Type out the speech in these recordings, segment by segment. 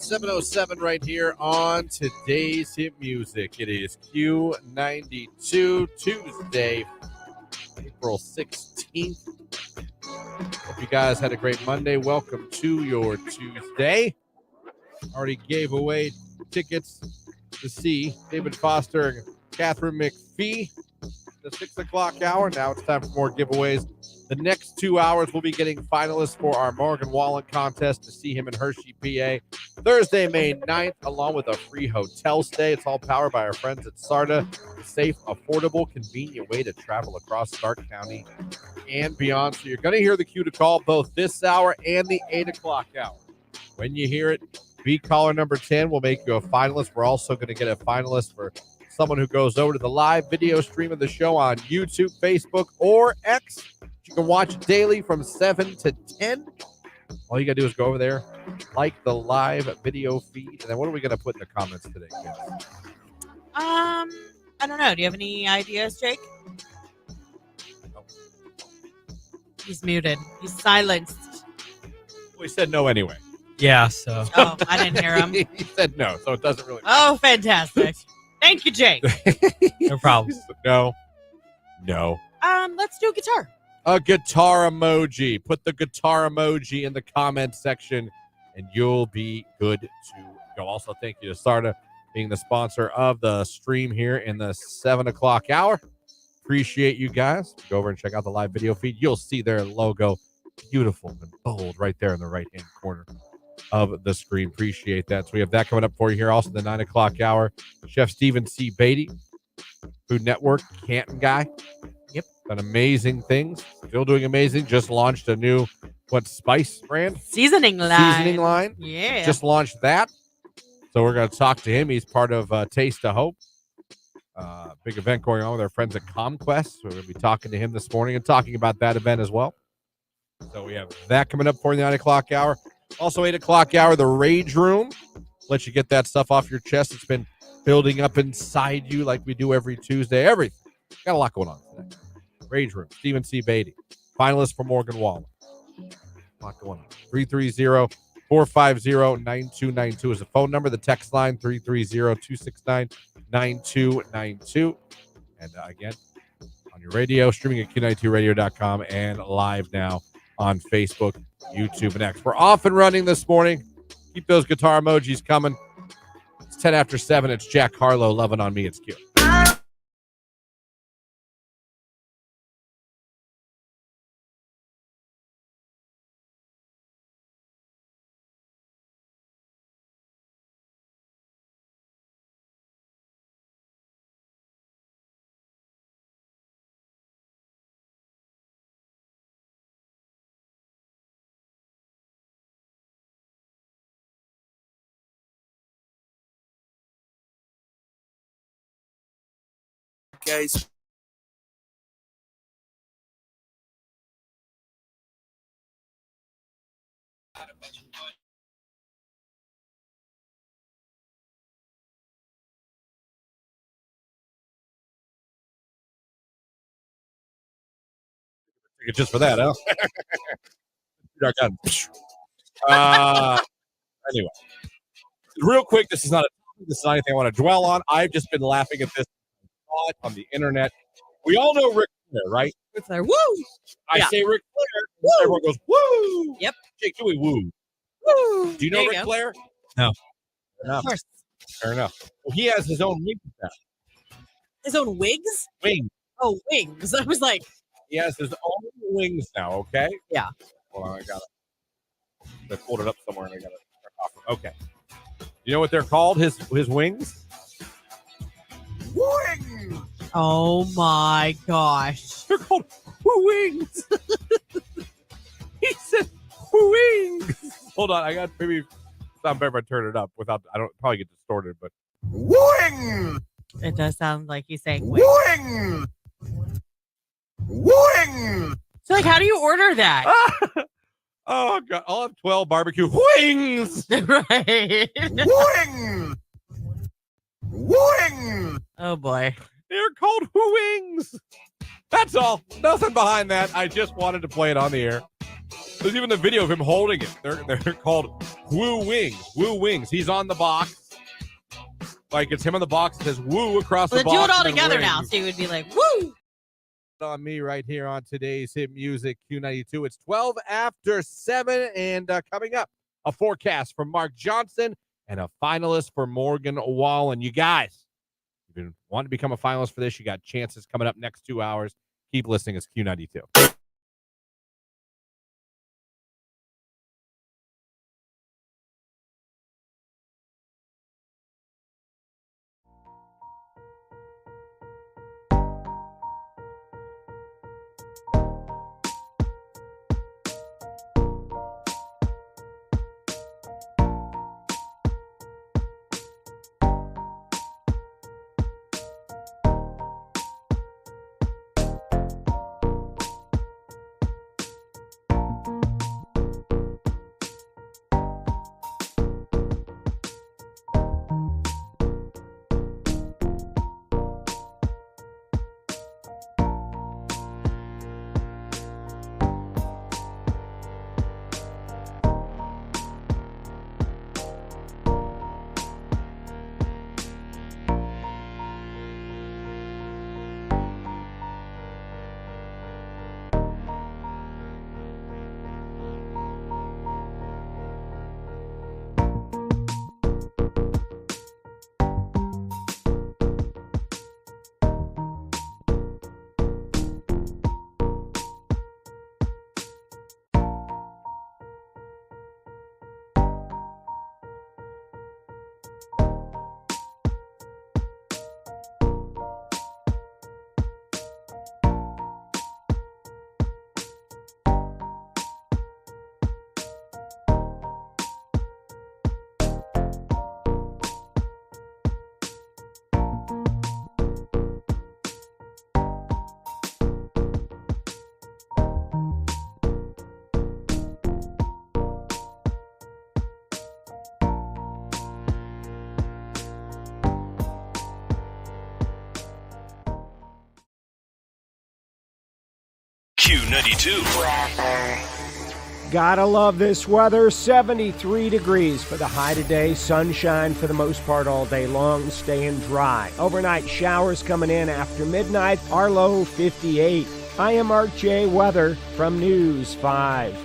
.707 right here on today's hit music. It is Q92 Tuesday, April 16th. Hope you guys had a great Monday. Welcome to your Tuesday. Already gave away tickets to see David Foster and Catherine McPhee the 6 o'clock hour. Now it's time for more giveaways. The next 2 hours, we'll be getting finalists for our Morgan Wallen contest to see him in Hershey, PA, Thursday, May 9th, along with a free hotel stay. It's all powered by our friends at SARTA. A safe, affordable, convenient way to travel across Stark County and beyond. So you're going to hear the cue to call both this hour and the 8 o'clock hour. When you hear it, be caller number 10. We'll make you a finalist. We're also going to get a finalist for someone who goes over to the live video stream of the show on YouTube, Facebook, or X. You can watch daily from 7 to 10. All you got to do is go over there, like the live video feed. And then what are we going to put in the comments today, kids? I don't know. Do you have any ideas, Jake? No. He's muted. He's silenced. Well, he said no anyway. Yeah, so. Oh, I didn't hear him. He said no, so it doesn't really matter. Oh, fantastic. Thank you, Jake. No problem. No. Let's do guitar. A guitar emoji. Put the guitar emoji in the comment section, and you'll be good to go. Also, thank you to SARTA being the sponsor of the stream here in the 7 o'clock hour. Appreciate you guys. Go over and check out the live video feed. You'll see their logo, beautiful and bold, right there in the right-hand corner of the screen. Appreciate that. So we have that coming up for you here. Also, the 9 o'clock hour, Chef Stephen C. Beatty, Food Network, Canton guy. Yep. Done amazing things. Still doing amazing. Just launched a new, spice brand? Seasoning line. Yeah. Just launched that. So we're going to talk to him. He's part of Taste of Hope. Big event going on with our friends at ComQuest. We're going to be talking to him this morning and talking about that event as well. So we have that coming up for the 9 o'clock hour. Also, 8 o'clock hour, the Rage Room. Let you get that stuff off your chest. It's been building up inside you like we do every Tuesday. Everything. Got a lot going on today. Rage Room, Stephen C. Beatty. Finalist for Morgan Wallen. A lot going on. 330-450-9292 is the phone number. The text line, 330-269-9292. And again, on your radio, streaming at Q92radio.com and live now on Facebook, YouTube, and X. We're off and running this morning. Keep those guitar emojis coming. It's 10 after 7. It's Jack Harlow, Loving on Me. It's Q. Guys. Just for that, huh? Anyway, real quick, this is not anything I want to dwell on. I've just been laughing at this on the internet. We all know Ric Flair, right? Ric Flair, woo! I say Ric Flair, woo! Everyone goes, woo! Yep. Jake, do we woo? Woo! Do you know Ric Flair? No. Of course. Fair enough. Well, he has his own wings now. His own wigs? Wings. Oh, wings. I was like... He has his own wings now, okay? Yeah. Hold on, I pulled it up somewhere and I got it. Okay. You know what they're called, his wings? Wings! Oh, my gosh. They're called wings. He said wings. Hold on, I got maybe sound better if I turn it up without. I don't probably get distorted, but wings. It does sound like he's saying wings. Wings. So, like, how do you order that? Oh, God. I'll have 12 barbecue wings. Right. Wings. Wings. Oh boy. They're called wings. That's all. Nothing behind that. I just wanted to play it on the air. There's even the video of him holding it. They're called Woo Wings. Woo Wings. He's on the box. Like it's him on the box. It says Woo across the Well, box. do it all and then together now, wings. so you would be like, woo! On me right here on today's Hit Music Q92. It's 12 after 7, and coming up, a forecast from Mark Johnson and a finalist for Morgan Wallen. You guys, if you want to become a finalist for this, you got chances coming up next 2 hours. Keep listening. It's Q92. Q92. Gotta love this weather. 73 degrees for the high today. Sunshine for the most part all day long, staying dry. Overnight showers coming in after midnight. Our low 58. I am Mark J. Weather from News 5.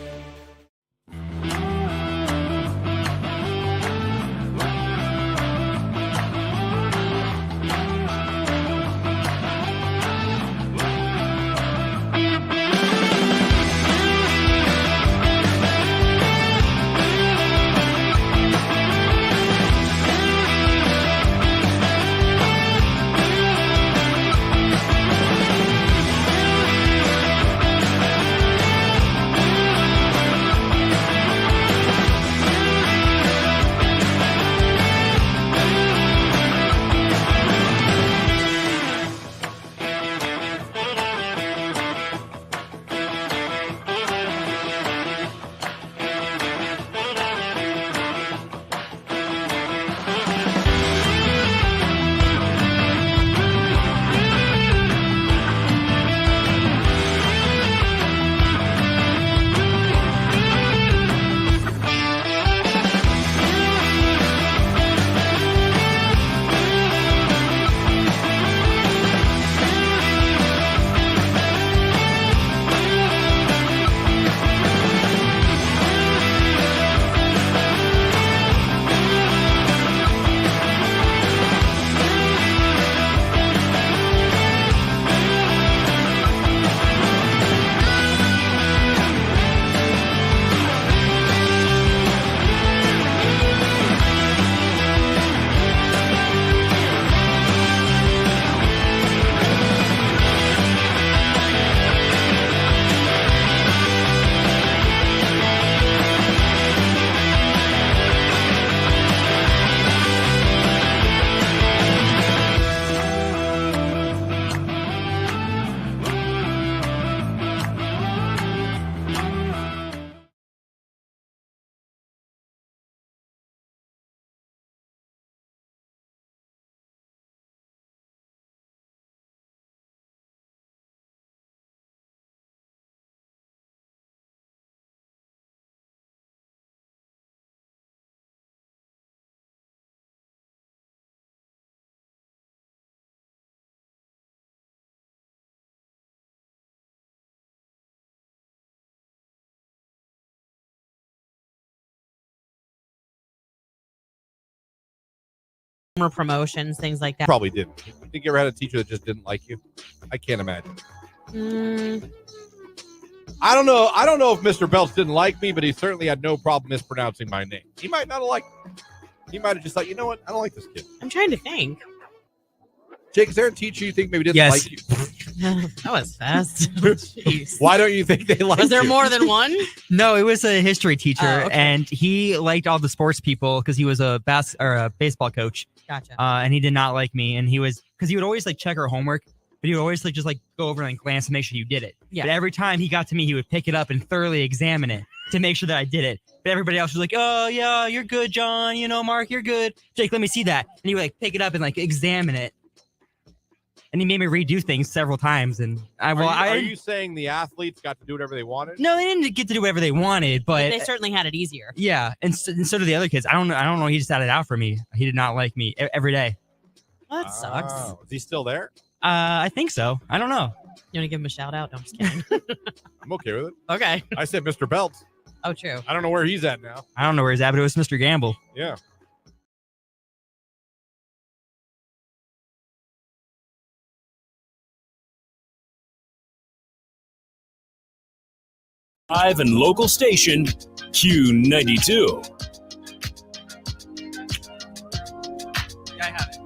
summer promotions, things like that. Probably didn't. You think you ever had a teacher that just didn't like you? I can't imagine. I don't know. I don't know if Mr. Belts didn't like me, but he certainly had no problem mispronouncing my name. He might not have liked me. He might have just thought, you know what? I don't like this kid. I'm trying to think. Jake, is there a teacher you think maybe didn't Yes. like you? That was fast. Jeez. Why don't you think they like you? Was there more than one? No, it was a history teacher, Oh, okay. and he liked all the sports people because he was a baseball coach, Gotcha. and he did not like me. And he would always like check our homework, but he would always like just like go over and glance to make sure you did it. Yeah. But every time he got to me, he would pick it up and thoroughly examine it to make sure that I did it. But everybody else was like, "Oh yeah, you're good, John. You know, Mark, you're good. Jake, let me see that." And he would like pick it up and like examine it. And he made me redo things several times. And Are you saying the athletes got to do whatever they wanted? No, they didn't get to do whatever they wanted, but They certainly had it easier. yeah, and so did the other kids. I don't know. He just had it out for me. He did not like me every day. Well, that sucks. Is he still there? I think so. I don't know. You want to give him a shout out? No, I'm just kidding. I'm okay with it. Okay. I said Mr. Belts. Oh, true. I don't know where he's at now. I don't know where he's at, but it was Mr. Gamble. Yeah. Live and local station, Q92. Yeah, I have it.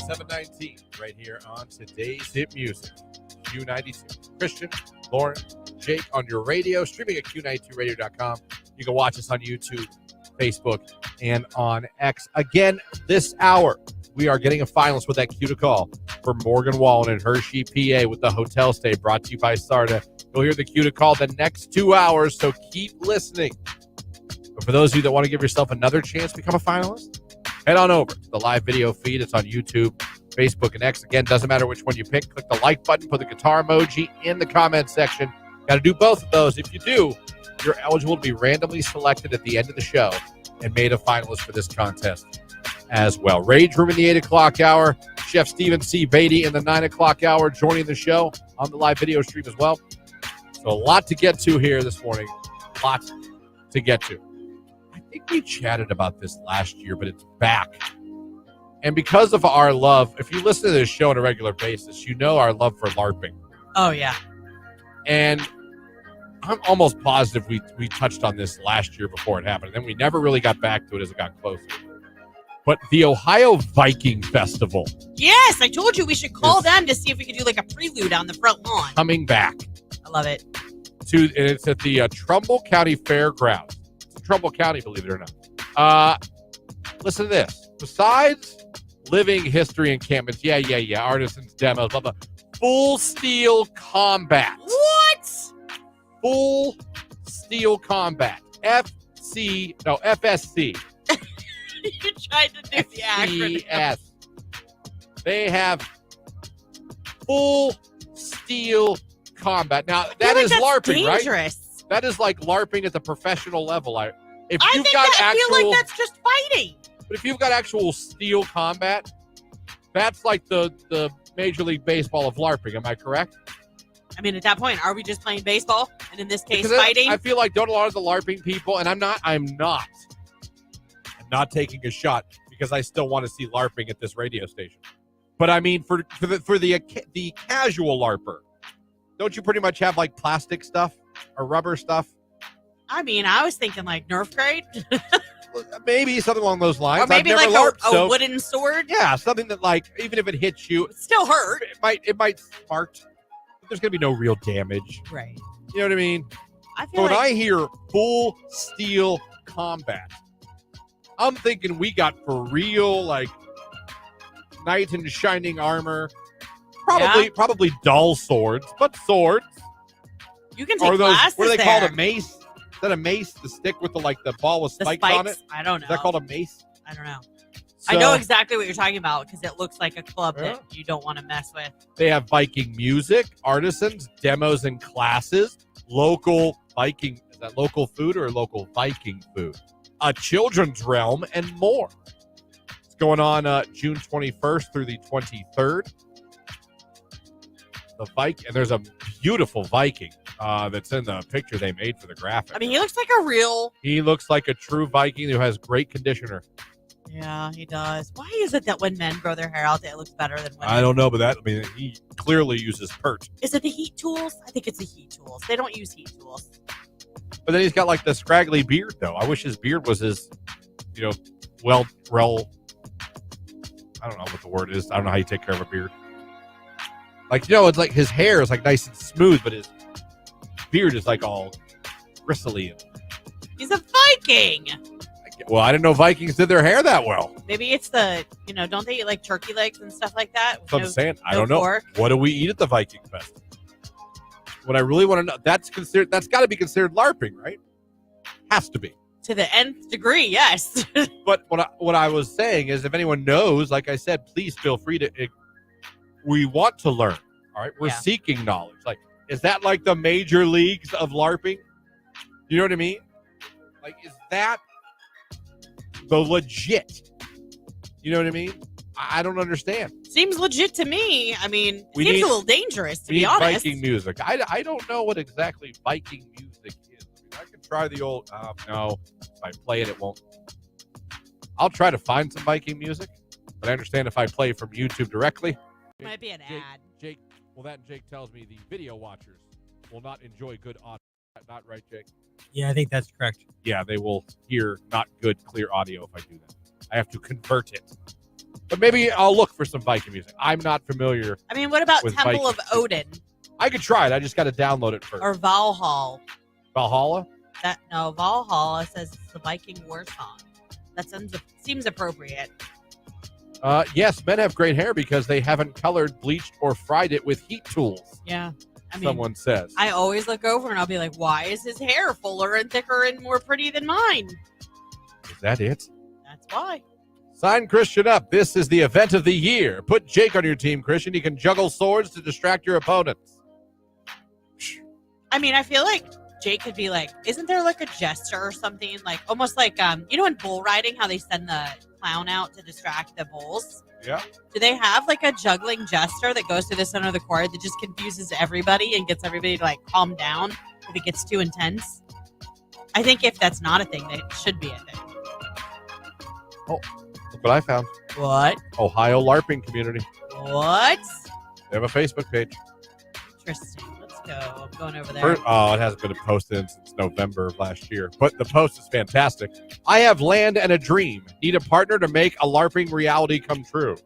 719 right here on today's hit music. Q92. Christian, Lauren, Jake on your radio, streaming at Q92radio.com. You can watch us on YouTube, Facebook, and on X. Again, this hour, we are getting a finalist with that cue to call for Morgan Wallen in Hershey, PA with the hotel stay brought to you by Sarda. You'll hear the cue to call the next 2 hours, so keep listening. But for those of you that want to give yourself another chance to become a finalist, head on over to the live video feed. It's on YouTube, Facebook, and X. Again, doesn't matter which one you pick. Click the like button, put the guitar emoji in the comment section. Got to do both of those. If you do, you're eligible to be randomly selected at the end of the show and made a finalist for this contest as well. Rage Room in the 8 o'clock hour. Chef Stephen C. Beatty in the 9 o'clock hour joining the show on the live video stream as well. So a lot to get to here this morning. Lots to get to. I think we chatted about this last year, but it's back. And because of our love, if you listen to this show on a regular basis, you know our love for LARPing. Oh, yeah. And I'm almost positive we touched on this last year before it happened. And then we never really got back to it as it got closer. But the Ohio Viking Festival. Yes, I told you we should call them to see if we could do like a prelude on the front lawn. Coming back. I love it. And it's at the Trumbull County Fairgrounds. It's in Trumbull County, believe it or not. Listen to this. Besides living history encampments, yeah, artisans, demos, blah, blah. Full steel combat. What? Full steel combat. FSC. You tried to do the acronym. FCS. They have full steel combat. Now, that is LARPing, right? Dangerous. That is like LARPing at the professional level. I feel like that's just fighting. But if you've got actual steel combat, that's like the Major League Baseball of LARPing. Am I correct? I mean, at that point, are we just playing baseball? And in this case, Because fighting? I feel like don't a lot of the LARPing people, and I'm not taking a shot because I still want to see LARPing at this radio station. But I mean, for the casual LARPer, don't you pretty much have like plastic stuff or rubber stuff? I mean, I was thinking like Nerf grade. Maybe something along those lines. Or maybe I've like never LARPed, a wooden sword. yeah, something that like even if it hits you, It still hurt. it might smart. But there's gonna be no real damage. Right. You know what I mean? I So feel when like I hear full steel combat, I'm thinking we got for real like knight in shining armor. Probably dull swords, but swords. you can Or take those classes what are they there. called? A mace? Is that a mace? The stick with the ball with The spikes, spikes? on it? I don't know. Is that called a mace? I don't know. So, I know exactly what you're talking about because it looks like a club Yeah. that you don't want to mess with. They have Viking music, artisans, demos, and classes. Local Viking, is that local food or local Viking food? A children's realm and more. It's going on June 21st through the 23rd. The Viking, and there's a beautiful Viking that's in the picture they made for the graphic. I mean, he looks like a real. He looks like a true Viking who has great conditioner. Yeah, he does. Why is it that when men grow their hair out, it looks better than women? I don't know, but he clearly uses pert. Is it the heat tools? I think it's the heat tools. They don't use heat tools. But then he's got like the scraggly beard, though. I wish his beard was his, well, I don't know what the word is. I don't know how you take care of a beard. Like, it's like his hair is like nice and smooth, but his beard is like all bristly. He's a Viking. Well, I didn't know Vikings did their hair that well. Maybe it's the, don't they eat like turkey legs and stuff like that? That's what I'm saying. I don't know. Pork? What do we eat at the Viking Fest? What I really want to know, that's got to be considered LARPing, right? Has to be. To the nth degree, yes. But what I was saying is, if anyone knows, like I said, please feel free to. We want to learn. All right, we're seeking knowledge. Like, is that like the major leagues of LARPing? You know what I mean? Like, is that the legit? You know what I mean? I don't understand. Seems legit to me. I mean, seems a little dangerous, to be be honest. Viking music. I don't know what exactly Viking music is. I can try the old. No, if I play it, it won't. I'll try to find some Viking music, but I understand if I play from YouTube directly. It might be an ad. Jake tells me the video watchers will not enjoy good audio. Not right, Jake? Yeah, I think that's correct. Yeah, they will hear not good, clear audio if I do that. I have to convert it. But maybe I'll look for some Viking music. I'm not familiar. I mean, what about with Temple of Viking. Odin? I could try it. I just got to download it first. Or Valhalla? Valhalla? Valhalla says it's the Viking war song. That seems appropriate. Yes, men have great hair because they haven't colored, bleached, or fried it with heat tools. Yeah. I mean, someone says. I always look over and I'll be like, why is his hair fuller and thicker and more pretty than mine? Is that it? That's why. Sign Christian up. This is the event of the year. Put Jake on your team, Christian. He can juggle swords to distract your opponents. I mean, I feel like Jake could be like, isn't there like a jester or something? Like almost like, in bull riding, how they send the clown out to distract the bulls? Yeah. Do they have like a juggling jester that goes to the center of the court that just confuses everybody and gets everybody to like calm down if it gets too intense? I think if that's not a thing, that should be a thing. Oh, look what I found. What? Ohio LARPing community. What? They have a Facebook page. Interesting. Let's go. I'm going over there. It hasn't been posted since November of last year, but the post is fantastic. I have land and a dream. Need a partner to make a LARPing reality come true.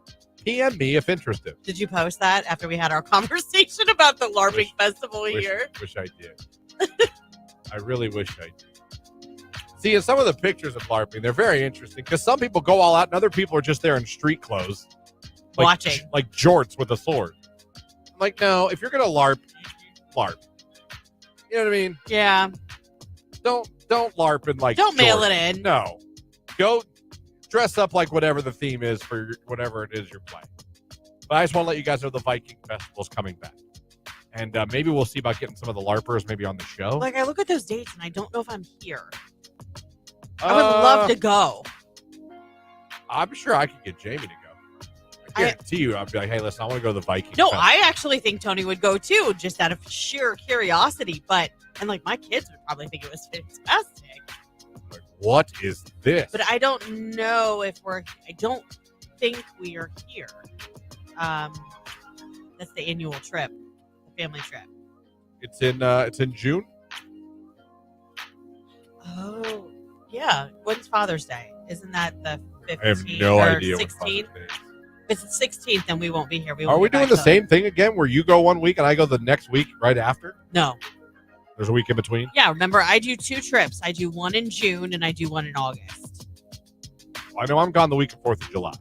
PM me if interested. Did you post that after we had our conversation about the LARPing festival here? Wish I did. I really wish I did. See, in some of the pictures of LARPing, they're very interesting because some people go all out and other people are just there in street clothes. Watching. Like jorts with a sword. I'm like, no, if you're going to LARP, LARP. You know what I mean? Yeah. Don't LARP in like Don't mail jorts. it in. No. Go dress up like whatever the theme is for whatever it is you're playing. But I just want to let you guys know the Viking Festival's coming back. And maybe we'll see about getting some of the LARPers maybe on the show. Like, I look at those dates and I don't know if I'm here. I would love to go. I'm sure I could get Jamie to go. I guarantee you, I'd be like, hey, listen, I want to go to the Viking No, Festival. I actually think Tony would go too, just out of sheer curiosity. And like my kids would probably think it was fantastic. Like, what is this? But I don't know if I don't think we are here. That's the annual trip, the family trip. It's in June. Oh, yeah. When's Father's Day? Isn't that the 15th I have no or idea. 16th? If it's the 16th, then we won't be here. Are we doing the same thing again where you go one week and I go the next week right after? No. There's a week in between? Yeah, remember, I do 2 trips. I do one in June and I do one in August. I know I'm gone the week of 4th of July.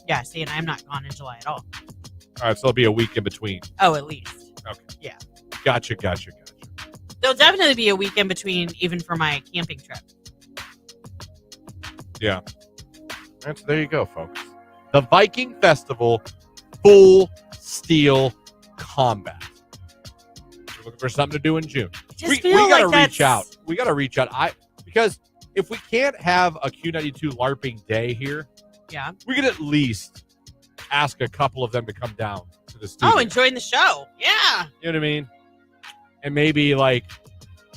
Yeah, see, and I'm not gone in July at all. All right, so it'll be a week in between. Oh, at least. Okay. Yeah. Gotcha. There'll definitely be a week in between, even for my camping trip. Yeah. And so there you go, folks. The Viking Festival, full steel combat. We're looking for something to do in June. We gotta reach out. We gotta reach out. Because if we can't have a Q92 LARPing day here, yeah, we could at least ask a couple of them to come down to the studio. Oh, enjoying the show. Yeah. You know what I mean? And maybe like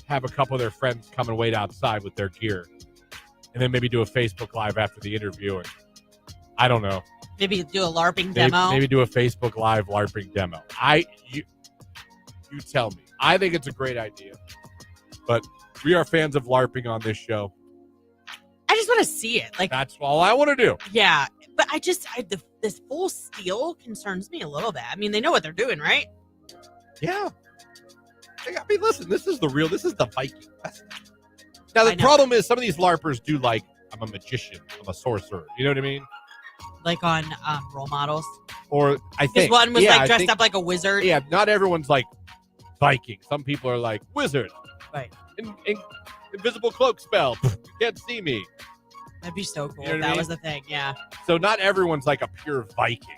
have a couple of their friends come and wait outside with their gear. And then maybe do a Facebook Live after the interview. And I don't know. Maybe do a LARPing demo. Maybe do a Facebook Live LARPing demo. You tell me. I think it's a great idea. But we are fans of LARPing on this show. I just want to see it. Like, that's all I want to do. Yeah. But this full steal concerns me a little bit. I mean, they know what they're doing, right? Yeah. I mean, listen, this is the Viking. Now, the problem is some of these LARPers do like, I'm a magician, I'm a sorcerer. You know what I mean? Like on role models. Or I think. This one was dressed up like a wizard. Yeah, not everyone's like Viking. Some people are like, wizard. Right. Invisible cloak spell. You can't see me. That'd be so cool You know if what I that mean? was the thing, yeah. So not everyone's like a pure Viking.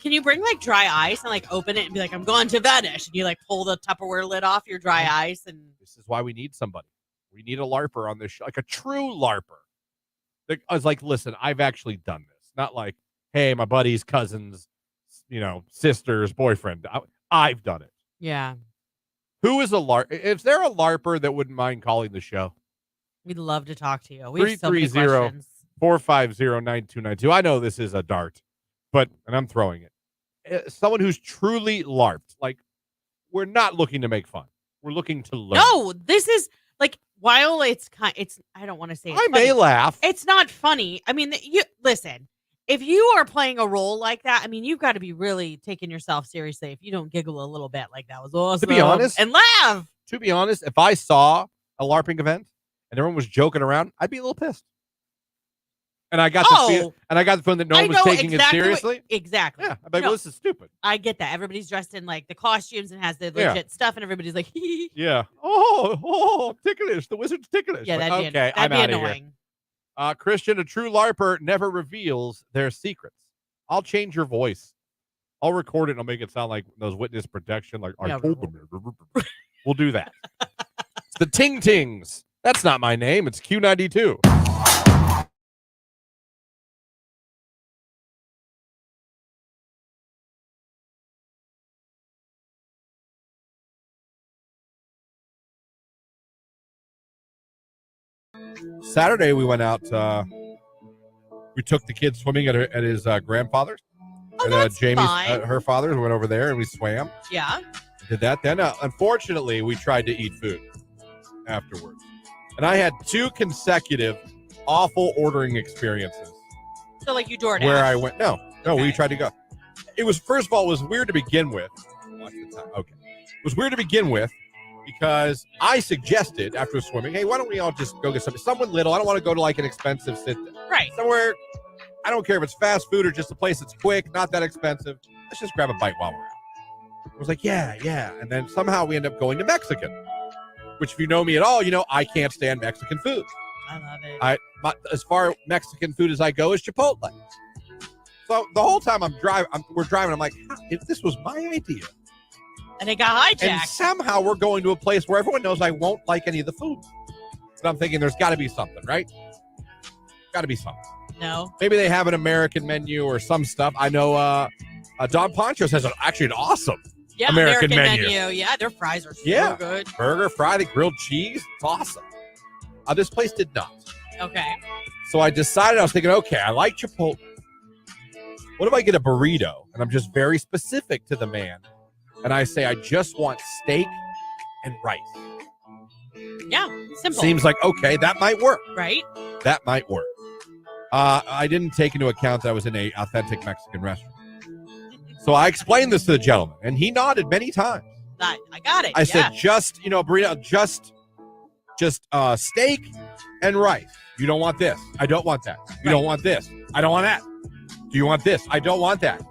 Can you bring like dry ice and like open it and be like, I'm going to Vanish, and you like pull the Tupperware lid off your dry ice? And this is why we need somebody. We need a LARPer on this show, like a true LARPer. I was like, listen, I've actually done this. Not like, hey, my buddy's cousin's, sister's boyfriend. I've done it. yeah, Who is a LARP? Is there a LARPer that wouldn't mind calling the show? we'd love to talk to you. We have so many 330 questions. 450-9292. I know this is a dart, and I'm throwing it. Someone who's truly LARPed. Like, we're not looking to make fun. We're looking to learn. No, this is like, while it's I don't want to say it's I funny. may laugh. It's not funny. I mean, you listen. If you are playing a role like that, I mean, you've got to be really taking yourself seriously. If you don't giggle a little bit, like that was awesome. To be honest, and laugh. To be honest, if I saw a LARPing event and everyone was joking around, I'd be a little pissed. And I got the feeling that no one was taking it seriously. Exactly. Yeah, I'd be like, well, this is stupid. I get that. Everybody's dressed in like the costumes and has the legit stuff, and everybody's like, yeah. Oh, ticklish. The wizard's ticklish. Yeah, like, that'd be annoying. Christian, a true LARPer never reveals their secrets. I'll change your voice. I'll record it and I'll make it sound like those witness protection. Like, I told them. We'll do that. It's the Ting Tings. That's not my name. It's Q92. Saturday, we went out. We took the kids swimming at his grandfather's. Oh, that's Jamie's, fine. her father's. We went over there and we swam. Yeah. Did that. Then, unfortunately, we tried to eat food afterwards. And I had 2 consecutive awful ordering experiences. So, like, you DoorDash. Where I went. No, Okay. we tried to go. It was, first of all, it was weird to begin with. Watch the time. Okay. It was weird to begin with because I suggested after swimming, hey, why don't we all just go get someone little? I don't want to go to like an expensive sit-down. Right. Somewhere, I don't care if it's fast food or just a place that's quick, not that expensive. Let's just grab a bite while we're out. I was like, yeah. And then somehow we end up going to Mexican, which if you know me at all, you know I can't stand Mexican food. I love it. As far Mexican food as I go is Chipotle. So the whole time we're driving, I'm like, if this was my idea. And it got hijacked. And somehow we're going to a place where everyone knows I won't like any of the food. But I'm thinking there's got to be something, right? Got to be something. No. Maybe they have an American menu or some stuff. I know Don Poncho's has actually an awesome American menu. Yeah, their fries are so good. Burger, fry, the grilled cheese. It's awesome. This place did not. Okay. So I decided, I was thinking, okay, I like Chipotle. What if I get a burrito? And I'm just very specific to the man. And I say, I just want steak and rice. Yeah, simple. Seems like, okay, that might work. Right? That might work. I didn't take into account that I was in an authentic Mexican restaurant. So I explained this to the gentleman, and he nodded many times. I got it. I said, just, burrito, just steak and rice. You don't want this. I don't want that. You don't want this. I don't want that. Do you want this? I don't want that.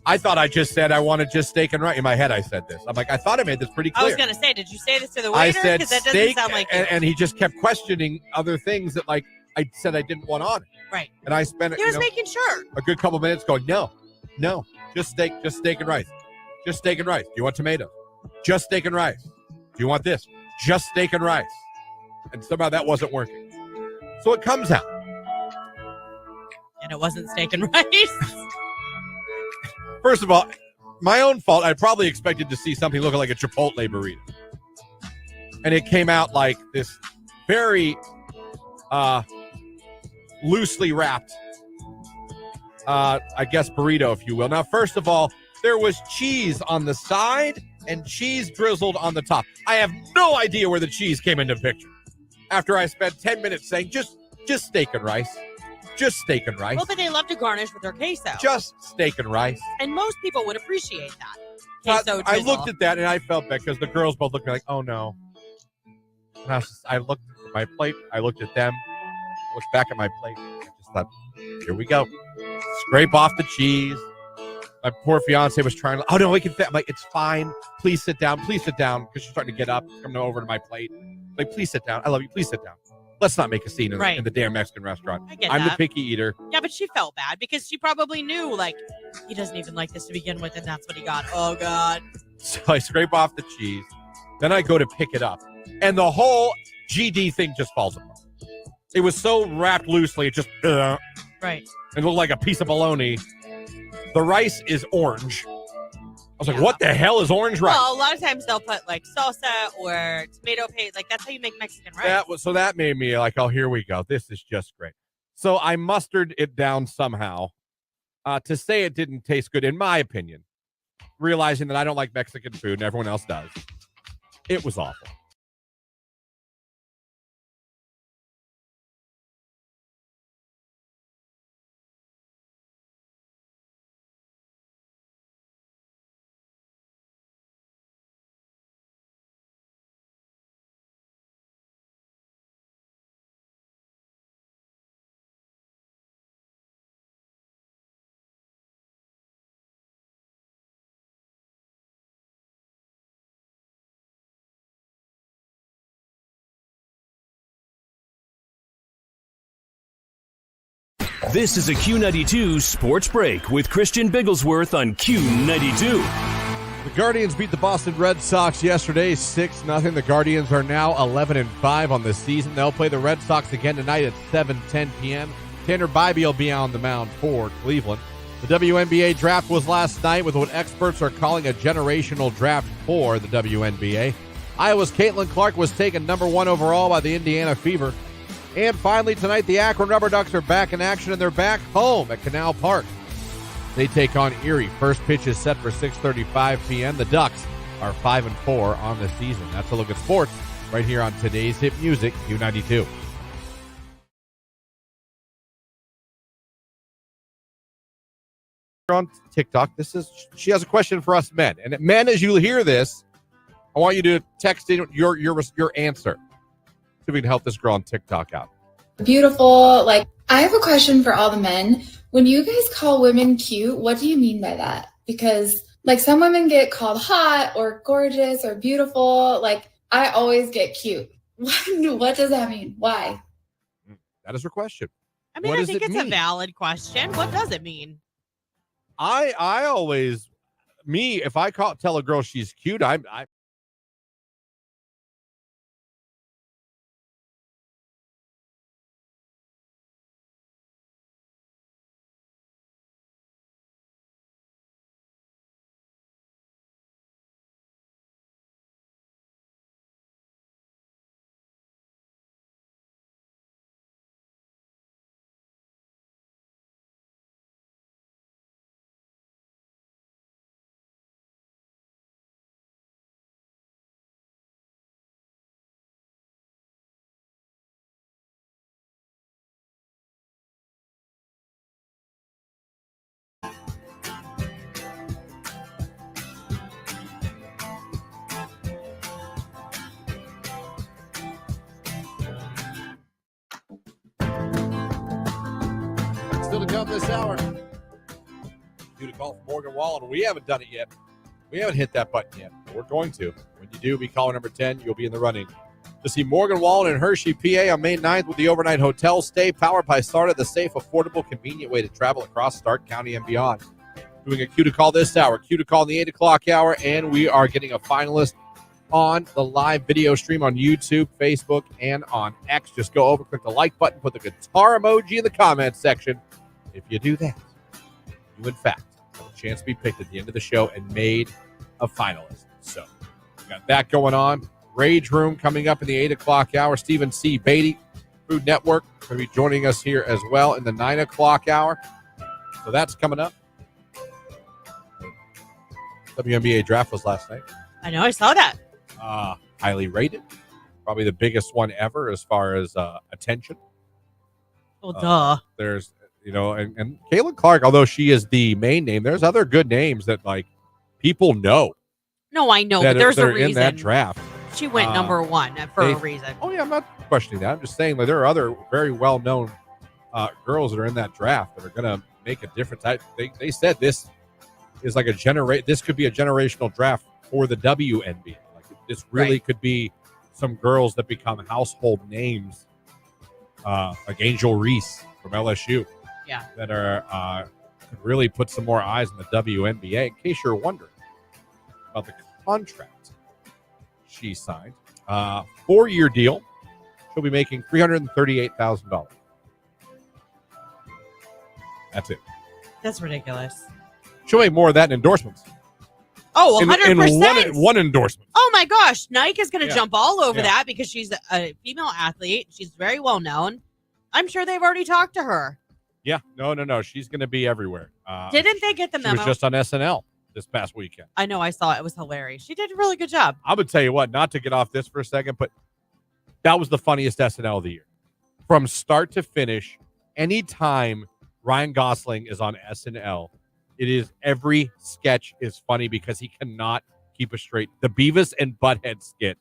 I thought I just said I wanted just steak and rice. In my head, I said this. I'm like, I thought I made this pretty clear. I was going to say, did you say this to the waiter? I said because that doesn't steak, sound like you. and he just kept questioning other things that, like, I said I didn't want on it. Right. And I spent He was making sure. a good couple minutes going, no, just steak and rice. Just steak and rice. Do you want tomatoes? Just steak and rice. Do you want this? Just steak and rice. And somehow that wasn't working. So it comes out. And it wasn't steak and rice. First of all, my own fault. I probably expected to see something looking like a Chipotle burrito. And it came out like this very loosely wrapped, I guess, burrito, if you will. Now, first of all, there was cheese on the side and cheese drizzled on the top. I have no idea where the cheese came into the picture. After I spent 10 minutes saying, just steak and rice. Just steak and rice. Well, but they love to garnish with their queso. Just steak and rice. And most people would appreciate that. Queso I drizzle. looked at that and I felt bad because the girls both looked at me like, oh no. And I looked at my plate. I looked at them. Looked back at my plate. I just thought, here we go. Scrape off the cheese. My poor fiance was trying to, oh no, we can fit. I'm like, it's fine. Please sit down. Please sit down. Because she's starting to get up, coming over to my plate. Like, please sit down. I love you. Please sit down. Let's not make a scene in the damn Mexican restaurant. I'm the picky eater. Yeah, but she felt bad because she probably knew, like, he doesn't even like this to begin with, and that's what he got. Oh, God. So I scrape off the cheese. Then I go to pick it up. And the whole GD thing just falls apart. It was so wrapped loosely, it just, right. It looked like a piece of bologna. The rice is orange. I was like, what the hell is orange rice? Well, a lot of times they'll put like salsa or tomato paste. Like, that's how you make Mexican rice. So that made me like, oh, here we go. This is just great. So I mustered it down somehow to say it didn't taste good, in my opinion, realizing that I don't like Mexican food and everyone else does. It was awful. This is a Q92 Sports Break with Christian Bigglesworth on Q92. The Guardians beat the Boston Red Sox yesterday 6-0. The Guardians are now 11-5 on the season. They'll play the Red Sox again tonight at 7:10 p.m. Tanner Bybee will be on the mound for Cleveland. The WNBA draft was last night with what experts are calling a generational draft for the WNBA. Iowa's Caitlin Clark was taken number 1 overall by the Indiana Fever. And finally tonight, the Akron Rubber Ducks are back in action, and they're back home at Canal Park. They take on Erie. First pitch is set for 6:35 p.m. The Ducks are 5-4 on the season. That's a look at sports right here on today's Hit Music, Q92. On TikTok, she has a question for us men. And men, as you hear this, I want you to text in your answer. See if we can help this girl on TikTok out. Beautiful. Like, I have a question for all the men. When you guys call women cute, what do you mean by that? Because, like, some women get called hot or gorgeous or beautiful. Like, I always get cute. What does that mean? Why? That is her question. I mean, I think it's a valid question. What does it mean? I always, if I tell a girl she's cute, I still to come this hour. Due to call from Morgan Wallen. We haven't done it yet. We haven't hit that button yet. But we're going to. When you do, be caller number 10. You'll be in the running to see Morgan Wallen in Hershey, PA on May 9th with the overnight hotel stay powered by Starta, the safe, affordable, convenient way to travel across Stark County and beyond. Doing a Q to call this hour, Q to call in the 8 o'clock hour, and we are getting a finalist on the live video stream on YouTube, Facebook, and on X. Just go over, click the like button, put the guitar emoji in the comments section. If you do that, you in fact have a chance chance to be picked at the end of the show and made a finalist. So we got that going on. Rage Room coming up in the 8 o'clock hour. Stephen C. Beatty, Food Network, going to be joining us here as well in the 9 o'clock hour. So that's coming up. WNBA draft was last night. I know, I saw that. Highly rated. Probably the biggest one ever as far as attention. Well, duh. There's, and Caitlin Clark, although she is the main name, there's other good names that, like, people know. No, I know, but there's a reason. In that draft. She went number one for a reason. Oh, yeah, I'm not questioning that. I'm just saying that there are other very well-known girls that are in that draft that are going to make a difference. They said this is like this could be a generational draft for the WNBA. Like, this really could be some girls that become household names, like Angel Reese from LSU. Yeah. That are could really put some more eyes on the WNBA. In case you're wondering about the contract she signed, 4-year deal. She'll be making $338,000. That's it. That's ridiculous. She'll make more of that in endorsements. Oh, 100%. In one endorsement. Oh, my gosh. Nike is going to jump all over Yeah. that because she's a female athlete. She's very well known. I'm sure they've already talked to her. Yeah. No. She's going to be everywhere. Didn't they get the She memo? was just on SNL this past weekend. I know. I saw it. It was hilarious. She did a really good job. I would tell you what, not to get off this for a second, but that was the funniest SNL of the year. From start to finish, anytime Ryan Gosling is on SNL, it is every sketch is funny because he cannot keep a straight. The Beavis and Butthead skit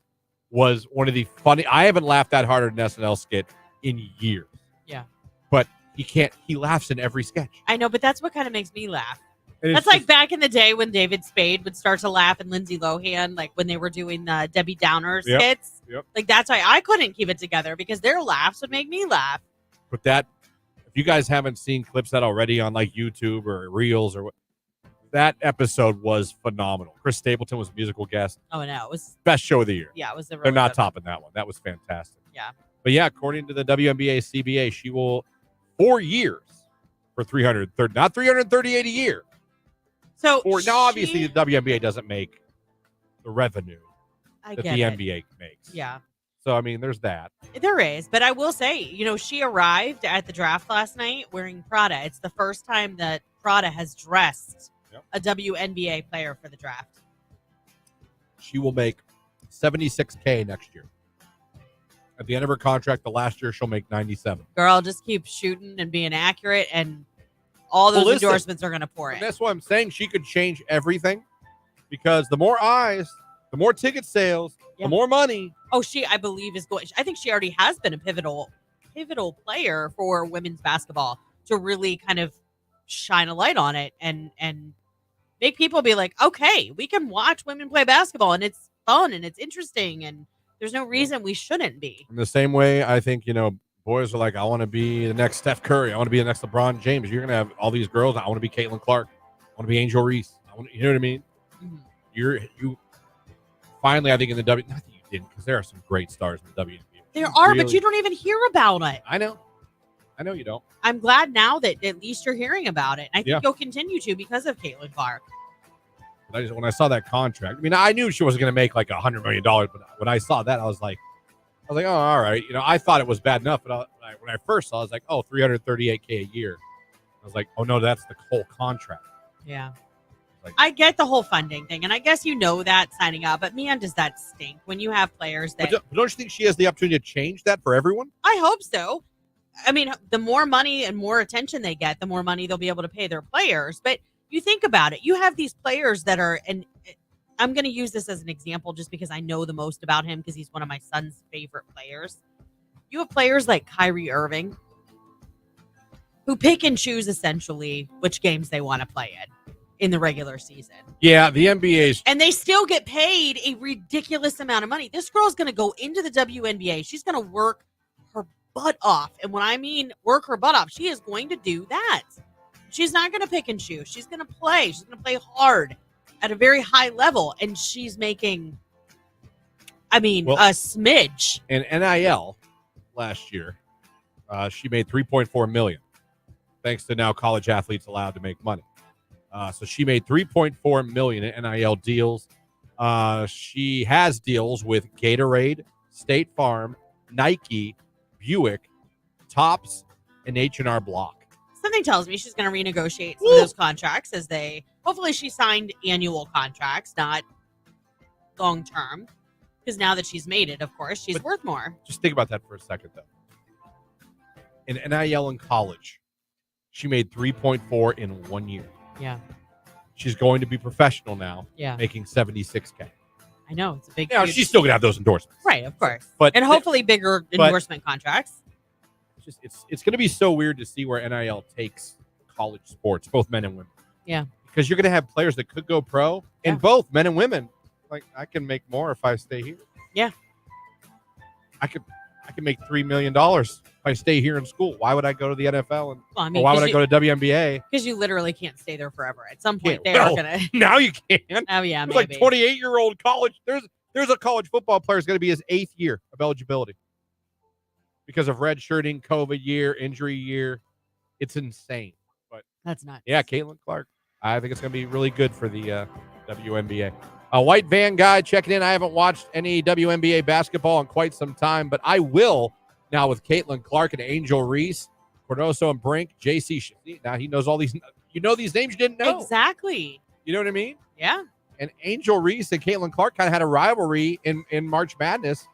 was one of the funny. I haven't laughed that hard at an SNL skit in years. Yeah. But he laughs in every sketch. I know, but that's what kind of makes me laugh. And That's like back in the day when David Spade would start to laugh and Lindsay Lohan, like when they were doing the Debbie Downer skits. Yep. Like that's why I couldn't keep it together because their laughs would make me laugh. But if you guys haven't seen clips of that already on like YouTube or Reels or what, that episode was phenomenal. Chris Stapleton was a musical guest. Oh no, it was Best show of the year. Yeah, it was. They're not topping that one. That was fantastic. Yeah. But yeah, according to the WNBA CBA, she will 4 years for not 338 a year. So Now, obviously, the WNBA doesn't make the revenue that the NBA makes. Yeah. So, I mean, there's that. There is, but I will say, she arrived at the draft last night wearing Prada. It's the first time that Prada has dressed a WNBA player for the draft. She will make $76K next year. At the end of her contract, the last year, she'll make $97. Girl, just keep shooting and being accurate, and all those endorsements are going to pour in. That's why I'm saying she could change everything because the more eyes, the more ticket sales, the more money. Oh, I believe is going. I think she already has been a pivotal player for women's basketball to really kind of shine a light on it and make people be like, okay, we can watch women play basketball and it's fun and it's interesting and there's no reason we shouldn't be. In the same way, I think, boys are like, I want to be the next Steph Curry. I want to be the next LeBron James. You're going to have all these girls. I want to be Caitlin Clark. I want to be Angel Reese. You know what I mean? Mm-hmm. You finally, I think in the not that you didn't, because there are some great stars in the WNBA. There are, but you don't even hear about it. I know you don't. I'm glad now that at least you're hearing about it. I think you'll continue to because of Caitlin Clark. But when I saw that contract, I mean, I knew she wasn't going to make like $100 million, but when I saw that, I was like, oh, all right. I thought it was bad enough, but when I first saw it, I was like, oh, $338K a year. I was like, oh, no, that's the whole contract. Yeah. I get the whole funding thing, and I guess that signing up, but man, does that stink when you have players that... But don't you think she has the opportunity to change that for everyone? I hope so. I mean, the more money and more attention they get, the more money they'll be able to pay their players. But you think about it. You have these players that are... and I'm going to use this as an example just because I know the most about him because he's one of my son's favorite players. You have players like Kyrie Irving who pick and choose essentially which games they want to play in the regular season. Yeah, the NBA's... And they still get paid a ridiculous amount of money. This girl's going to go into the WNBA. She's going to work her butt off. And when I mean work her butt off, she is going to do that. She's not going to pick and choose. She's going to play. She's going to play hard at a very high level. And she's making, a smidge. In NIL last year, she made $3.4 million, thanks to now college athletes allowed to make money. So she made $3.4 million in NIL deals. She has deals with Gatorade, State Farm, Nike, Buick, Tops, and H&R Block. Something tells me she's going to renegotiate some of those contracts as they. Hopefully, she signed annual contracts, not long term. Because now that she's made it, of course, she's worth more. Just think about that for a second, though. In NIL in college, she made 3.4 in 1 year. Yeah. She's going to be professional now, Yeah. making $76K. I know. It's a big. Yeah, she's still going to have those endorsements. Right, of course. But and hopefully bigger endorsement contracts. It's going to be so weird to see where NIL takes college sports, both men and women. Yeah. Because you're going to have players that could go pro in both men and women. Like, I can make more if I stay here. Yeah. I can make $3 million if I stay here in school. Why would I go to the NFL? Or why would I go to WNBA? Because you literally can't stay there forever. At some point, they are going to. Now you can. Oh, yeah, There's maybe. like 28-year-old college. There's a college football player is going to be his 8th year of eligibility because of redshirting, COVID year, injury year. It's insane. But that's nuts. Yeah, Caitlin Clark. I think it's going to be really good for the WNBA. A white van guy checking in. I haven't watched any WNBA basketball in quite some time, but I will now with Caitlin Clark and Angel Reese, Cordoso and Brink, JC. Now he knows all these. You know these names you didn't know. Exactly. You know what I mean? Yeah. And Angel Reese and Caitlin Clark kind of had a rivalry in March Madness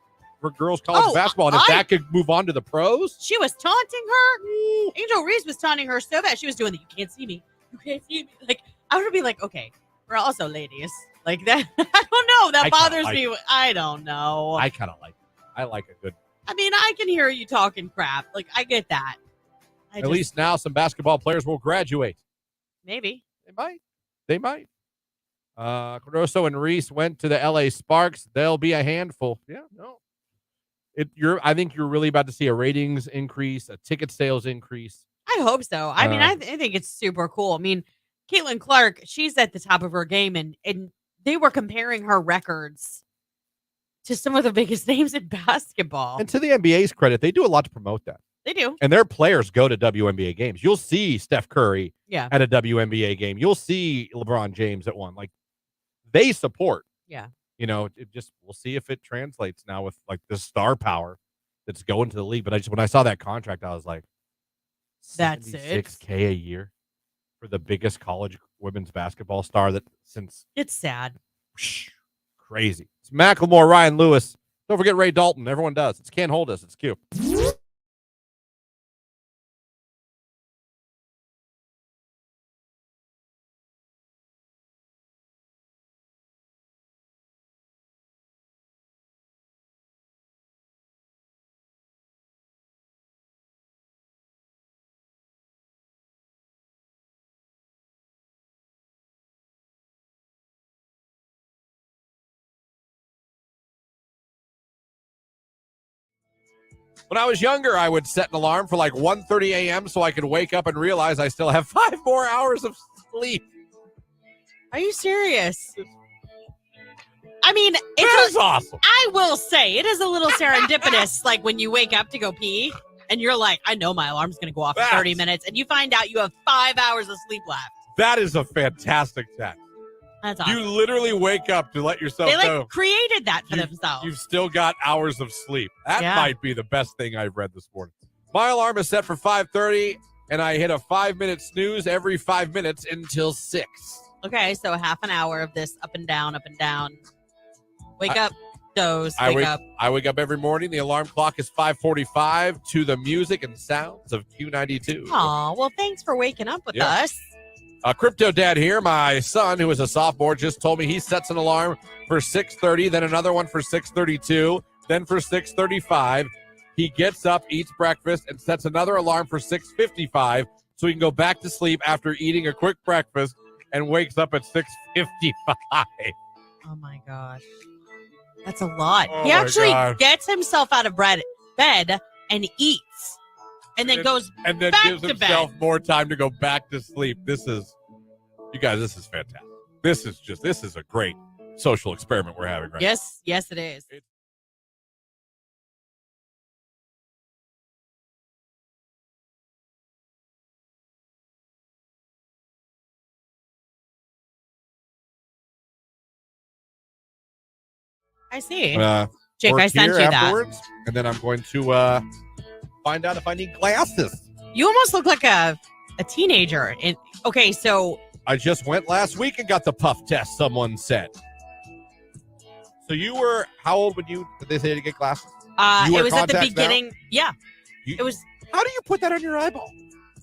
for girls college basketball. And if that could move on to the pros. She was taunting her. Angel Reese was taunting her so bad. She was doing the, you can't see me. You can't see me. Like, I would be like, okay, we're also ladies. Like that. I don't know. That bothers me. I don't know. I kind of like it. I like a good. I mean, I can hear you talking crap. Like, I get that. At least now some basketball players will graduate. Maybe. They might. Cordoso and Reese went to the LA Sparks. They'll be a handful. Yeah, no. I think you're really about to see a ratings increase, a ticket sales increase. I hope so. I mean, I think it's super cool. I mean, Caitlin Clark, she's at the top of her game, and they were comparing her records to some of the biggest names in basketball. And to the NBA's credit, they do a lot to promote that. They do. And their players go to WNBA games. You'll see Steph Curry at a WNBA game. You'll see LeBron James at one. Like, they support. Yeah. You know, we'll see if it translates now with like the star power that's going to the league. But when I saw that contract, I was like, that's it. $76K a year for the biggest college women's basketball star that since. It's sad. Crazy. It's Macklemore, Ryan Lewis. Don't forget Ray Dalton. Everyone does. It's Can't Hold Us. It's Q. When I was younger, I would set an alarm for like 1:30 a.m. so I could wake up and realize I still have 5 more hours of sleep. Are you serious? I mean, it's awesome. I will say it is a little serendipitous, like when you wake up to go pee and you're like, I know my alarm's going to go off in 30 minutes, and you find out you have 5 hours of sleep left. That is a fantastic text. That's awesome. You literally wake up to let yourself know. They created that for themselves. You've still got hours of sleep. That might be the best thing I've read this morning. My alarm is set for 5:30, and I hit a 5-minute snooze every 5 minutes until 6. Okay, so half an hour of this up and down, up and down. Wake up, doze, wake up. I wake up every morning. The alarm clock is 5:45 to the music and sounds of Q92. Aw, well, thanks for waking up with us. Crypto Dad here. My son, who is a sophomore, just told me he sets an alarm for 6:30, then another one for 6:32, then for 6:35. He gets up, eats breakfast, and sets another alarm for 6:55 so he can go back to sleep after eating a quick breakfast and wakes up at 6:55. Oh, my gosh. That's a lot. Oh he actually God. gets himself out of bed and eats. And then goes and then back gives to himself bed. more time to go back to sleep. This is fantastic. This is a great social experiment we're having right now. Yes, it is. I see. Jake, work I sent here you that. afterwards, and then I'm going to find out if I need glasses. You almost look like a teenager. Okay, so I just went last week and got the puff test, someone said. So you were, how old did they say to get glasses? it was at the beginning. Now? Yeah. It was. How do you put that on your eyeball?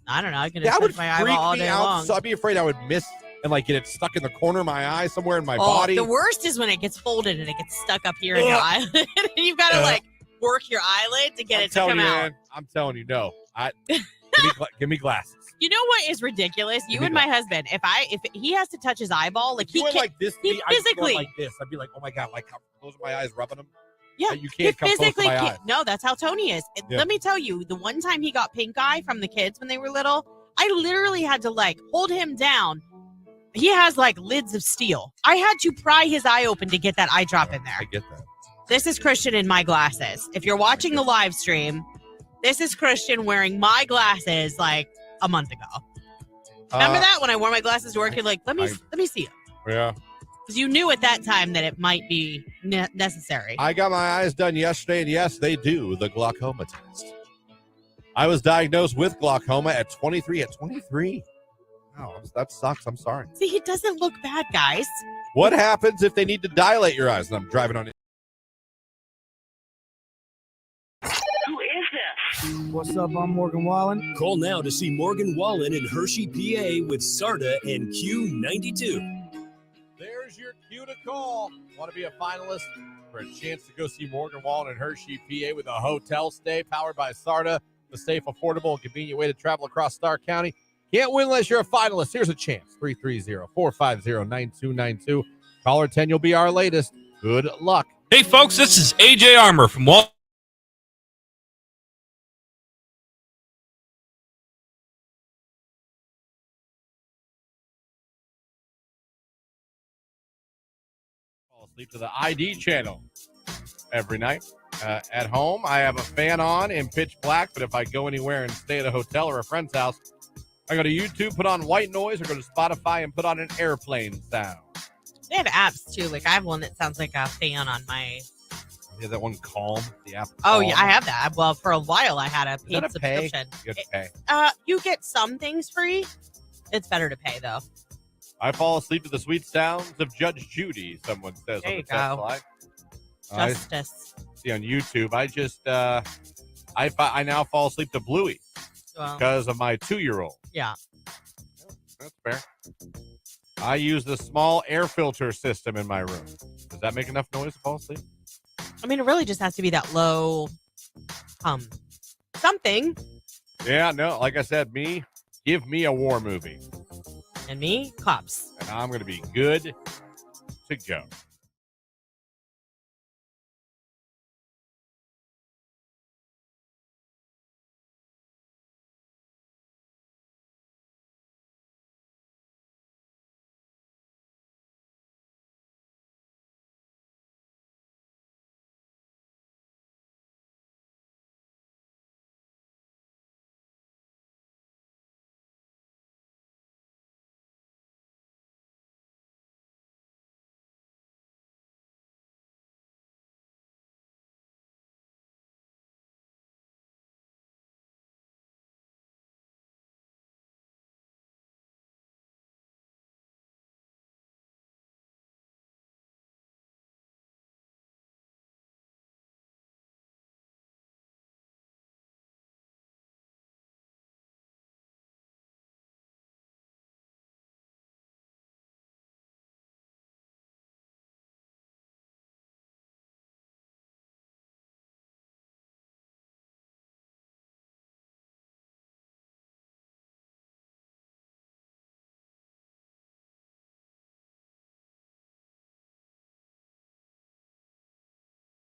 I don't know. I can just touch my eyeball all day long. So I'd be afraid I would miss and like get it stuck in the corner of my eye somewhere in my body. The worst is when it gets folded and it gets stuck up here in your eyelid. And you've got to like work your eyelid to get it to come out. Man, I'm telling you, no. Give me glasses. You know what is ridiculous? You and my husband. If he has to touch his eyeball, like he can't, like this, he physically like this. I'd be like, oh my god, like close my eyes, rubbing them. Yeah, you can't come close to my eyes. No, that's how Tony is. Let me tell you, the one time he got pink eye from the kids when they were little, I literally had to like hold him down. He has like lids of steel. I had to pry his eye open to get that eye drop in there. I get that. This is Christian in my glasses. If you're watching the live stream, this is Christian wearing my glasses like a month ago. Remember that when I wore my glasses to work? You're like, let me see it. Yeah. Because you knew at that time that it might be necessary. I got my eyes done yesterday, and yes, they do the glaucoma test. I was diagnosed with glaucoma at 23. At 23? Wow, that sucks. I'm sorry. See, he doesn't look bad, guys. What happens if they need to dilate your eyes? And I'm driving on it. Who is this? What's up? I'm Morgan Wallen. Call now to see Morgan Wallen in Hershey, PA with Sarda and Q92. There's your cue to call. Want to be a finalist for a chance to go see Morgan Wallen in Hershey, PA with a hotel stay powered by Sarda, the safe, affordable, and convenient way to travel across Stark County. Can't win unless you're a finalist. Here's a chance. 330-450-9292. Caller 10, you'll be our latest. Good luck. Hey, folks, this is AJ Armour from Wall. Fall asleep to the ID channel every night. At home, I have a fan on in pitch black, but if I go anywhere and stay at a hotel or a friend's house, I go to YouTube, put on white noise, or go to Spotify and put on an airplane sound. They have apps, too. Like, I have one that sounds like a fan on my... Yeah, that one Calm, the app. Oh, Calm. yeah, I have that. Well, for a while, I had a paid subscription. You have to pay. You get some things free. It's better to pay, though. I fall asleep to the sweet sounds of Judge Judy, someone says there on the you text go. line. Justice. See on YouTube. I just, I now fall asleep to Bluey because of my 2-year-old. Yeah. That's fair. I use the small air filter system in my room. Does that make enough noise to fall asleep? I mean, it really just has to be that low something. Yeah, no, like I said, give me a war movie. And me, cops. And I'm going to be good to go.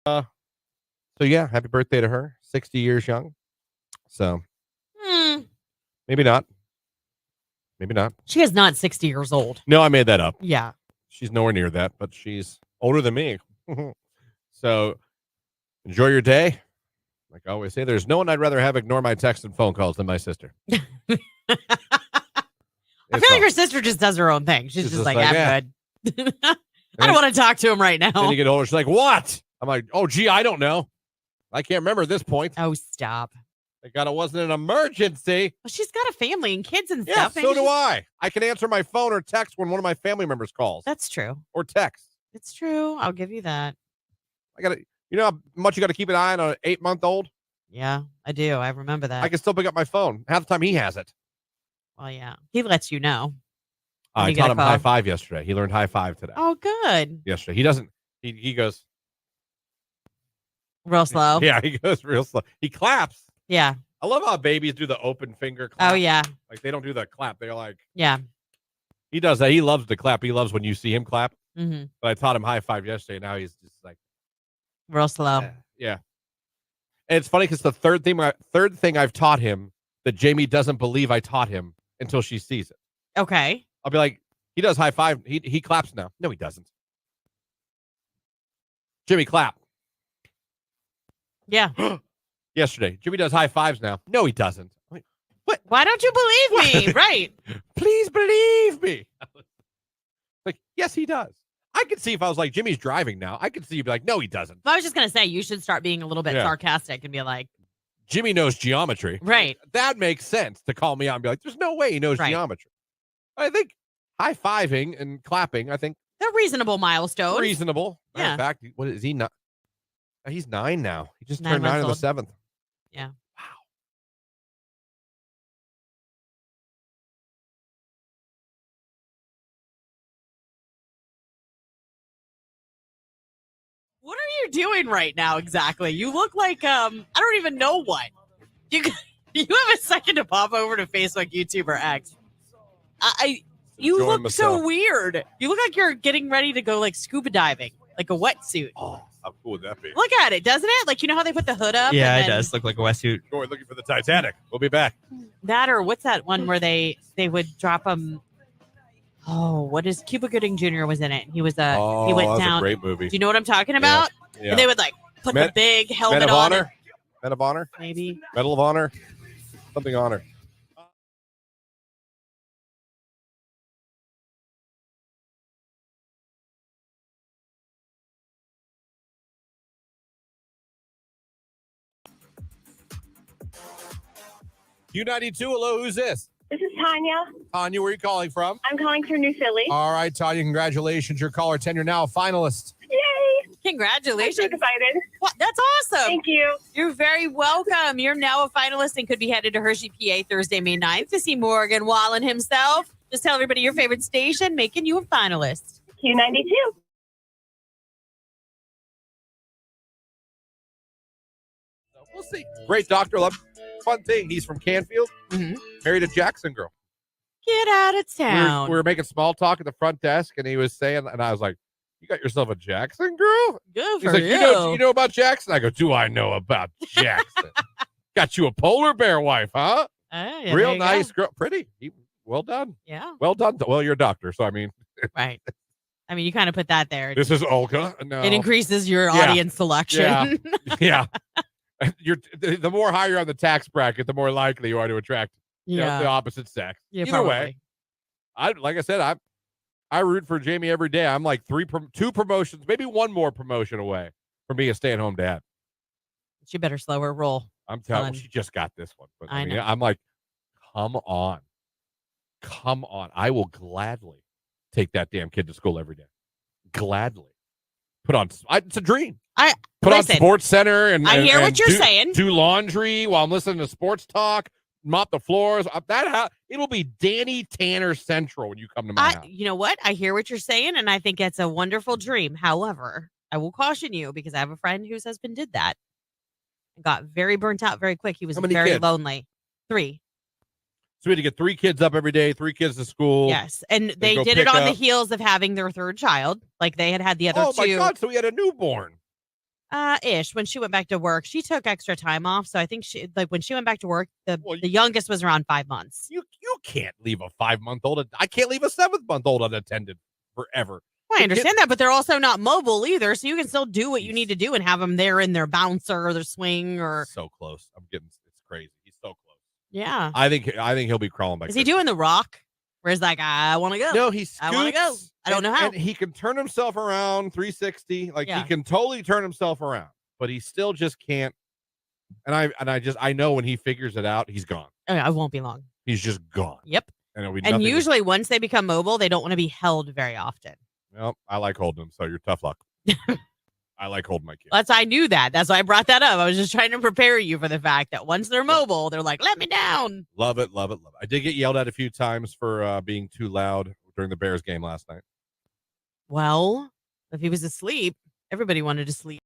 So yeah, happy birthday to her. 60 years young. So maybe not. Maybe not. She is not 60 years old. No, I made that up. Yeah. She's nowhere near that, but she's older than me. So enjoy your day. Like I always say, there's no one I'd rather have ignore my texts and phone calls than my sister. I feel like your sister just does her own thing. She's just like, I'm good. I don't want to talk to him right now. Then you get older. She's like, what? I'm like, oh, gee, I don't know. I can't remember at this point. Oh, stop. Thank God it wasn't an emergency. Well, she's got a family and kids and Yeah, stuff. so do I. I can answer my phone or text when one of my family members calls. That's true. Or text. It's true. I'll give you that. I got to, you know how much you got to keep an eye on an 8-month-old? Yeah, I do. I remember that. I can still pick up my phone. Half the time he has it. Well, yeah. He lets you know. I you taught get a him call. high five yesterday. He learned high five today. Oh, good. Yesterday. He doesn't, he goes, Real slow. yeah, he goes real slow. He claps. Yeah. I love how babies do the open finger clap. Oh, yeah. Like they don't do the clap. They're like, Yeah. he does that. He loves to clap. He loves when you see him clap. Mm-hmm. But I taught him high five yesterday. Now he's just like, Real slow. yeah. And it's funny because the third thing I've taught him that Jamie doesn't believe I taught him until she sees it. Okay. I'll be like, he does high five. He claps now. No, he doesn't. Jimmy, clap. Yeah. Yesterday, Jimmy does high fives now. No, he doesn't. I'm like, what? Why don't you believe me? Right. Please believe me. Like, yes, he does. I could see if I was like, Jimmy's driving now. I could see you be like, no, he doesn't. I was just going to say, you should start being a little bit Yeah. sarcastic and be like, Jimmy knows geometry. right. That makes sense to call me out and be like, there's no way he knows Right. geometry. I think high-fiving and clapping, I think, They're reasonable milestones. reasonable. Matter Yeah. of fact, what is he not? He's 9 now. He just 9 turned 9 on the months 7th. Yeah. Wow. What are you doing right now exactly? You look like I don't even know what. You you have a second to pop over to Facebook, YouTube, or X. You enjoying look so myself. weird. You look like you're getting ready to go like scuba diving, like a wetsuit. Oh, how cool would that be? Look at it, doesn't it? Like, you know how they put the hood up? Yeah, and it then does look like a wetsuit. Going looking for the Titanic. We'll be back. That, or what's that one where they would drop them? Oh, what is Cuba Gooding Jr. was in it? He was he that went was down. a great movie. Do you know what I'm talking about? Yeah. And they would like put Men- the big Men helmet of on. Honor? Men of Honor? Maybe. Medal of Honor? Something honor. Q92, hello, who's this? This is Tanya. Tanya, where are you calling from? I'm calling from New Philly. All right, Tanya, congratulations. You're caller 10. You're now a finalist. Yay! I'm so Congratulations. excited. What? That's awesome. Thank you. You're very welcome. You're now a finalist and could be headed to Hershey, PA Thursday, May 9th to see Morgan Wallen himself. Just tell everybody your favorite station, making you a finalist. Q92. We'll see. Great doctor. Love. Fun thing. He's from Canfield. Mhm. Married a Jackson girl. Get out of town. We were making small talk at the front desk, and he was saying, and I was like, "You got yourself a Jackson girl?" Good He's for like, you. you know about Jackson?" I go, "Do I know about Jackson?" Got you a polar bear wife, huh? Oh, yeah, there Real you nice go. girl, pretty. Well done. Yeah, Well done. Well, you're a doctor, so I mean, right. I mean, you kind of put that there. this is Olga. No, It increases your Yeah. audience selection. Yeah. yeah. You're the more higher on the tax bracket, the more likely you are to attract you know, the opposite sex. Yeah, Either probably. way, like I said, I root for Jamie every day. I'm like two promotions, maybe one more promotion away from being a stay-at-home dad. She better slow her roll. I'm telling Fun. you, she just got this one. But I know. I'm like, come on. I will gladly take that damn kid to school every day. Gladly. It's a dream. Put listen, on Sports Center and I hear and what you're saying. Do laundry while I'm listening to sports talk. Mop the floors. It'll be Danny Tanner Central when you come to my house. You know what? I hear what you're saying, and I think it's a wonderful dream. However, I will caution you because I have a friend whose husband did that and got very burnt out very quick. He was How many very kids? lonely. 3. So we had to get 3 kids up every day, 3 kids to school. Yes. And they go did it pick on the up. heels of having their 3rd child. Like they had the other Oh, 2. my God. So we had a newborn. Ish. When she went back to work, she took extra time off. So I think when she went back to work, the Well, youngest was around 5 months. You can't leave a 5-month-old. I can't leave a 7-month-old unattended forever. Well, I The understand that, but they're also not mobile either. So you can still do what you need to do and have them there in their bouncer or their swing or. So close. It's crazy. He's so close. Yeah. I think he'll be crawling back. Is he doing the rock? Where he's like, I want to go. No, he scoots. I wanna go. I don't know how. And he can turn himself around 360. Like Yeah. he can totally turn himself around, but he still just can't. And I know when he figures it out, he's gone. Oh, yeah, I won't be long. He's just gone. Yep. And, it'll be And nothing usually once they become mobile, they don't want to be held very often. Well, I like holding them, so you're tough luck. I like holding my kids. I knew that. That's why I brought that up. I was just trying to prepare you for the fact that once they're mobile, they're like, let me down. Love it, love it, love it. I did get yelled at a few times for being too loud during the Bears game last night. Well, if he was asleep, everybody wanted to sleep.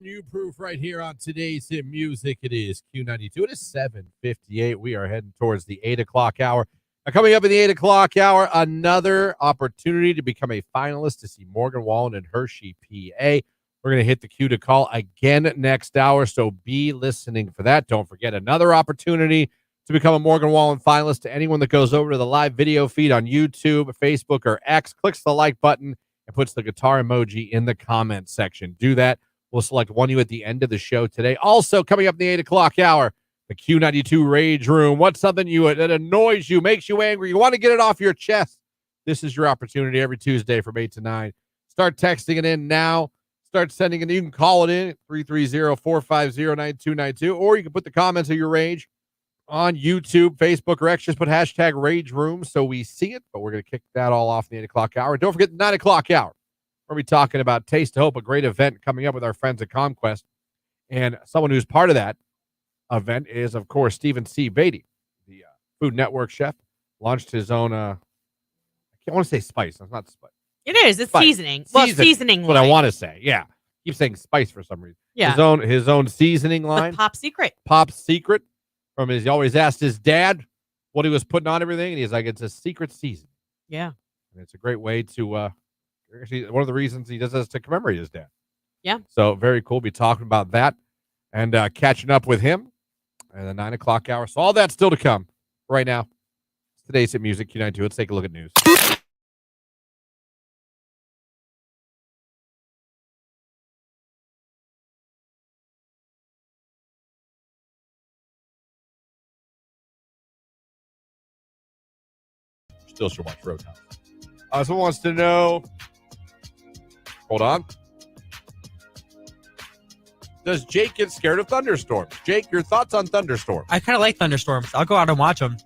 New proof right here on today's hit music. It is Q92. It is 7:58. We are heading towards the 8 o'clock hour. Now, coming up in the 8 o'clock hour, another opportunity to become a finalist to see Morgan Wallen and Hershey, PA. We're going to hit the queue to call again next hour, so be listening for that. Don't forget, another opportunity to become a Morgan Wallen finalist. To anyone that goes over to the live video feed on YouTube, Facebook, or X, clicks the like button and puts the guitar emoji in the comment section. Do that. We'll select one you at the end of the show today. Also, coming up in the 8 o'clock hour, the Q92 Rage Room. What's something that annoys you, makes you angry? You want to get it off your chest? This is your opportunity every Tuesday from 8 to 9. Start texting it in now. Start sending it. You can call it in at 330-450-9292, or you can put the comments of your rage on YouTube, Facebook, or X. Just put hashtag Rage Room so we see it. But we're going to kick that all off in the 8 o'clock hour. And don't forget the 9 o'clock hour. We'll be talking about Taste of Hope, a great event coming up with our friends at ComQuest. And someone who's part of that event is, of course, Stephen C. Beatty, the Food Network chef. Launched his own, I want to say spice. It's not spice. It is. It's Spice. seasoning. Well, seasoning That's what I line. want to say. Yeah. Keep saying spice for some reason. Yeah. His own seasoning line. The Pop Secret. Pop Secret. He always asked his dad what he was putting on everything, and he's like, it's a secret season. Yeah. And it's a great way to actually, one of the reasons he does this to commemorate his dad. Yeah. So very cool. Be talking about that and catching up with him at the 9 o'clock hour. So all that's still to come right now. Today's Hit Music Q92. Let's take a look at news. Still should watch Roadhouse. Someone wants to know. Hold on. Does Jake get scared of thunderstorms? Jake, your thoughts on thunderstorms? I kind of like thunderstorms. I'll go out and watch them.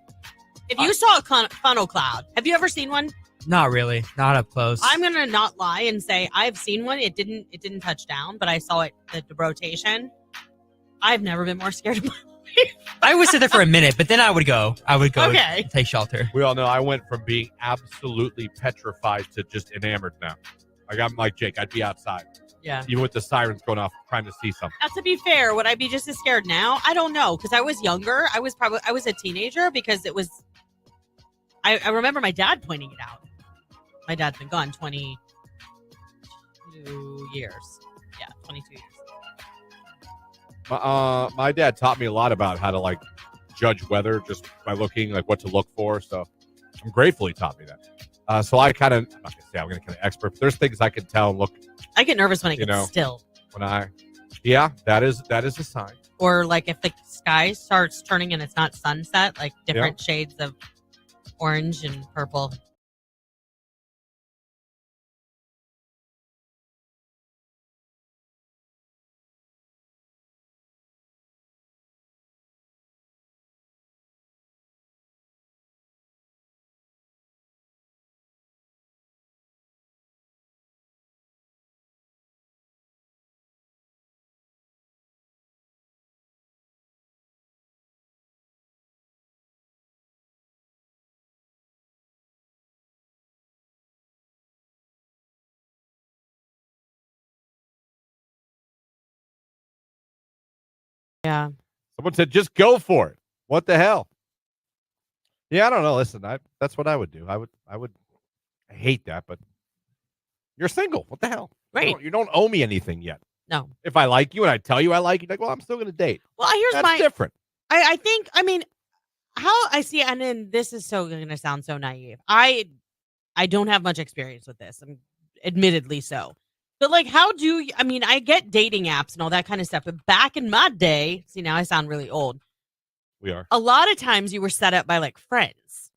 If you saw a funnel cloud, have you ever seen one? Not really. Not up close. I'm gonna not lie and say I've seen one. It didn't touch down, but I saw it at the rotation. I've never been more scared of my life. I would sit there for a minute, but then I would go. Okay. And take shelter. We all know I went from being absolutely petrified to just enamored now. Like I'm like Jake, I'd be outside. Yeah. Even with the sirens going off, trying to see something. Now, to be fair, would I be just as scared now? I don't know, because I was younger. I was a teenager because it was. I remember my dad pointing it out. My dad's been gone 22 years. Yeah, 22 years. My dad taught me a lot about how to like judge weather just by looking like what to look for. So I'm grateful he taught me that. So I'm not gonna say I'm gonna kind of expert, but there's things I can tell and look. I get nervous when it gets still. That is a sign. Or like if the sky starts turning and it's not sunset, like different shades of orange and purple. Yeah. Someone said, just go for it. What the hell? Yeah, I don't know. Listen, that's what I would do. I hate that, but you're single. What the hell? Right. You don't owe me anything yet. No. If I like you and I tell you I like you, like, well, I'm still going to date. Well, That's different. I think, I mean, how I see, and then this is so going to sound so naive. I don't have much experience with this. I'm admittedly so. But like, I get dating apps and all that kind of stuff. But back in my day, see, now I sound really old. We are. A lot of times you were set up by like friends.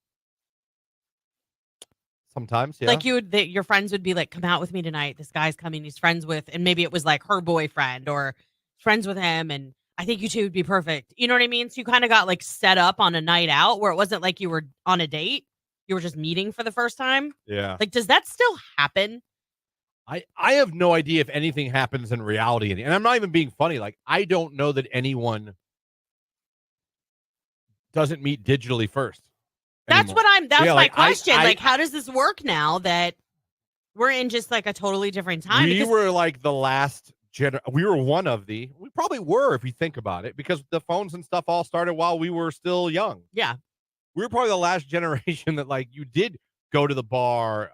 sometimes. Yeah. Like your friends would be like, come out with me tonight. This guy's coming. He's friends with, and maybe it was like her boyfriend or friends with him. And I think you two would be perfect. You know what I mean? So you kind of got like set up on a night out where it wasn't like you were on a date. You were just meeting for the first time. Yeah. Like, does that still happen? I have no idea if anything happens in reality. And I'm not even being funny. Like, I don't know that anyone doesn't meet digitally first. That's anymore. that's Yeah, my like, question. Like, how does this work now that we're in just like a totally different time? We were like the last we were one of we probably were, if you think about it, because the phones and stuff all started while we were still young. Yeah. We were probably the last generation that like you did go to the bar,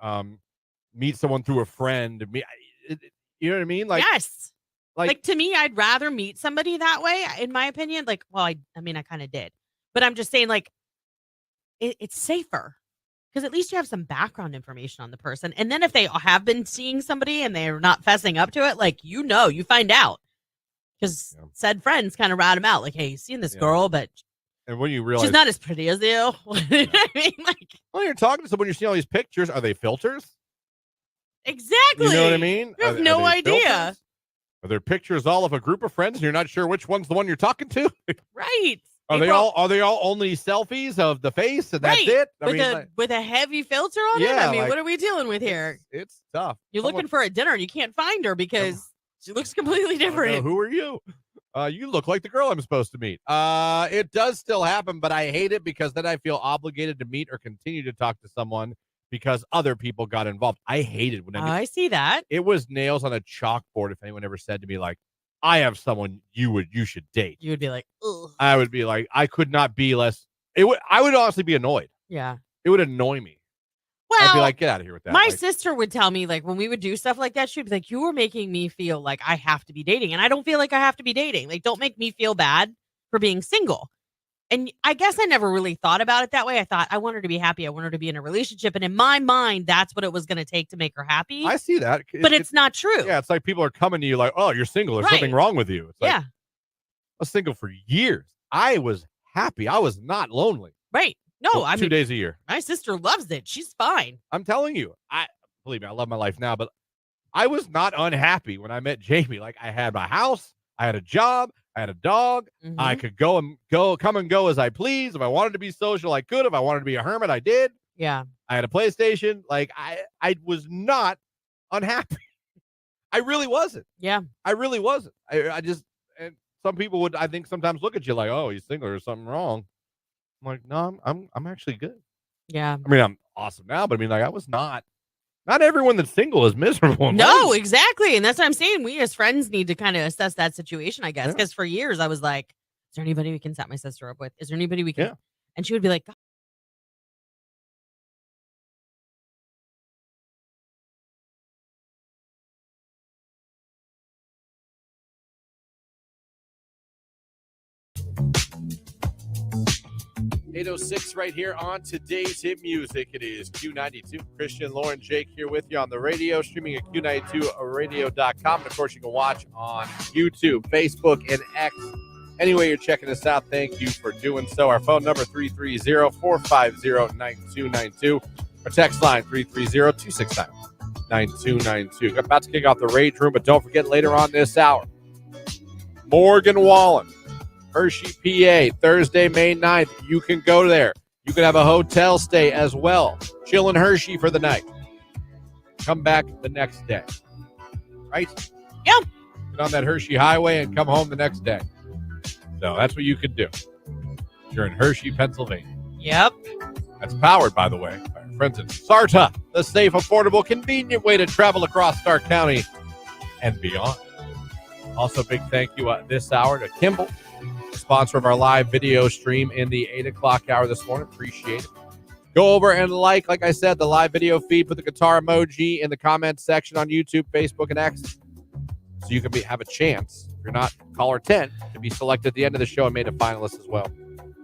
meet someone through a friend. You know what I mean? Like, yes. Like to me, I'd rather meet somebody that way, in my opinion. Like, well, I mean, I kind of did, but I'm just saying, like, it's safer because at least you have some background information on the person. And then if they have been seeing somebody and they're not fessing up to it, like, you find out because said friends kind of rat them out. Like, hey, you seen this girl, but and when you realize she's not as pretty as you. You know what I mean? Like, well, you're talking to someone, you're seeing all these pictures. Are they filters? Exactly. You know what I mean? You have no idea. Filters? Are there pictures all of a group of friends and you're not sure which one's the one you're talking to? Right. Are they all only selfies of the face and that's it? With a heavy filter on it? I mean, what are we dealing with here? It's tough. You're looking for a dinner and you can't find her because she looks completely different. Who are you? You look like the girl I'm supposed to meet. It does still happen, but I hate it because then I feel obligated to meet or continue to talk to someone because other people got involved. I hate it when I see that. It was nails on a chalkboard if anyone ever said to me, like, I have someone you should date. You would be like, ugh. I would be like, I could not be less. I would honestly be annoyed. Yeah. It would annoy me. Well, I'd be like, get out of here with that. My sister would tell me, like, when we would do stuff like that, she'd be like, you were making me feel like I have to be dating. And I don't feel like I have to be dating. Like, don't make me feel bad for being single. And I guess I never really thought about it that way. I thought I want her to be happy. I want her to be in a relationship. And in my mind, that's what it was going to take to make her happy. I see that. But it's not true. Yeah, it's like people are coming to you like, oh, you're single. There's something wrong with you. It's like, I was single for years. I was happy. I was not lonely. Right. No, well, I mean, 2 days a year. My sister loves it. She's fine. I'm telling you. Believe me, I love my life now, but I was not unhappy when I met Jamie. Like, I had my house, I had a job, I had a dog. Mm-hmm. I could come and go as I please. If I wanted to be social, I could. If I wanted to be a hermit, I did. Yeah. I had a PlayStation. Like, I was not unhappy. I really wasn't. Yeah. I really wasn't. I just, and some people would, I think, sometimes look at you like, oh, he's single, there's something wrong. I'm like, no, I'm actually good. Yeah. I mean, I'm awesome now, but I mean, like, I was not everyone that's single is miserable. No, exactly. And that's what I'm saying. We as friends need to kind of assess that situation, I guess. Because for years I was like, is there anybody we can set my sister up with? Is there anybody we can? Yeah. And she would be like, God. .806 right here on today's hit music. It is Q92. Christian, Lauren, Jake here with you on the radio, streaming at Q92radio.com. And of course, you can watch on YouTube, Facebook, and X. Anyway, you're checking us out. Thank you for doing so. Our phone number 330-450-9292. Our text line 330-269-9292. About to kick off the Rage Room, but don't forget later on this hour, Morgan Wallen, Hershey, PA, Thursday, May 9th. You can go there. You can have a hotel stay as well. Chill in Hershey for the night. Come back the next day. Right? Yeah. Get on that Hershey highway and come home the next day. So that's what you could do. You're in Hershey, Pennsylvania. Yep. That's powered, by the way, by our friends at Sarta, the safe, affordable, convenient way to travel across Stark County and beyond. Also, big thank you this hour to Kimball, sponsor of our live video stream in the 8 o'clock hour this morning. Appreciate it. Go over and like I said, the live video feed. Put the guitar emoji in the comments section on YouTube, Facebook, and X. So you can have a chance, if you're not caller 10, to be selected at the end of the show and made a finalist as well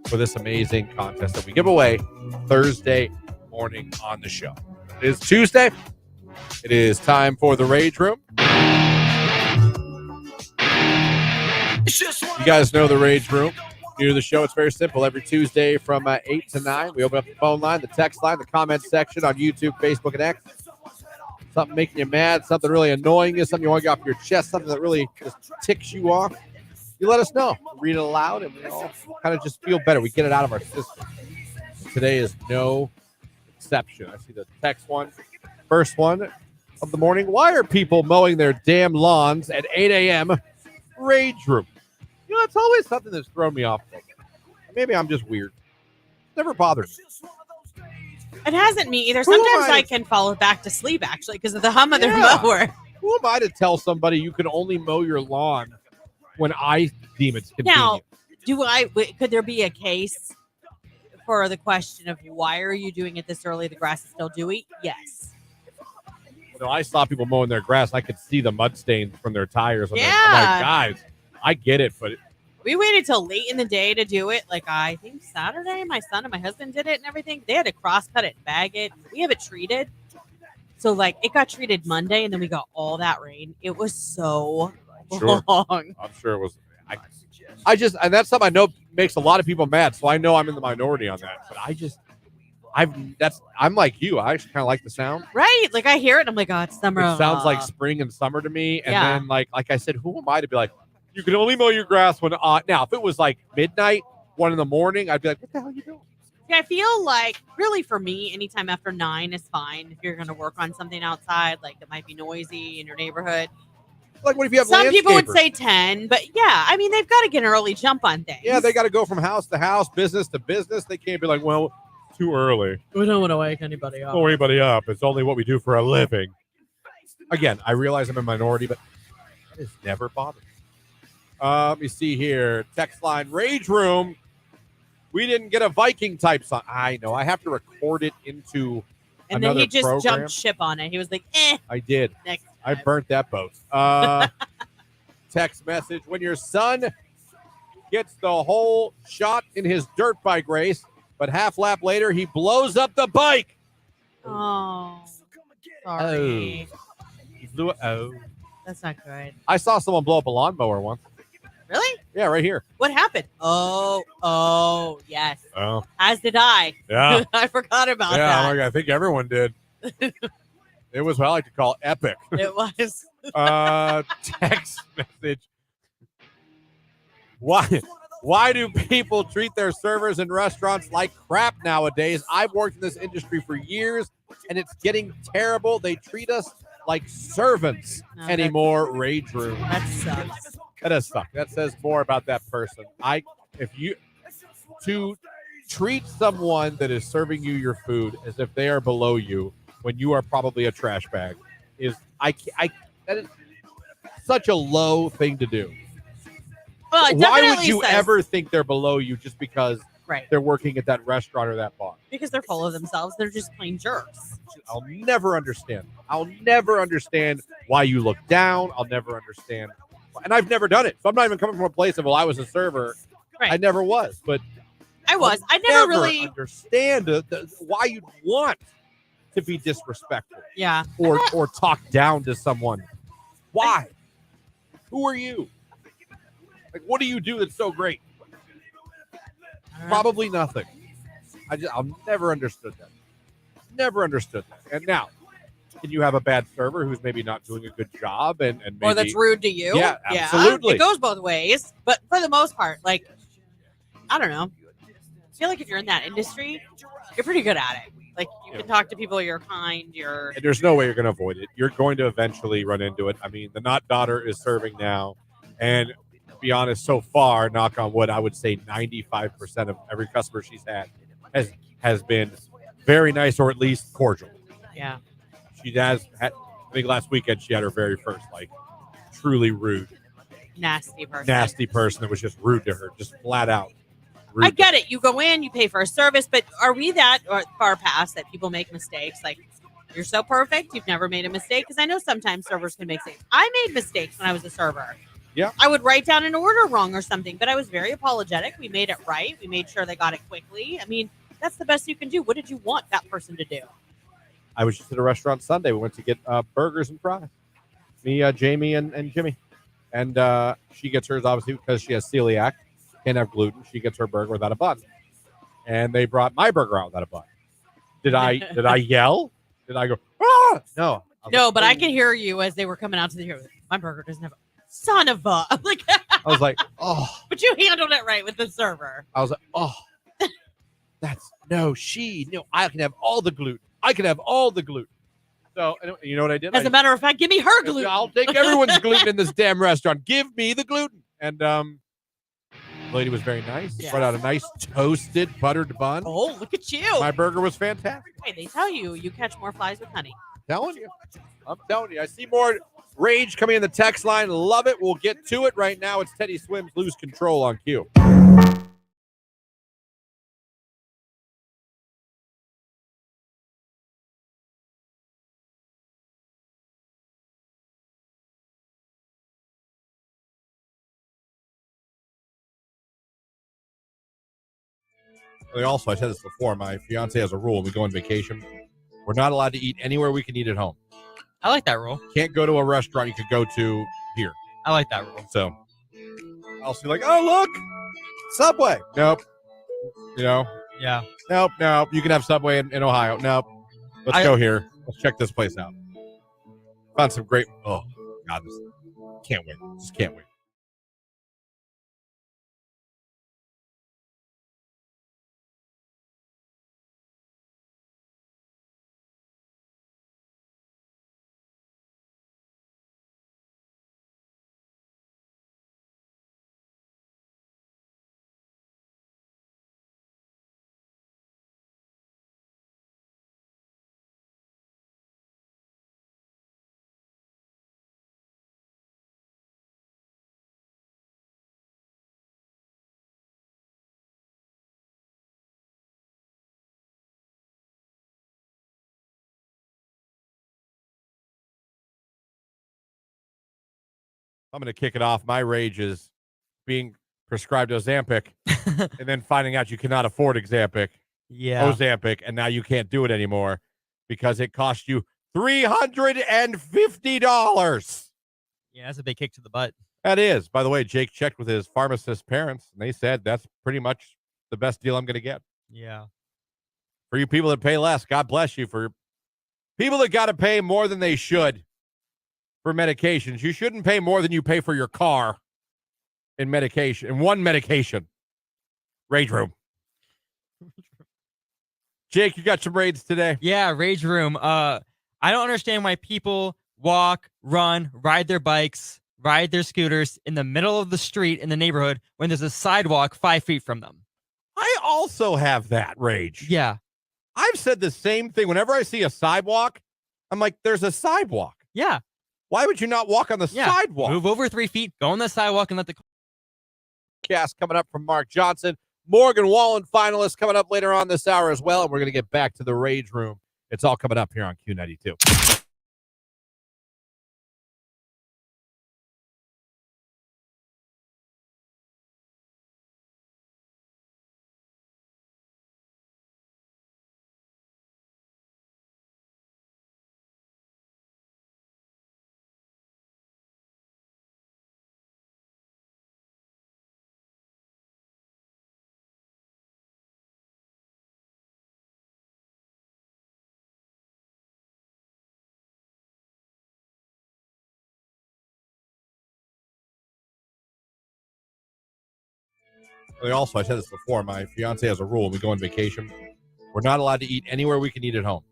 for this amazing contest that we give away Thursday morning on the show. It is Tuesday. It is time for the Rage Room. You guys know the Rage Room. New to the show, it's very simple. Every Tuesday from 8 to 9, we open up the phone line, the text line, the comment section on YouTube, Facebook, and X. Something making you mad, something really annoying you, something you want to get off your chest, something that really just ticks you off. You let us know. Read it aloud, and we all kind of just feel better. We get it out of our system. Today is no exception. I see the text one. First one of the morning. Why are people mowing their damn lawns at 8 a.m.? Rage room. You know, it's always something that's thrown me off. Maybe I'm just weird. Never bothered me. It hasn't me either. Who am Sometimes I I can fall back to sleep, actually, because of the hum of their Yeah. mower. Who am I to tell somebody you can only mow your lawn when I deem it's Now, convenient? could there be a case for the question of why are you doing it this early? The grass is still dewy? Yes. You know, I saw people mowing their grass. I could see the mud stains from their tires. I'm Yeah. like, guys, I get it, but We waited till late in the day to do it. Like, I think Saturday, my son and my husband did it and everything. They had to cross-cut it and bag it. We have it treated. So, like, it got treated Monday, and then we got all that rain. It was so Sure. long. I'm sure it was. I just, and that's something I know makes a lot of people mad. So I know I'm in the minority on that. But I'm like you. I actually kind of like the sound. Right? Like, I hear it, and I'm like, oh, it's summer. It sounds like spring and summer to me. And Yeah. then, like I said, who am I to be like, you can only mow your grass when now, if it was like midnight, 1 in the morning, I'd be like, what the hell are you doing? Yeah, I feel like, really for me, anytime after 9 is fine. If you're going to work on something outside, like it might be noisy in your neighborhood. Like, what if you have Some people would landscapers? say 10, but yeah, I mean, they've got to get an early jump on things. Yeah, they got to go from house to house, business to business. They can't be like, well, too early. We don't want to wake anybody up. Don't wake anybody up. It's only what we do for a living. Again, I realize I'm a minority, but that has never bothered me. Let me see here. Text line, Rage Room. We didn't get a Viking type song. I know. I have to record it into And then another he just program. jumped ship on it. He was like, I did. next I time. burnt that boat. Text message. When your son gets the whole shot in his dirt bike race, but half lap later, he blows up the bike. Oh, sorry. He blew it. Oh. That's not good. I saw someone blow up a lawnmower once. Really? Yeah, right here. What happened? Oh, yes. Oh. As did I. Yeah. I forgot about Yeah, that. I think everyone did. It was what I like to call epic. It was. Text message. Why do people treat their servers in restaurants like crap nowadays? I've worked in this industry for years, and it's getting terrible. They treat us like servants No, anymore. Rage room. That sucks. That does suck. That says more about that person. To treat someone that is serving you your food as if they are below you when you are probably a trash bag that is such a low thing to do. Well, it Why would definitely you says- ever think they're below you just because Right. they're working at that restaurant or that bar? Because they're full of themselves. They're just plain jerks. I'll never understand. I'll never understand why you look down. I'll never understand. And I've never done it. So I'm not even coming from a place of, well, I was a server. Right. I never was. But I was. I never never really. understand why you'd want to be disrespectful Yeah. or talk down to someone. Why? Who are you? Like, what do you do that's so great? Probably nothing. I'll never understood that. Never understood that. And now, can you have a bad server who's maybe not doing a good job and maybe, Or that's rude to you. Yeah, absolutely. It goes both ways. But for the most part, like, I don't know. I feel like if you're in that industry, you're pretty good at it. Like, you can talk to people, you're kind, And there's no way you're going to avoid it. You're going to eventually run into it. I mean, the Not daughter is serving now. And to be honest, so far, knock on wood, I would say 95% of every customer she's had has been very nice or at least cordial. Yeah. She has had, I think last weekend she had her very first, like, truly rude, nasty person that was just rude to her, just flat out. Rude I get it. You go in, you pay for a service, but are we that far past that people make mistakes? Like, you're so perfect, you've never made a mistake? Because I know sometimes servers can make mistakes. I made mistakes when I was a server. Yeah. I would write down an order wrong or something, but I was very apologetic. We made it right. We made sure they got it quickly. I mean, that's the best you can do. What did you want that person to do? I was just at a restaurant Sunday. We went to get burgers and fries. Me, Jamie, and Jimmy. And she gets hers, obviously, because she has celiac. Can't have gluten. She gets her burger without a bun. And they brought my burger out without a bun. Did I yell? Did I go, ah? No. No, but I can hear you as they were coming out to the here. My burger doesn't have a son of a. I'm like, I was like, oh. But you handled it right with the server. I was like, oh. No, I can have all the gluten. I can have all the gluten. So, you know what I did? As a matter of fact, give me her gluten. I'll take everyone's gluten in this damn restaurant. Give me the gluten. And the lady was very nice. Yeah. Brought out a nice toasted buttered bun. Oh, look at you. My burger was fantastic. Hey, they tell you catch more flies with honey. I'm telling you. I see more rage coming in the text line. Love it. We'll get to it right now. It's Teddy Swims Lose Control on Q. Also, I said this before, my fiance has a rule when we go on vacation. We're not allowed to eat anywhere we can eat at home. I like that rule. Can't go to a restaurant you could go to here. I like that rule. So I'll see like, oh, look, Subway. Nope. Yeah. Nope. You can have Subway in Ohio. Nope. Let's go here. Let's check this place out. Found some great, oh, God, can't wait. Just can't wait. I'm going to kick it off. My rage is being prescribed Ozempic and then finding out you cannot afford Ozempic, and now you can't do it anymore because it cost you $350. Yeah, that's a big kick to the butt. That is. By the way, Jake checked with his pharmacist parents, and they said that's pretty much the best deal I'm going to get. Yeah. For you people that pay less, God bless you. For people that got to pay more than they should for medications, you shouldn't pay more than you pay for your car in medication, in one medication. Rage room. Jake, you got some raids today? Yeah, rage room. I don't understand why people walk, run, ride their bikes, ride their scooters in the middle of the street in the neighborhood when there's a sidewalk 5 feet from them. I also have that rage. Yeah. I've said the same thing. Whenever I see a sidewalk, I'm like, there's a sidewalk. Yeah. Why would you not walk on the sidewalk? Move over 3 feet, go on the sidewalk, and let the cast coming up from Mark Johnson. Morgan Wallen finalist coming up later on this hour as well. And we're going to get back to the rage room. It's all coming up here on Q92. Also, I said this before, my fiance has a rule when we go on vacation. We're not allowed to eat anywhere we can eat at home.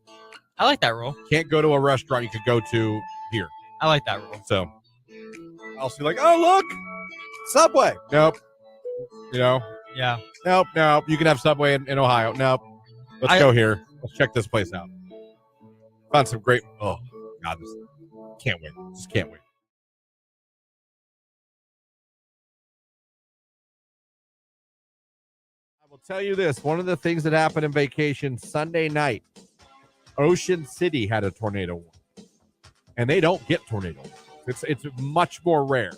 I like that rule. Can't go to a restaurant you could go to here. I like that rule. So I'll see like, oh, look, Subway. Nope. Yeah. Nope. You can have Subway in Ohio. Nope. Let's go here. Let's check this place out. Found some great, oh, God, can't wait. Just can't wait. I will tell you this. One of the things that happened in vacation Sunday night, Ocean City had a tornado warning. And they don't get tornadoes. It's much more rare.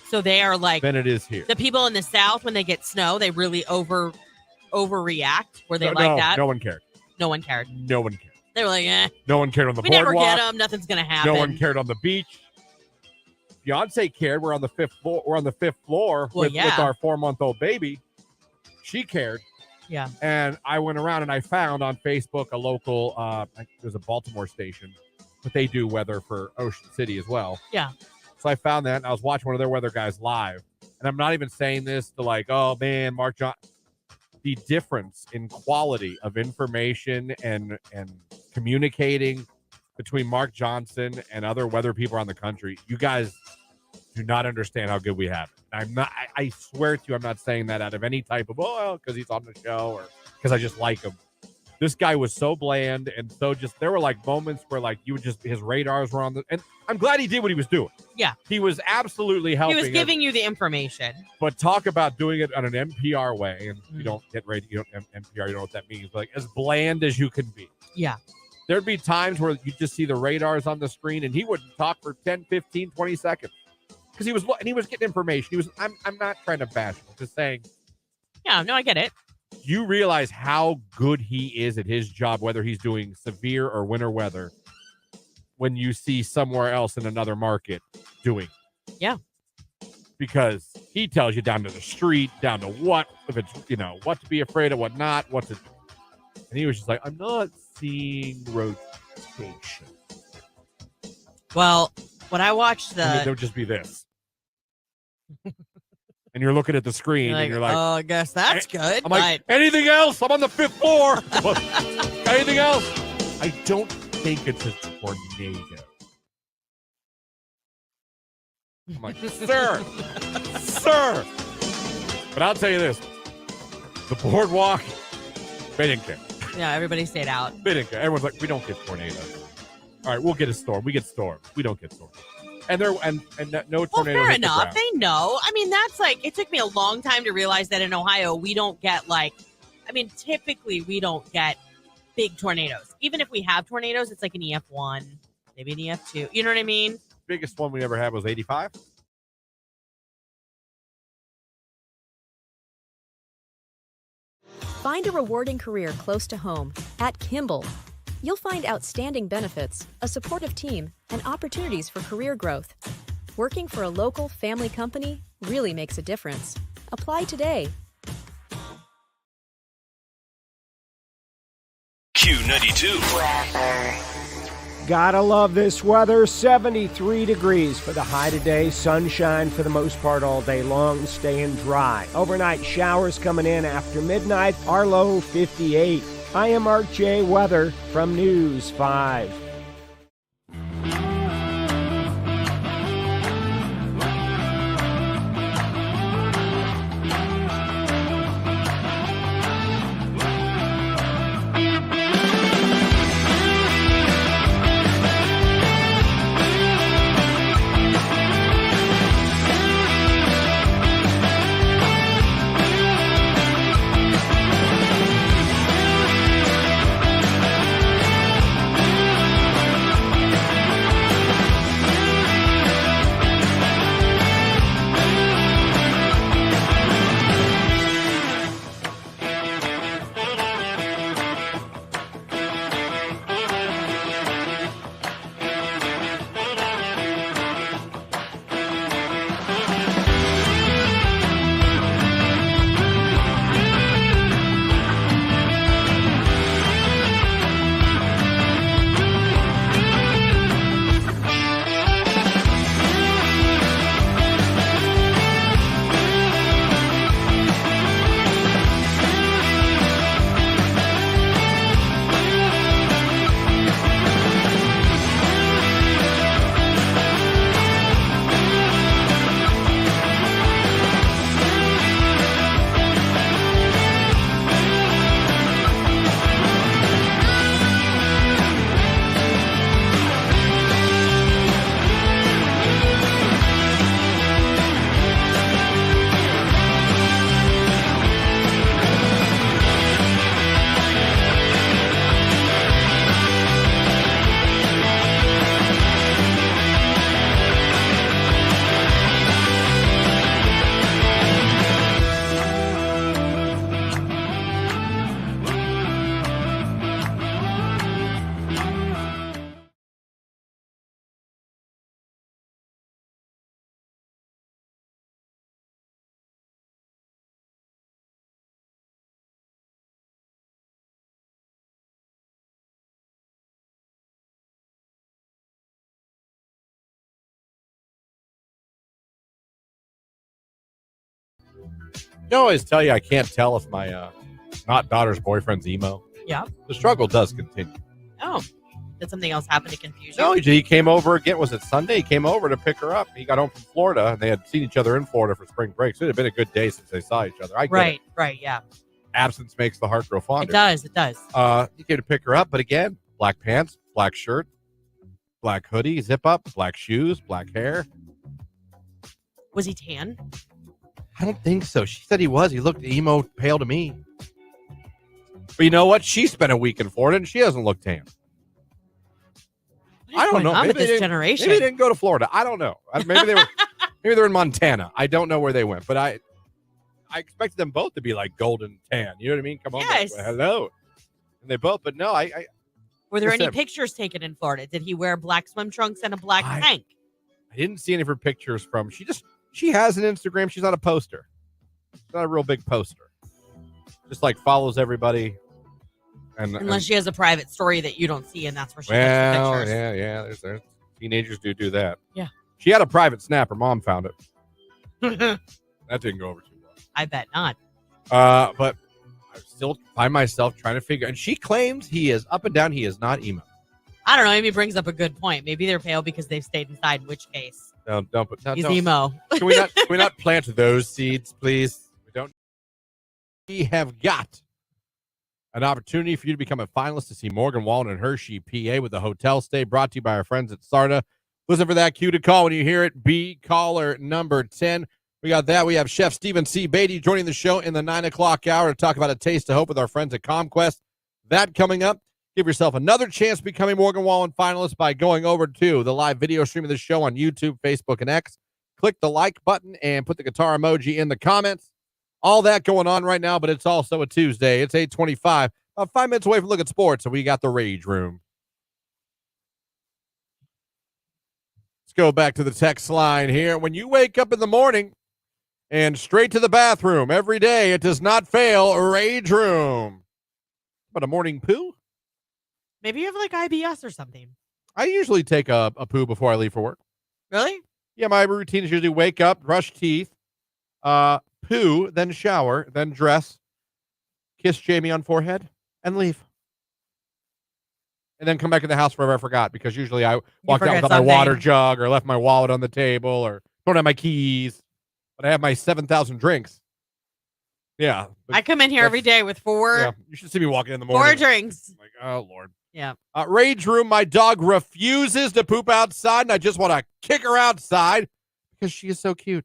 So they are like than it is here. The people in the South, when they get snow, they really overreact. Were they like that? No one cared. No one cared. No one cared. They were like, eh. No one cared on the we boardwalk. We never get them. Nothing's gonna happen. No one cared on the beach. Beyonce cared. We're on the fifth floor. We're on the fifth floor with our 4-month-old baby. she cared. Yeah. And I went around and I found on Facebook a local, there's a Baltimore station, but they do weather for Ocean City as well. Yeah. So I found that and I was watching one of their weather guys live. And I'm not even saying this to like, oh man, Mark John. The difference in quality of information and communicating between Mark Johnson and other weather people around the country, you guys do not understand how good we have it. I swear to you, I'm not saying that out of any type of, because he's on the show or because I just like him. This guy was so bland and so just, there were like moments where like you would just, his radars were on and I'm glad he did what he was doing. Yeah. He was absolutely helping. He was giving you the information. But talk about doing it on an NPR way. And you don't get radio, NPR, you don't know what that means. But like as bland as you can be. Yeah. There'd be times where you just see the radars on the screen and he wouldn't talk for 10, 15, 20 seconds. Because he was getting information. I'm not trying to bash him. I'm just saying. Yeah, no, I get it. You realize how good he is at his job, whether he's doing severe or winter weather, when you see somewhere else in another market doing. Yeah. Because he tells you down to the street, down to what, if it's, what to be afraid of, what not, what to. And he was just like, I'm not seeing rotation. Well, when I watched there would just be this. And you're looking at the screen and you're like, oh, I guess that's good. I'm like, anything else? I'm on the 5th floor. Anything else? I don't think it's a tornado. I'm like, sir. But I'll tell you this. The boardwalk, they didn't care. Yeah, everybody stayed out. They didn't care. Everyone's like, we don't get tornadoes. All right, we'll get a storm. We get storms. We don't get storms. And no tornado. Well, fair enough. They know. I mean, that's like, it took me a long time to realize that in Ohio, we don't get typically we don't get big tornadoes. Even if we have tornadoes, it's like an EF1, maybe an EF2. You know what I mean? Biggest one we ever had was 85. Find a rewarding career close to home at Kimball. You'll find outstanding benefits, a supportive team, and opportunities for career growth. Working for a local family company really makes a difference. Apply today. Q92. Gotta love this weather. 73 degrees for the high today. Sunshine for the most part all day long, staying dry. Overnight showers coming in after midnight. Our low 58. I am Mark J. Weather from News 5. I always tell you I can't tell if my not daughter's boyfriend's emo. Yeah. The struggle does continue. Oh, did something else happen to confuse you? No, he came over again. Was it Sunday? He came over to pick her up. He got home from Florida, and they had seen each other in Florida for spring break. So it had been a good day since they saw each other. I get it. Right, yeah. Absence makes the heart grow fonder. It does. He came to pick her up, but again, black pants, black shirt, black hoodie, zip up, black shoes, black hair. Was he tan? I don't think so. She said he was. He looked emo pale to me. But you know what? She spent a week in Florida, and she doesn't look tan. I don't know. Maybe Maybe this generation. Maybe they didn't go to Florida. I don't know. Maybe they were. Maybe they're in Montana. I don't know where they went, but I expected them both to be like golden tan. You know what I mean? Come on, Yes. hello. And they both, but no, I Were there Like I any said- pictures taken in Florida? Did he wear black swim trunks and a black tank? I didn't see any of her pictures from. She has an Instagram. She's not a poster. She's not a real big poster. Just like follows everybody. Unless she has a private story that you don't see, and that's where she well, takes the pictures. yeah. There's teenagers do that. Yeah. She had a private snap. Her mom found it. That didn't go over too well. I bet not. But I still find myself trying to figure. And she claims he is up and down. He is not emo. I don't know. Amy brings up a good point. Maybe they're pale because they've stayed inside. In which case, Don't put. he's don't. emo. Can we not plant those seeds, please? We don't. We have got an opportunity for you to become a finalist to see Morgan Wallen and Hershey, PA, with a hotel stay brought to you by our friends at Sarda. Listen for that cue to call when you hear it. Be caller number 10. We got that. We have Chef Stephen C. Beatty joining the show in the 9 o'clock hour to talk about a taste of hope with our friends at ComQuest. That coming up. Give yourself another chance to becoming Morgan Wallen finalist by going over to the live video stream of the show on YouTube, Facebook, and X. Click the like button and put the guitar emoji in the comments. All that going on right now, but it's also a Tuesday. It's 8:25. About 5 minutes away from Look at Sports, and we got the Rage Room. Let's go back to the text line here. When you wake up in the morning and straight to the bathroom every day, it does not fail. Rage Room. But a morning poo? Maybe you have like IBS or something. I usually take a poo before I leave for work. Really? Yeah, my routine is usually wake up, brush teeth, poo, then shower, then dress, kiss Jamie on forehead, and leave. And then come back in the house forever I forgot, because usually I walked out forget without my water something. jug or left my wallet on the table or don't have my keys. But I have my 7,000 drinks. Yeah. I come in here every day with four Yeah, you should see me walking in the morning. 4 drinks. Like, oh, Lord. Yeah. Rage Room, my dog refuses to poop outside, and I just want to kick her outside because she is so cute.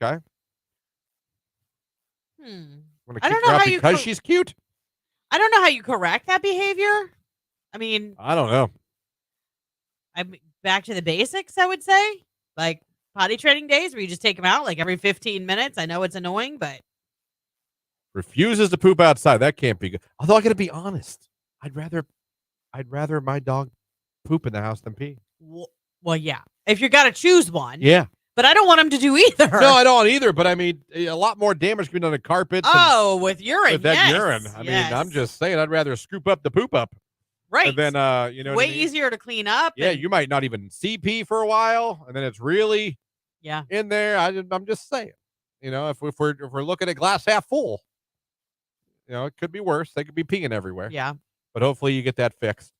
Okay. I'm gonna I don't kick know her out how you because she's cute. I don't know how you correct that behavior. I mean, I don't know. I'm back to the basics, I would say. Like potty training days where you just take them out like every 15 minutes. I know it's annoying, but Refuses to poop outside. That can't be good. Although I gotta be honest, I'd rather my dog poop in the house than pee. well, yeah. If you got to choose one. Yeah. But I don't want him to do either. No, I don't either. But I mean, a lot more damage can be done to carpets. Oh, with urine. With that yes. urine. I yes. mean, I'm just saying, I'd rather scoop up the poop up. Right. And then, you know, what way I mean? easier to clean up. Yeah, and- you might not even see pee for a while, and then it's really in there. I'm just saying, you know, if we're looking at glass half full, you know, it could be worse. They could be peeing everywhere. Yeah. But hopefully you get that fixed.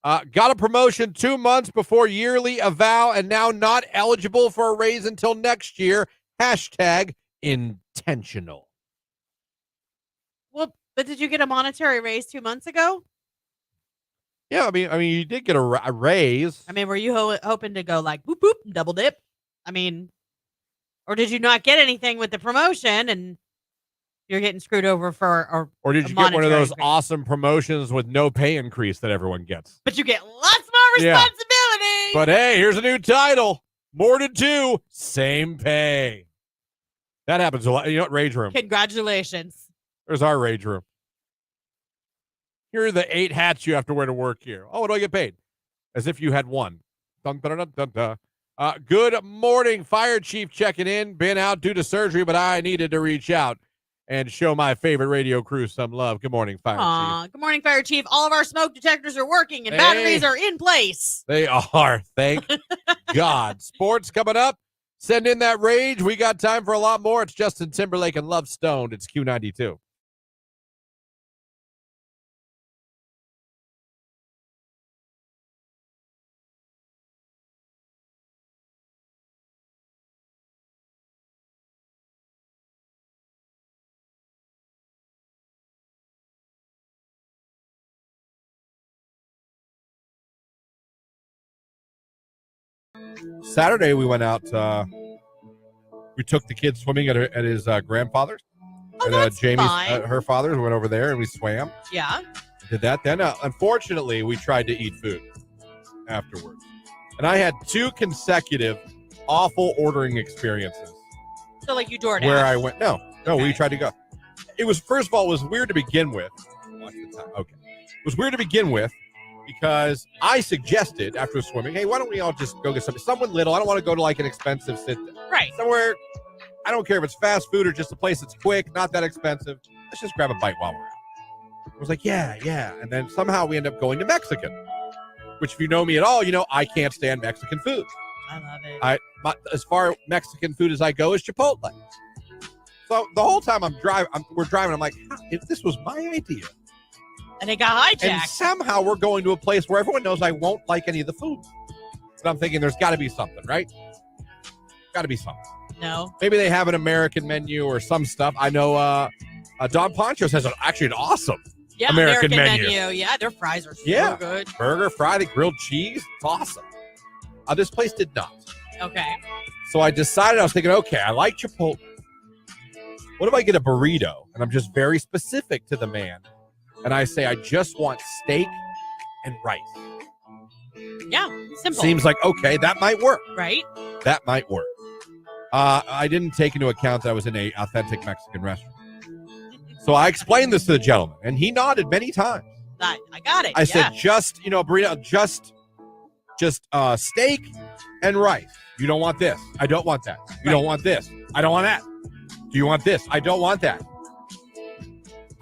Got a promotion 2 months before yearly avow, and now not eligible for a raise until next year. Hashtag intentional. Well, but did you get a monetary raise 2 months ago? Yeah, I mean, you did get a raise. I mean, were you hoping to go like boop boop double dip? I mean, or did you not get anything with the promotion and you're getting screwed over for Or did you get one of those awesome promotions with no pay increase that everyone gets? But you get lots more Yeah. responsibility. But hey, here's a new title. More to do, same pay. That happens a lot. You know what? Rage Room. Congratulations. There's our Rage Room. Here are the 8 hats you have to wear to work here. Oh, what do I get paid? As if you had one. Dun, dun, dun, dun, dun. Good morning, Fire Chief checking in. Been out due to surgery, but I needed to reach out and show my favorite radio crew some love. Good morning, Fire Chief. Good morning, Fire Chief. All of our smoke detectors are working and Hey. batteries are in place. They are. Thank God. Sports coming up. Send in that rage. We got time for a lot more. It's Justin Timberlake and Love Stoned. It's Q92. Saturday, we went out. We took the kids swimming at his grandfather's. Oh, that's Jamie's, fine. her father's. We went over there and we swam. Yeah. Did that. Then, unfortunately, we tried to eat food afterwards. And I had 2 consecutive awful ordering experiences. So, like, you DoorDash. Where I went. No, Okay. we tried to go. It was, first of all, it was weird to begin with. Watch the time. Okay. It was weird to begin with because I suggested after swimming, hey, why don't we all just go get someone little? I don't want to go to like an expensive sit-down. Right. Somewhere, I don't care if it's fast food or just a place that's quick, not that expensive. Let's just grab a bite while we're out. I was like, yeah. And then somehow we end up going to Mexican, which if you know me at all, you know I can't stand Mexican food. I love it. As far Mexican food as I go is Chipotle. So the whole time we're driving, I'm like, if this was my idea. And it got hijacked. And somehow we're going to a place where everyone knows I won't like any of the food. But I'm thinking there's got to be something, right? Got to be something. No. Maybe they have an American menu or some stuff. I know Don Poncho's has actually an awesome American menu. Yeah, their fries are so good. Burger, fry, the grilled cheese. It's awesome. This place did not. Okay. So I decided, I was thinking, okay, I like Chipotle. What if I get a burrito? And I'm just very specific to the man. And I say, I just want steak and rice. Yeah, simple. Seems like, okay, that might work. Right? That might work. I didn't take into account that I was in an authentic Mexican restaurant. So I explained this to the gentleman, and he nodded many times. I got it. I said, just, burrito, just steak and rice. You don't want this. I don't want that. You don't want this. I don't want that. Do you want this? I don't want that.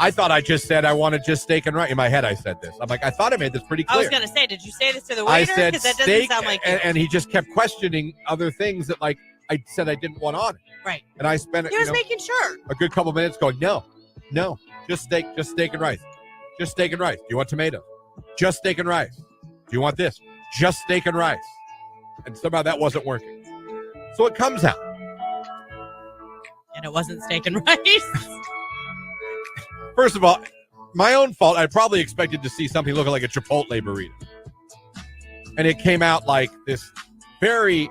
I thought I just said I wanted just steak and rice. In my head, I said this. I'm like, I thought I made this pretty clear. I was going to say, did you say this to the waiter? I said Because that doesn't steak, sound like you. and he just kept questioning other things that, like, I said I didn't want on it. Right. And I spent He was making sure. a good couple minutes going, no, just steak and rice. Just steak and rice. Do you want tomatoes? Just steak and rice. Do you want this? Just steak and rice. And somehow that wasn't working. So it comes out. And it wasn't steak and rice. First of all, my own fault. I probably expected to see something looking like a Chipotle burrito. And it came out like this very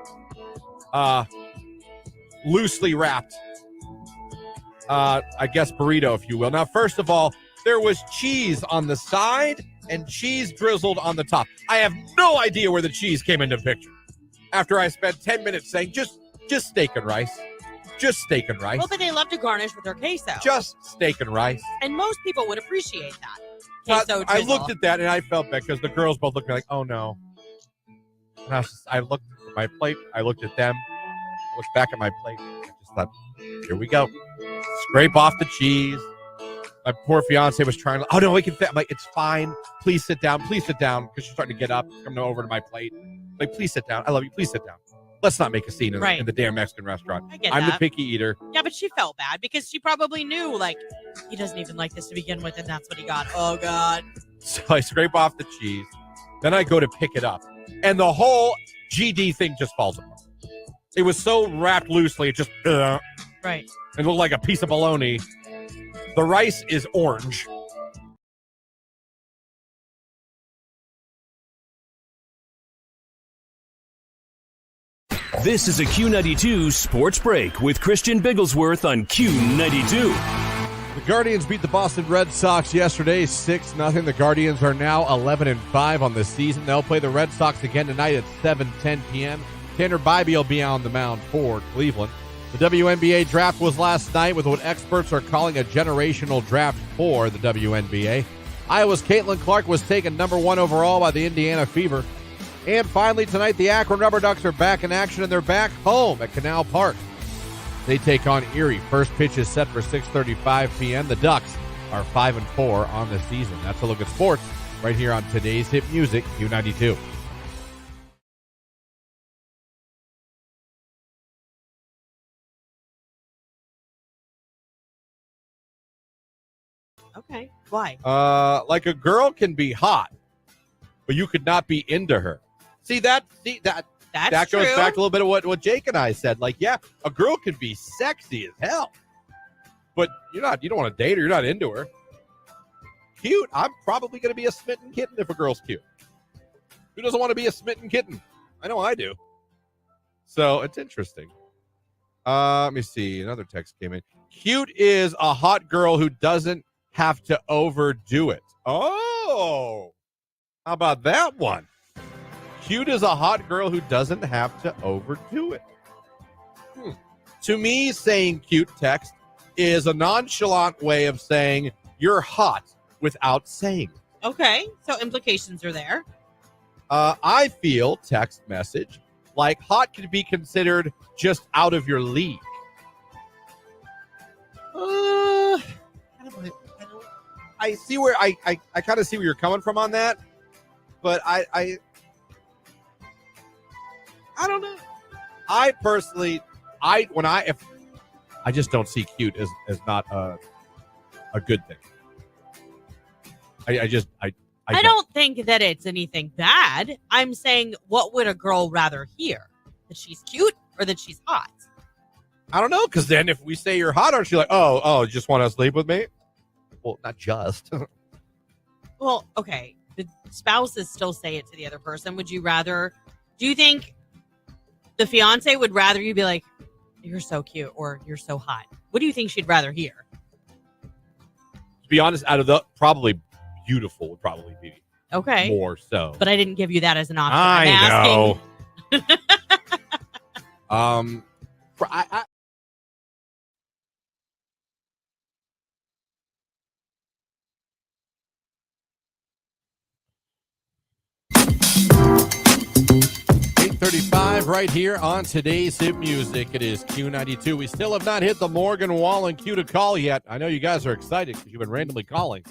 loosely wrapped, I guess, burrito, if you will. Now, first of all, there was cheese on the side and cheese drizzled on the top. I have no idea where the cheese came into the picture. After I spent 10 minutes saying, just steak and rice. Just steak and rice. Well, but they love to garnish with their queso. Just steak and rice. And most people would appreciate that. Queso I drizzle. looked at that and I felt bad because the girls both looked at me like, oh no. And I looked at my plate. I looked at them. I looked back at my plate. I just thought, here we go. Scrape off the cheese. My poor fiance was trying to, oh no, we can fit. I'm like, it's fine. Please sit down. Please sit down. Because she's starting to get up, coming over to my plate. Like, please sit down. I love you. Please sit down. Let's not make a scene in the damn Mexican restaurant. I'm the picky eater. Yeah, but she felt bad because she probably knew, like, he doesn't even like this to begin with, and that's what he got. Oh, God. So I scrape off the cheese. Then I go to pick it up. And the whole GD thing just falls apart. It was so wrapped loosely, it just... Right. It looked like a piece of bologna. The rice is orange. This is a Q92 Sports Break with Christian Bigglesworth on Q92. The Guardians beat the Boston Red Sox yesterday 6-0. The Guardians are now 11-5 on the season. They'll play the Red Sox again tonight at 7:10 p.m. Tanner Bybee will be on the mound for Cleveland. The WNBA draft was last night with what experts are calling a generational draft for the WNBA. Iowa's Caitlin Clark was taken number 1 overall by the Indiana Fever. And finally tonight, the Akron Rubber Ducks are back in action, and they're back home at Canal Park. They take on Erie. First pitch is set for 6:35 p.m. The Ducks are 5-4 on the season. That's a look at sports right here on today's hit music, Q92. Okay. Why? Like a girl can be hot, but you could not be into her. That That's goes true. back to a little bit of what Jake and I said. Like, yeah, a girl can be sexy as hell, but you don't want to date her. You're not into her. Cute. I'm probably going to be a smitten kitten if a girl's cute. Who doesn't want to be a smitten kitten? I know I do. So it's interesting. Let me see. Another text came in. Cute is a hot girl who doesn't have to overdo it. Oh, how about that one? Cute is a hot girl who doesn't have to overdo it. To me, saying cute text is a nonchalant way of saying you're hot without saying it. Okay. So implications are there. I feel text message like hot could be considered just out of your league. I see where I kind of see where you're coming from on that, but I don't know. I personally, I just don't see cute as not a good thing. I don't think that it's anything bad. I'm saying, what would a girl rather hear? That she's cute or that she's hot? I don't know, because then if we say you're hot, aren't you like, oh, you just want to sleep with me? Well, not just. Well, okay. The spouses still say it to the other person. Would you rather? Do you think the fiance would rather you be like, "You're so cute" or "You're so hot"? What do you think she'd rather hear? To be honest, out of the probably beautiful would probably be okay more so. But I didn't give you that as an option. I know. I 8:35 right here on today's hit music. It is Q92. We still have not hit the Morgan Wallen Q to call yet. I know you guys are excited because you've been randomly calling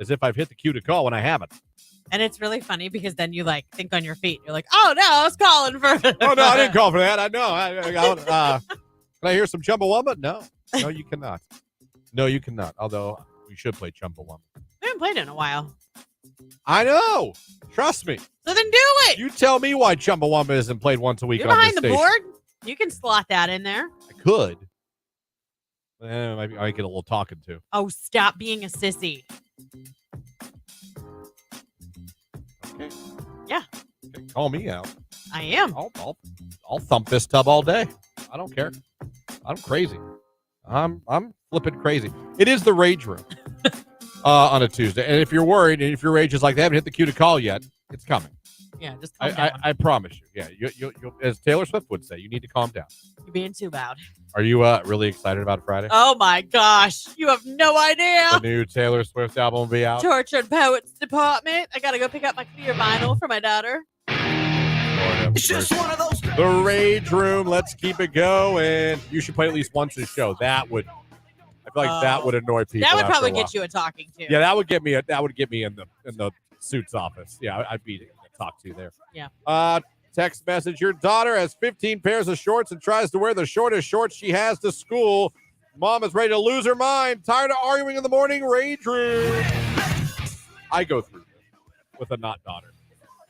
as if I've hit the Q to call when I haven't. And it's really funny because then you like think on your feet. You're like, oh no, I was calling for. Oh no, I didn't call for that. I know. Can I hear some Chumbawamba? No, you cannot. No, you cannot. Although we should play Chumbawamba. We haven't played it in a while. I know. Trust me. So then do it. You tell me why Chumbawamba isn't played once a week You're on behind this the station. board. You can slot that in there. I could. I might get a little talking to. Oh, stop being a sissy. Okay. Yeah. Okay, call me out. I am. I'll thump this tub all day. I don't care. I'm crazy. I'm flipping crazy. It is the Rage Room on a Tuesday. And if you're worried, and if your rage is like they haven't hit the Q to call yet, it's coming. Yeah, just calm down. I promise you. Yeah, you as Taylor Swift would say, you need to calm down. You're being too loud. Are you really excited about Friday? Oh my gosh, you have no idea. The new Taylor Swift album will be out. Tortured Poets Department. I gotta go pick up my clear vinyl for my daughter. It's just one of those. The Rage Room. Let's keep it going. You should play at least once a show. I feel like that would annoy people. That would after probably a while. get you a talking to. Yeah, that would get me in the suits office. Yeah, I'd be to talk to there. Yeah. Text message: your daughter has 15 pairs of shorts and tries to wear the shortest shorts she has to school. Mom is ready to lose her mind. Tired of arguing in the morning. Rage Room. I go through this with a not daughter.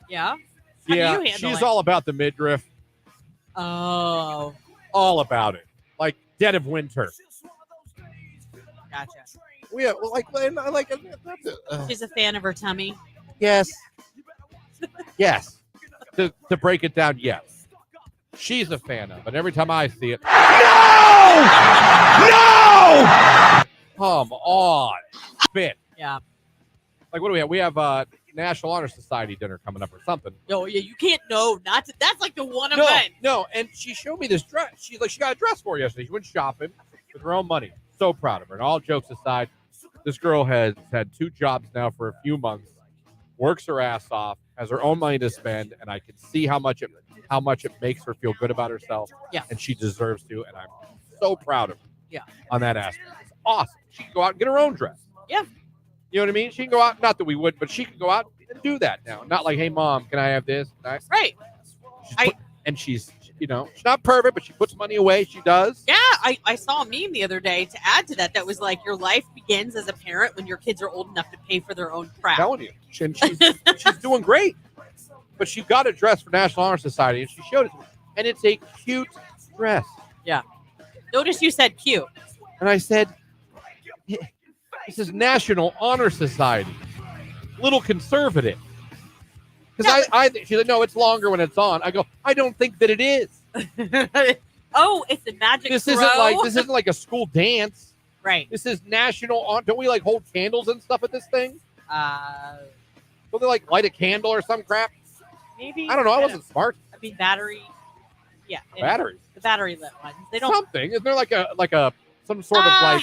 Yeah. How do you handle she's it? all about the midriff. Oh, All about it. Like dead of winter. gotcha. Yeah, She's a fan of her tummy. yes. Yes. To break it down, yes. She's a fan of it. Every time I see it. No! Come on. Spit. Yeah. Like, what do we have? We have National Honor Society dinner coming up or something. Oh, yeah. You can't know. That's like the one No, event. no. And she showed me this dress. She got a dress for her yesterday. She went shopping with her own money. So proud of her. And all jokes aside, this girl has had 2 jobs now for a few months. Works her ass off, has her own money to spend, and I can see how much it makes her feel good about herself. Yeah. And she deserves to, and I'm so proud of her. Yeah. On that aspect. It's awesome. She can go out and get her own dress. Yeah. You know what I mean? She can go out, not that we would, but she can go out and do that now. Not like, hey, Mom, can I have this? Right. she's not perfect, but she puts money away. She does. Yeah, I saw a meme the other day to add to that was like, your life begins as a parent when your kids are old enough to pay for their own crap. I'm telling you. And she's doing great. But she got a dress for National Honor Society, and she showed it to me. And it's a cute dress. Yeah. Notice you said cute. And I said, this is National Honor Society. Little conservative. Because she's like, no, it's longer when it's on. I go, I don't think that it is. Oh, it's a magic This throw. isn't like a school dance. Right. This is national. Don't we like hold candles and stuff at this thing? Don't they like light a candle or some crap? Maybe. I don't know. I wasn't smart. I mean, battery. Yeah. Batteries. The battery lit ones. They don't. Something. Is there like some sort of like?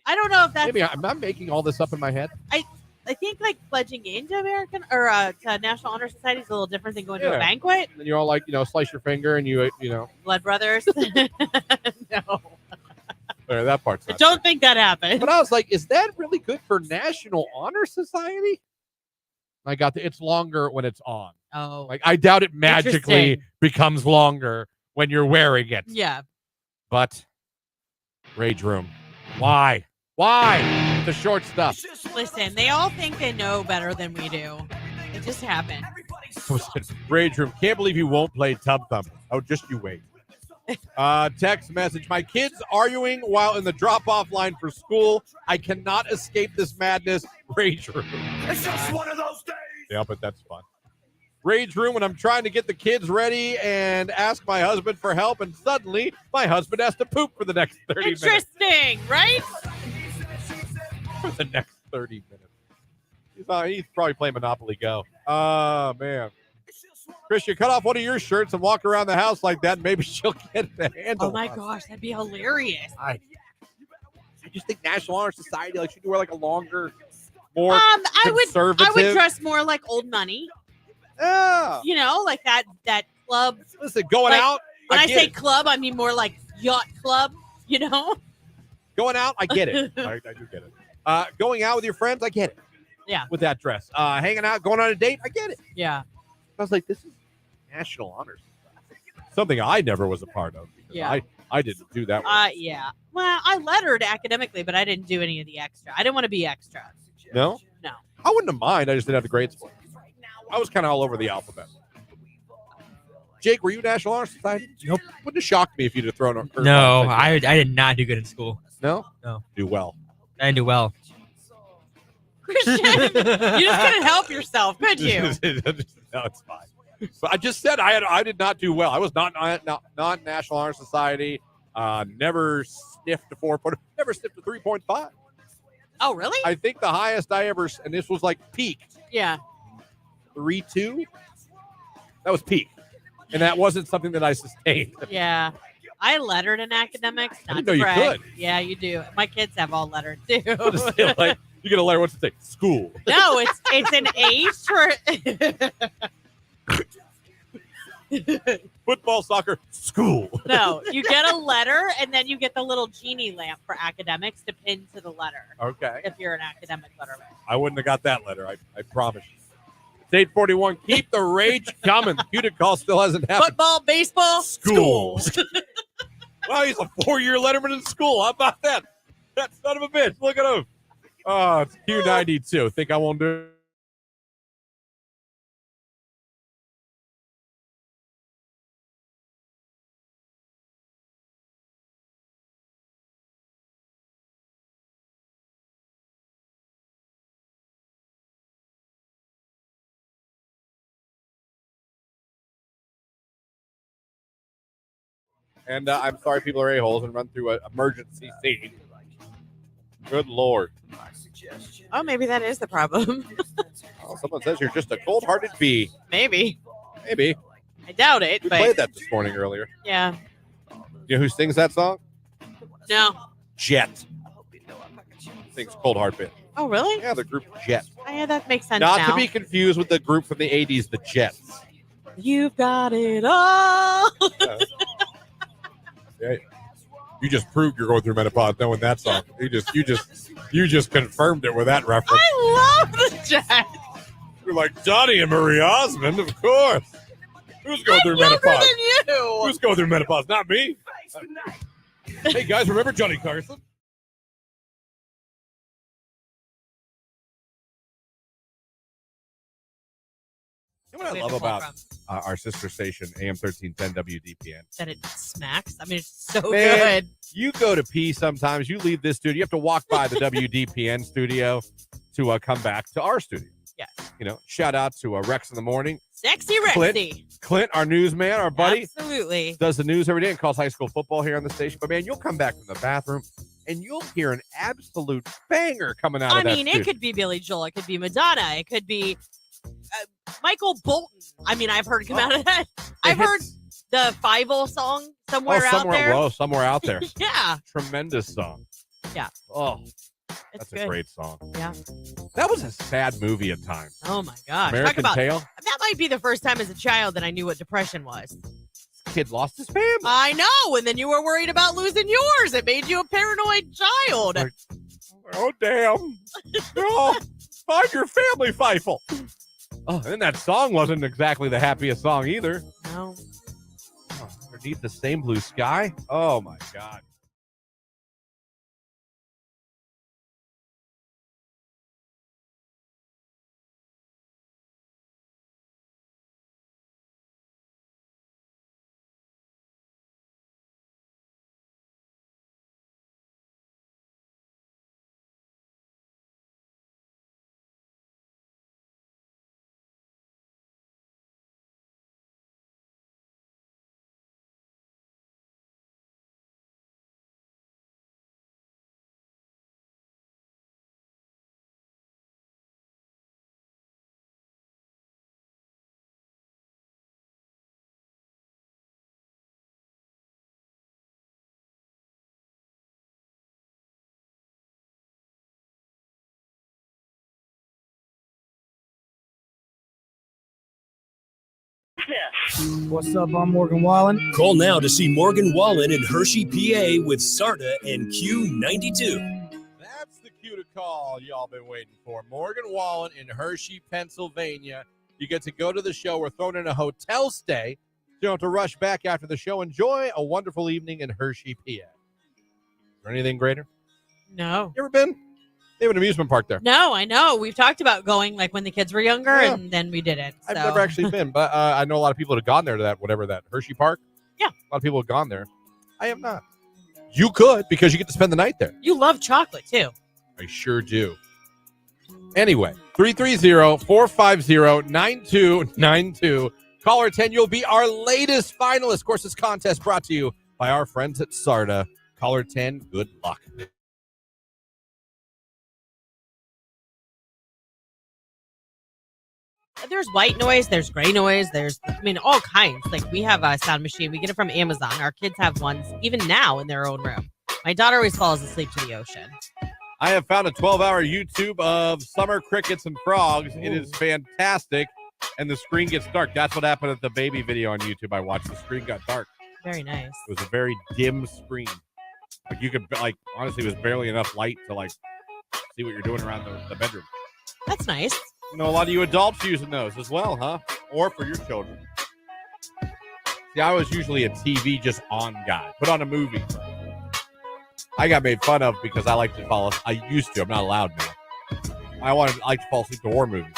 I don't know if that's. Maybe I'm making all this up in my head. I think like pledging into American or to National Honor Society is a little different than going to a Yeah. banquet. And you're all like, slice your finger and you Blood brothers. No. That part's I not don't think that happened. But I was like, is that really good for National Honor Society? I got it's longer when it's on. Oh. Like, I doubt it magically Interesting. becomes longer when you're wearing it. Yeah. But Rage Room. Why? The short stuff. Listen, they all think they know better than we do. It just happened. Rage Room. Can't believe you won't play Tub Thumper. Oh, just you wait. Text message. My kids arguing while in the drop-off line for school. I cannot escape this madness. Rage Room. It's just one of those days. Yeah, but that's fun. Rage Room when I'm trying to get the kids ready and ask my husband for help, and suddenly my husband has to poop for the next 30 minutes. Interesting, right? For the next 30 minutes. He's probably playing Monopoly Go. Oh, man. Christian, cut off one of your shirts and walk around the house like that, and maybe she'll get the handle. Oh my gosh, that'd be hilarious. I just think National Honor Society should wear a longer, more conservative. I would dress more like old money. Yeah. Like that club. Listen, going out. When I say club, I mean more like yacht club. Going out, I get it. I do get it. Going out with your friends, I get it. Yeah. With that dress. Hanging out, going on a date, I get it. Yeah. I was like, this is National Honors. Something I never was a part of. Yeah. I didn't do that one. Yeah. Well, I lettered academically, but I didn't do any of the extra. I didn't want to be extra. No? No. I wouldn't have mind. I just didn't have the grades for it. I was kind of all over the alphabet. Jake, were you National Honor Society? Nope. Wouldn't have shocked me if you'd have thrown a curve. No, I did not do good in school. No? No. Do well. I didn't do well. Christian, you just couldn't help yourself, could you? No, it's fine. But I just said I did not do well. I was not National Honor Society. Never sniffed a 4.0. Never sniffed a 3.5. Oh, really? I think the highest I ever, and this was like peak, Yeah. 3.2. That was peak, and that wasn't something that I sustained. Yeah. I lettered in academics. I Not didn't know you brag. could. Yeah, you do. My kids have all lettered too. You get a letter. What's it say? School. No, it's an H for Football, soccer, school. No, you get a letter and then you get the little genie lamp for academics to pin to the letter. Okay. If you're an academic letterman. I wouldn't have got that letter. I promise you. It's 8:41. Keep the rage coming. Unit call still hasn't happened. Football, baseball, Schools. Wow, he's a 4-year letterman in school. How about that? That son of a bitch. Look at him. Oh, it's Q92. Think I won't do it? And I'm sorry people are a-holes and run through an emergency scene. Good Lord. Oh, maybe that is the problem. Oh, someone says you're just a cold-hearted bee. Maybe. Maybe. I doubt it. We but played that this morning earlier. Yeah. You know who sings that song? No. Jet. Sings Cold Heart Bit. Oh, really? Yeah, the group Jet. Oh, yeah, that makes sense Not now. to be confused with the group from the 80s, the Jets. You've got it all. Yeah. You just proved you're going through menopause knowing that song. You just confirmed it with that reference. I love the Jets. You're like Johnny and Marie Osmond, of course. Who's going through Younger menopause? than you. Who's going through menopause? Not me. Hey, guys, remember Johnny Carson? You know what I love about our sister station, AM 1310 WDPN? That it smacks. I mean, it's so Man, good. You go to pee sometimes. You leave this studio. You have to walk by the WDPN studio to come back to our studio. Yes. You know, shout out to Rex in the morning. Sexy Rexy. Clint, our newsman, our buddy. Absolutely. Does the news every day and calls high school football here on the station. But, man, you'll come back from the bathroom and you'll hear an absolute banger coming out of that I mean, it could be Billy Joel. It could be Madonna. It could be Michael Bolton. I mean, I've heard come out of that. I've heard the Fievel song somewhere out there. Oh, somewhere out there. Yeah. Tremendous song. Yeah. Oh, it's that's good. a great song. Yeah. That was a sad movie at times. Oh, my gosh. American Tail. That might be the first time as a child that I knew what depression was. This kid lost his family. I know. And then you were worried about losing yours. It made you a paranoid child. Like, oh, damn. No. Find your family, Feifel. Oh, and then that song wasn't exactly the happiest song either. No. Oh, underneath the same blue sky. Oh, my God. What's up? I'm Morgan Wallen. Call now to see Morgan Wallen in Hershey, PA with Sarda and Q92. That's the cue to call y'all been waiting for. Morgan Wallen in Hershey, Pennsylvania. You get to go to the show. We're thrown in a hotel stay. You don't have to rush back after the show. Enjoy a wonderful evening in Hershey, PA. Is there anything greater? No. You ever been? They have an amusement park there. No, I know. We've talked about going like when the kids were younger, Yeah. and then we didn't. I've so. never actually been, but I know a lot of people that have gone there to that Hershey Park. Yeah. A lot of people have gone there. I have not. You could, because you get to spend the night there. You love chocolate, too. I sure do. Anyway, 330-450-9292. Caller 10, you'll be our latest finalist. Of course, this contest brought to you by our friends at Sarda. Caller 10, good luck. There's white noise, there's gray noise, there's, all kinds. Like, we have a sound machine. We get it from Amazon. Our kids have ones even now in their own room. My daughter always falls asleep to the ocean. I have found a 12-hour YouTube of summer crickets and frogs. It is fantastic, and the screen gets dark. That's what happened at the baby video on YouTube I watched. The screen got dark. Very nice. It was a very dim screen. Like, you could, honestly, it was barely enough light to, see what you're doing around the bedroom. That's nice. You know, a lot of you adults using those as well, huh? Or for your children. See, I was usually a TV just on guy. Put on a movie. I got made fun of because I like to fall asleep. I used to. I'm not allowed now. I like to fall asleep to war movies.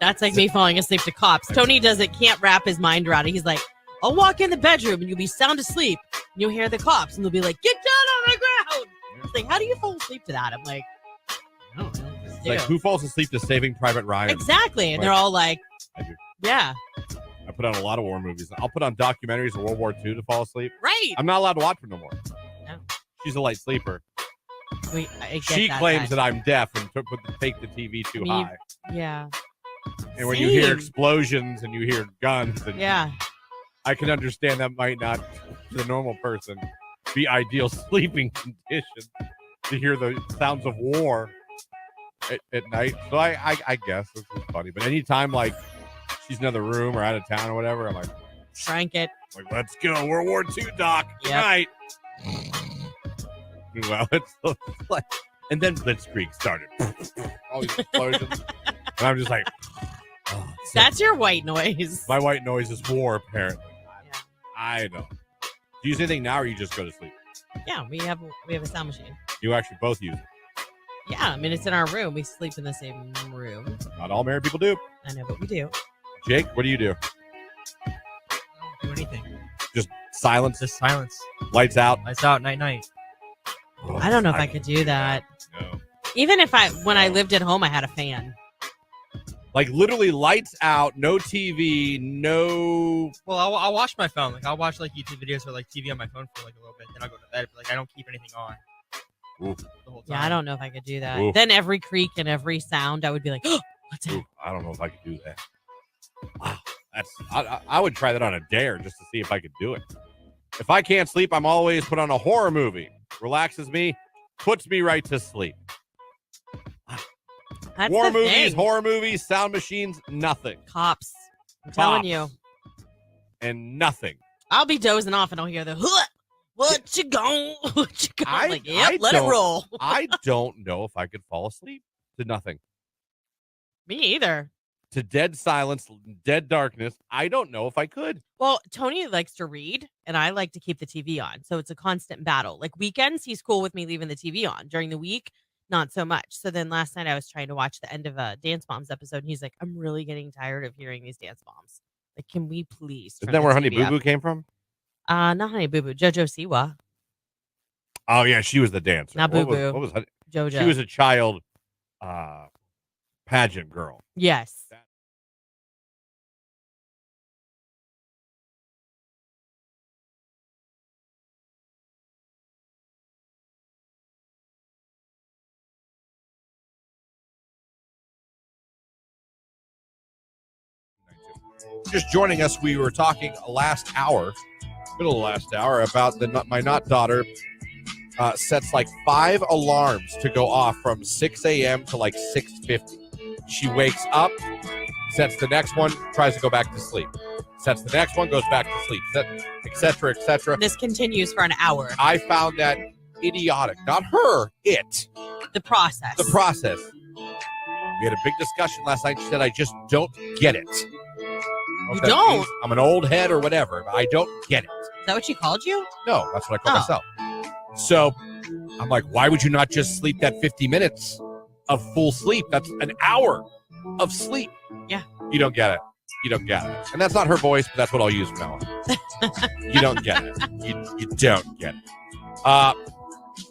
That's like me falling asleep to Cops. Tony can't wrap his mind around it. He's like, I'll walk in the bedroom and you'll be sound asleep. And you'll hear the cops and they'll be like, get down on the ground. It's like, how do you fall asleep to that? I'm like, I don't know. Like, who falls asleep to Saving Private Ryan? Exactly. And they're all like, I do. Yeah. I put on a lot of war movies. I'll put on documentaries of World War II to fall asleep. Right. I'm not allowed to watch them no more. No. She's a light sleeper. She claims that I'm deaf and take the TV too high. Yeah. And when you hear explosions and you hear guns, and yeah, I can understand that might not, to the normal person, be ideal sleeping conditions to hear the sounds of war at night. So I guess this is funny. But anytime she's in another room or out of town or whatever, I'm like, crank it. Like, let's go, World War II, Doc. Good night. Well, it's like, and then Blitzkrieg started. All these explosions. And I'm just like, that's your white noise. My white noise is war, apparently. I don't. Do you use anything now, or you just go to sleep? Yeah, we have a sound machine. You actually both use it. Yeah, I mean it's in our room. We sleep in the same room. Not all married people do. I know, but we do. Jake, what do you do? I don't do anything. Just silence. Just silence. Lights out. Lights out. Night night. I don't know if I could do that. No. Even if when I lived at home, I had a fan. Like literally lights out, no TV, no. Well, I'll watch my phone. Like I'll watch like YouTube videos or like TV on my phone for like a little bit. Then I'll go to bed. But like I don't keep anything on. Oof. The whole time. Yeah, I don't know if I could do that. Oof. Then every creak and every sound, I would be like, oh, what's that? Oof, I don't know if I could do that. Wow, I would try that on a dare just to see if I could do it. If I can't sleep, I'm always put on a horror movie. Relaxes me, puts me right to sleep. That's War the movies, thing. horror movies, sound machines, nothing. Cops. I'm telling Cops. you. And nothing. I'll be dozing off and I'll hear the, what you gone? What you gone? I- Like, yep, I let it don't- roll. I don't know if I could fall asleep to nothing. Me either. To dead silence, dead darkness. I don't know if I could. Well, Tony likes to read, and I like to keep the TV on. So it's a constant battle. Like weekends, he's cool with me leaving the TV on. During the week, not so much. So then last night I was trying to watch the end of a Dance Moms episode, and he's like, I'm really getting tired of hearing these Dance Moms. Like, can we please turn Isn't that the where Honey TV Boo up?" Boo came from? Not Honey Boo Boo. Jojo Siwa. Oh, yeah, she was the dancer. Not What Boo Boo. What was Honey? Jojo. She was a child pageant girl. Yes. Just joining us, we were talking last hour, middle of last hour, about my not daughter sets like 5 alarms to go off from 6 a.m. to like 6:50. She wakes up, sets the next one, tries to go back to sleep. Sets the next one, goes back to sleep, etc., etc. This continues for an hour. I found that idiotic. Not her, it. The process. The process. We had a big discussion last night. She said, I just don't get it. You don't? I'm an old head or whatever, but I don't get it. Is that what she called you? No, that's what I call Oh. myself. So I'm like, why would you not just sleep that 50 minutes of full sleep? That's an hour of sleep. Yeah. You don't get it. You don't get it. And that's not her voice, but that's what I'll use from now on. You don't get it. You don't get it.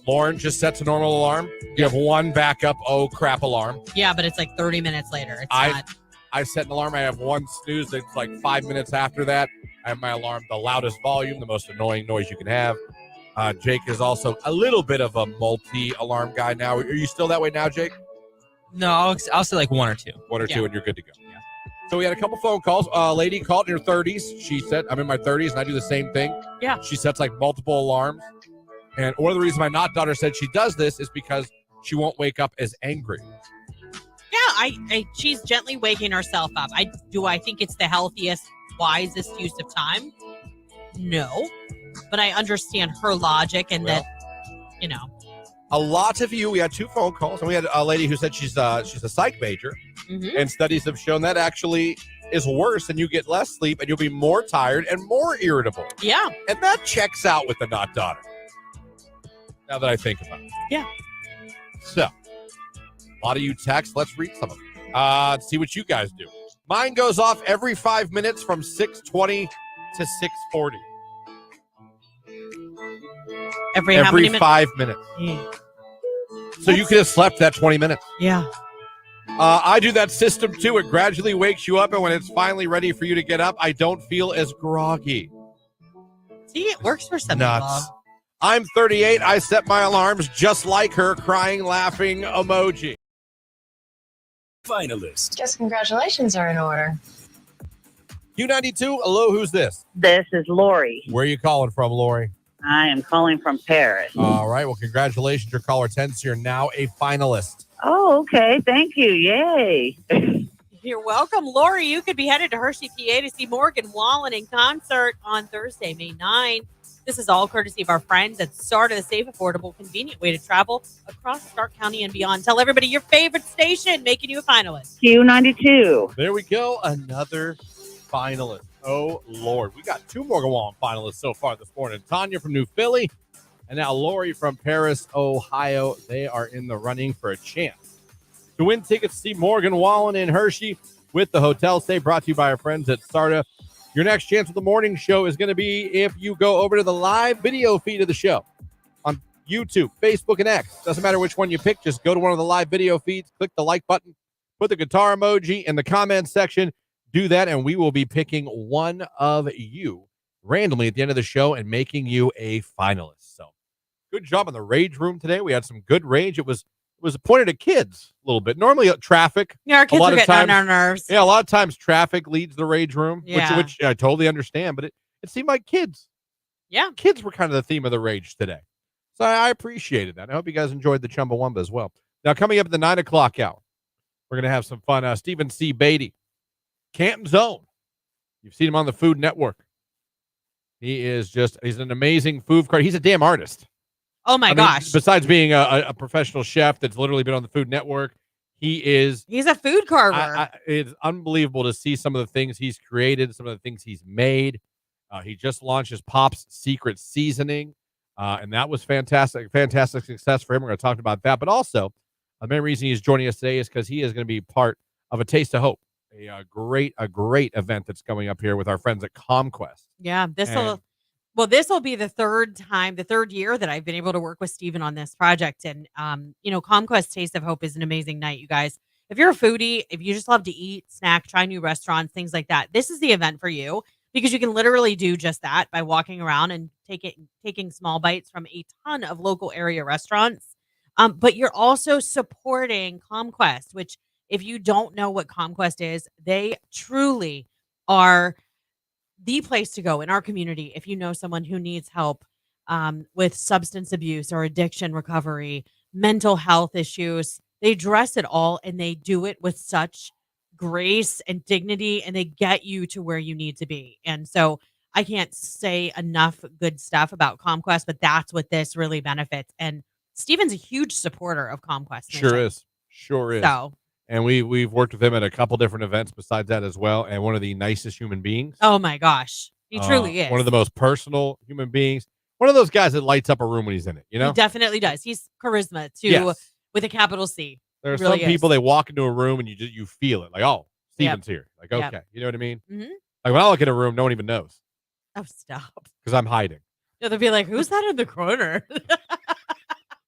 Lauren just sets a normal alarm. You have one backup, oh crap alarm. Yeah, but it's like 30 minutes later. It's I- not. I set an alarm. I have one snooze that's like 5 minutes after that. I have my alarm, the loudest volume, the most annoying noise you can have. Jake is also a little bit of a multi-alarm guy now. Are you still that way now, Jake? No, I'll say like one or two. One or Yeah. two, and you're good to go. Yeah. So we had a couple phone calls. A lady called in her 30s. She said, I'm in my 30s, and I do the same thing. Yeah. She sets like multiple alarms. And one of the reasons my not daughter said she does this is because she won't wake up as angry. Yeah, she's gently waking herself up. I think it's the healthiest, wisest use of time? No. But I understand her logic and Well, that, you know. A lot of you, we had 2 phone calls, and we had a lady who said she's a psych major, Mhm. and studies have shown that actually is worse, and you get less sleep, and you'll be more tired and more irritable. Yeah. And that checks out with the not daughter. Now that I think about it. Yeah. So, a lot of you text. Let's read some of them. See what you guys do. Mine goes off every 5 minutes from 6:20 to 6:40. Every how many Every minutes? 5 minutes. So you could have slept that 20 minutes. Yeah. I do that system too. It gradually wakes you up, and when it's finally ready for you to get up, I don't feel as groggy. See, it works for some Nuts. people. I'm 38. I set my alarms just like her, crying, laughing emoji. Finalist. Guess congratulations are in order. Q92, hello, who's this? This is Lori. Where are you calling from, Lori? I am calling from Paris. All right, well, congratulations. Your caller 10, so you're now a finalist. Oh, okay. Thank you. Yay. You're welcome, Lori. You could be headed to Hershey, PA to see Morgan Wallen in concert on Thursday, May 9. This is all courtesy of our friends at Starta, the safe, affordable, convenient way to travel across Stark County and beyond. Tell everybody your favorite station, making you a finalist. Q92. There we go, another finalist. Oh, Lord. We got 2 more go on finalists so far this morning. Tanya from New Philly and now Lori from Paris, Ohio. They are in the running for a chance to win tickets to see Morgan Wallen and Hershey with the hotel stay, brought to you by our friends at Sarda. Your next chance of the morning show is going to be if you go over to the live video feed of the show on YouTube, Facebook, and X. Doesn't matter which one you pick. Just go to one of the live video feeds, click the like button, put the guitar emoji in the comments section. Do that, and we will be picking one of you randomly at the end of the show and making you a finalist. So good job on the rage room today. We had some good rage. It was pointed at kids a little bit. Normally traffic. Yeah, our kids are getting on our nerves. Yeah, a lot of times traffic leads the rage room, Yeah. which I totally understand, but it seemed like kids. Yeah. Kids were kind of the theme of the rage today. So I appreciated that. I hope you guys enjoyed the Chumbawamba as well. Now, coming up at the 9 o'clock hour, we're going to have some fun. Stephen C. Beatty, Canton's Own. You've seen him on the Food Network. He's an amazing food cart. He's a damn artist. Oh, my gosh. Besides being a professional chef that's literally been on the Food Network, he's a food carver. It's unbelievable to see some of the things he's created, some of the things he's made. He just launched his Pop's Secret Seasoning, and that was fantastic success for him. We're going to talk about that. But also, the main reason he's joining us today is because he is going to be part of A Taste of Hope, a great event that's coming up here with our friends at ComQuest. Yeah, this will be the third year that I've been able to work with Steven on this project. And, ComQuest Taste of Hope is an amazing night, you guys. If you're a foodie, if you just love to eat, snack, try new restaurants, things like that, this is the event for you because you can literally do just that by walking around and taking small bites from a ton of local area restaurants. But you're also supporting ComQuest, which if you don't know what ComQuest is, they truly are the place to go in our community if you know someone who needs help with substance abuse or addiction recovery, mental health issues. They address it all, and they do it with such grace and dignity, and they get you to where you need to be. And so I can't say enough good stuff about ComQuest, but that's what this really benefits. And Steven's a huge supporter of ComQuest. Sure is. So. And we've worked with him at a couple different events besides that as well. And one of the nicest human beings. Oh my gosh. He truly is. One of the most personal human beings. One of those guys that lights up a room when he's in it, you know? He definitely does. He's charisma too, with a capital C. There are some people, they walk into a room and you feel it. Like, oh, Steven's here. Like, okay. Yep. You know what I mean? Mm-hmm. Like when I look at a room, no one even knows. Oh, stop. Because I'm hiding. No, they'll be like, who's that in the corner?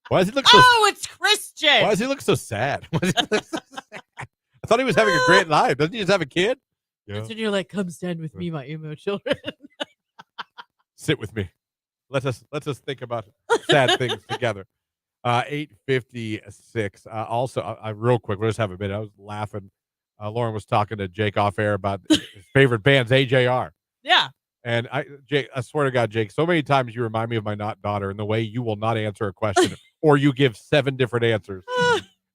Why does he look so it's Christian. Why does he look so sad? I thought he was having a great life. Doesn't he just have a kid? That's when you're like, come stand with me, my emo children. Sit with me. Let's us think about sad things together. 8:56. Also, real quick, we'll just have a minute. I was laughing. Lauren was talking to Jake off air about his favorite band's AJR. Yeah. And Jake, I swear to God, Jake, so many times you remind me of my not daughter in the way you will not answer a question or you give 7 different answers.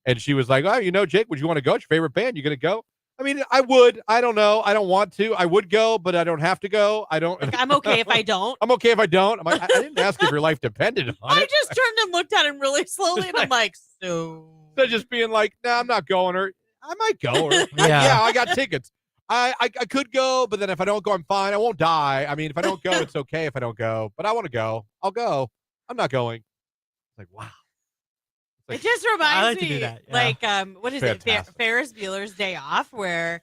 And she was like, oh, Jake, would you want to go? It's your favorite band. You going to go? I mean, I would. I don't know. I don't want to. I would go, but I don't have to go. I don't. Like, I'm okay if I don't. I'm okay if I don't. I'm like, I didn't ask if your life depended on it. I just turned and looked at him really slowly, and I'm like, so. So just being like, nah, I'm not going. Or I might go. Or Yeah. I got tickets. I could go, but then if I don't go, I'm fine. I won't die. I mean, if I don't go, it's okay if I don't go. But I want to go. I'll go. I'm not going. It's like, wow. It just reminds I like to me, do that, yeah. like, what is Fantastic. it? Ferris Bueller's Day Off, where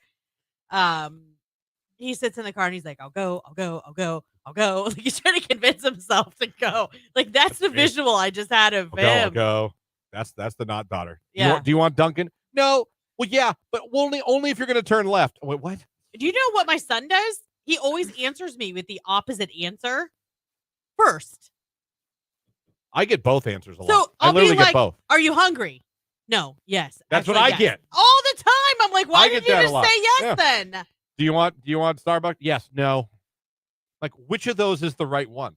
he sits in the car and he's like, I'll go. Like he's trying to convince himself to go. Like that's the visual I just had of him. I'll go. That's the not daughter. Yeah. Do you want Duncan? No. Well, yeah, but only if you're going to turn left. Wait, what? Do you know what my son does? He always answers me with the opposite answer first. I get both answers a lot. So I I'll literally be like, get both. "Are you hungry?" No. Yes. That's what Actually, I yes. get. all the time. I'm like, why I did get you that a just lot. say yes Yeah. then? Do you want Starbucks? Yes. No. Like, which of those is the right one?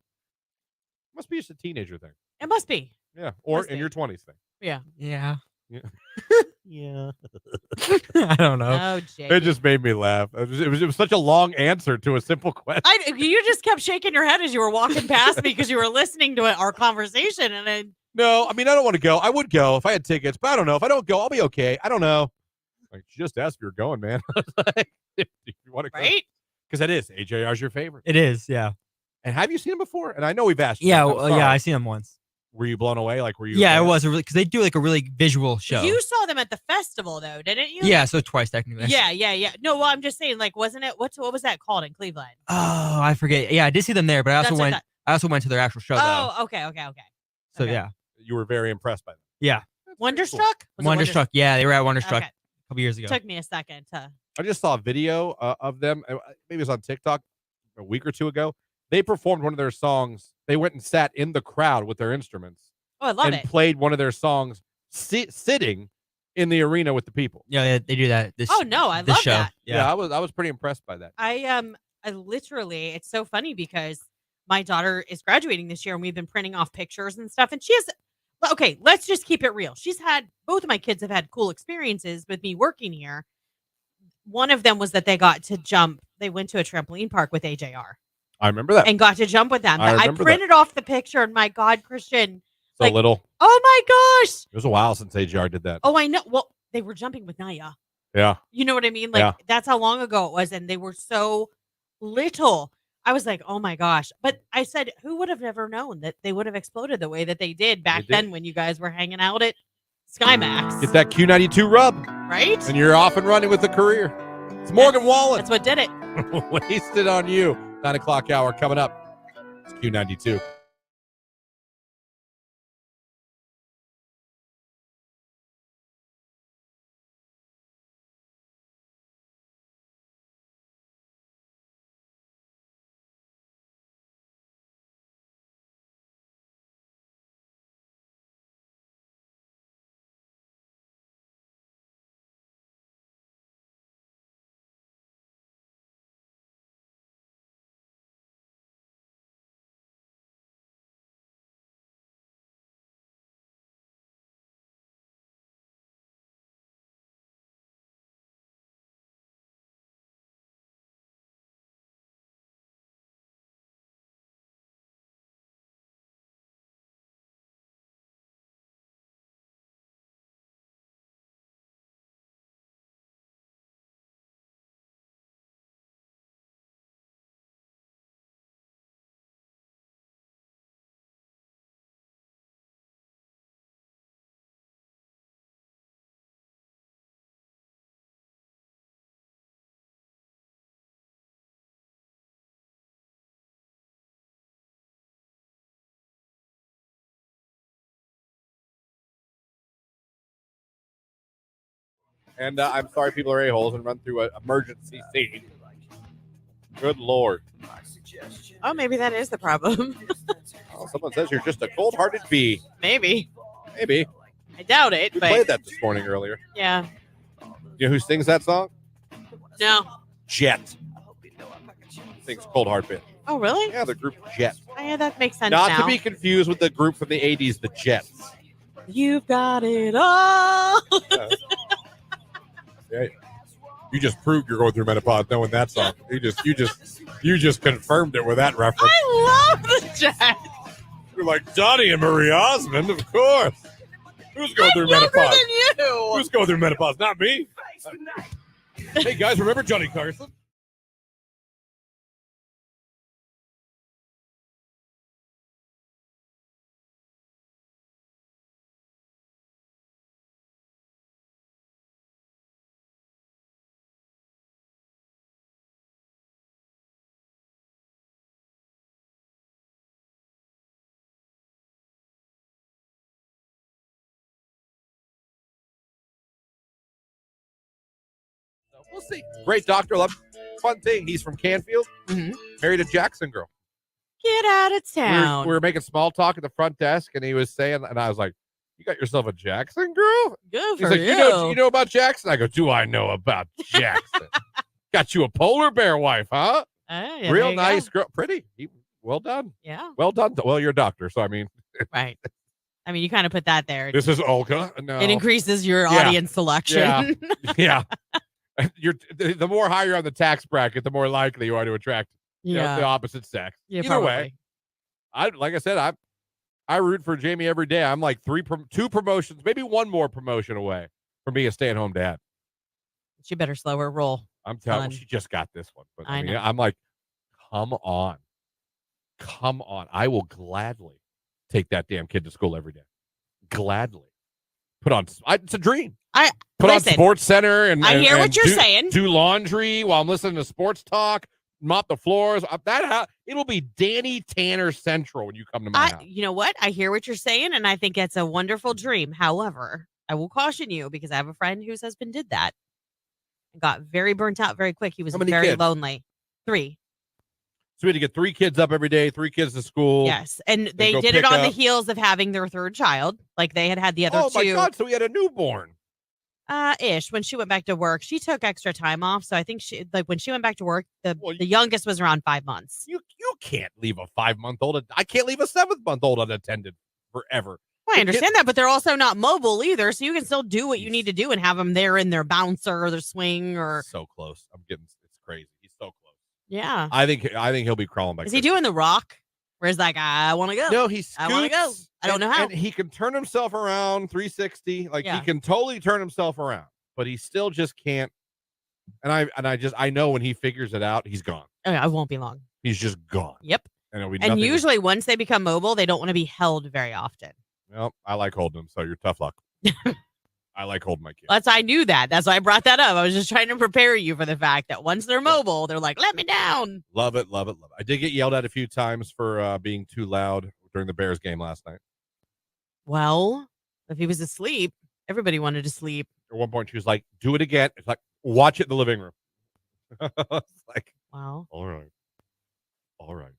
Must be just a teenager thing. It must be. Yeah. Or Must in be. your 20s thing. Yeah. Yeah. Yeah. Yeah. I don't know. Oh, Jake. It just made me laugh. It was such a long answer to a simple question. You just kept shaking your head as you were walking past me because you were listening to our conversation, and No, I mean, I don't want to go. I would go if I had tickets, but I don't know. If I don't go, I'll be okay. I don't know. Like, just ask if you're going, man. If you want to go. right? Because that is AJR's your favorite. It is, yeah. And have you seen him before? And I know we've asked you. Yeah, I'm sorry. yeah, I seen them once. Were you blown away? Like, were you? Yeah, it was because they do like a really visual show. You saw them at the festival, though, didn't you? Yeah, so twice technically. Yeah. No, well, I'm just saying, like, wasn't it? What was that called in Cleveland? Oh, I forget. Yeah, I did see them there, but I also went. I also went to their actual show. Oh, though. okay. So okay. Yeah, you were very impressed by them. Yeah. Wonderstruck. Wonderstruck. Yeah, they were at Wonderstruck Okay. a couple years ago. Took me a second to. I just saw a video of them. Maybe it was on TikTok a week or two ago. They performed one of their songs. They went and sat in the crowd with their instruments. Oh, I love and it. played one of their songs sitting in the arena with the people. Yeah, they do that. Oh no, I love show. that. Yeah, I was pretty impressed by that. I literally, it's so funny because my daughter is graduating this year and we've been printing off pictures and stuff. And she has, okay, let's just keep it real. Both of my kids have had cool experiences with me working here. One of them was that they got to jump. They went to a trampoline park with AJR. I remember that. And got to jump with them. But I printed off the picture and my God, Christian. So little. Oh my gosh. It was a while since AJR did that. Oh, I know. Well, they were jumping with Naya. Yeah. You know what I mean? Like, that's how long ago it was. And they were so little. I was like, oh my gosh. But I said, who would have ever known that they would have exploded the way that they did back then when you guys were hanging out at SkyMax? Get that Q92 rub. Right? And you're off and running with a career. It's Morgan Wallen. That's what did it. Wasted on you. 9 o'clock hour coming up. It's Q92. And I'm sorry people are a-holes and run through an emergency scene. Good Lord. Oh, maybe that is the problem. Oh, someone says you're just a cold-hearted bee. Maybe. I doubt it. We but played that this morning earlier. Yeah. You know who sings that song? No. Jet. Sings Cold Heart Bit. Oh, really? Yeah, the group Jet. Oh, yeah, that makes sense Not now. to be confused with the group from the 80s, the Jets. You've got it all. Yeah. You just proved you're going through menopause knowing that song. You just confirmed it with that reference. I love the Jets. You're like Johnny and Marie Osmond, of course. Who's going through menopause? Than you. Who's going through menopause? Not me. Hey guys, remember Johnny Carson? We'll see. Great doctor. Love. Fun thing. He's from Canfield. Mm-hmm. Married a Jackson girl. Get out of town. We were making small talk at the front desk, and he was saying, and I was like, "You got yourself a Jackson girl?" Good He's for like, you know about Jackson? I go, "Do I know about Jackson?" Got you a polar bear wife, huh? Yeah, Real nice girl, pretty. Well done. Yeah. Well done. Well, you're a doctor, so I mean, Right. I mean, you kind of put that there. This is Olga. No, It increases your audience selection. Yeah. You're the more higher on the tax bracket, the more likely you are to attract the opposite sex. Yeah, Either probably. way, like I said, I root for Jamie every day. I'm like two promotions, maybe one more promotion away from being a stay-at-home dad. She better slow her roll. I'm telling Fun. you, she just got this one. But I know. I'm like, come on. Come on. I will gladly take that damn kid to school every day. Gladly. It's a dream. Put on Listen, Sports Center and I hear and what you're saying. Do laundry while I'm listening to sports talk, mop the floors. It'll be Danny Tanner Central when you come to my house. You know what? I hear what you're saying, and I think it's a wonderful dream. However, I will caution you because I have a friend whose husband did that and got very burnt out very quick. He was How many very kids? lonely. 3. So we had to get 3 kids up every day, 3 kids to school. Yes, and Then they go did it pick on the up. heels of having their 3rd child. Like they had the other 2. Oh my God! So we had a newborn. Ish. When she went back to work, she took extra time off. So I think when she went back to work, the Well, youngest was around 5 months. You can't leave a 5-month-old. I can't leave a 7-month-old unattended forever. Well, I understand that, but they're also not mobile either. So you can still do what you need to do and have them there in their bouncer or their swing or. So close. It's crazy. He's so close. Yeah. I think he'll be crawling back. Is he doing the rock? Where he's like, I want to go. No, he scoots. I want to go. I don't know how. And he can turn himself around 360. Like Yeah. he can totally turn himself around, but he still just can't. And I know when he figures it out, he's gone. Oh, I won't be long. He's just gone. Yep. And usually once they become mobile, they don't want to be held very often. Well, I like holding him, so you're tough luck. I like holding my kids. I knew that. That's why I brought that up. I was just trying to prepare you for the fact that once they're mobile, they're like, let me down. Love it, love it, love it. I did get yelled at a few times for being too loud during the Bears game last night. Well, if he was asleep, everybody wanted to sleep. At one point, she was like, do it again. It's like, watch it in the living room. It's like, wow. All right. All right.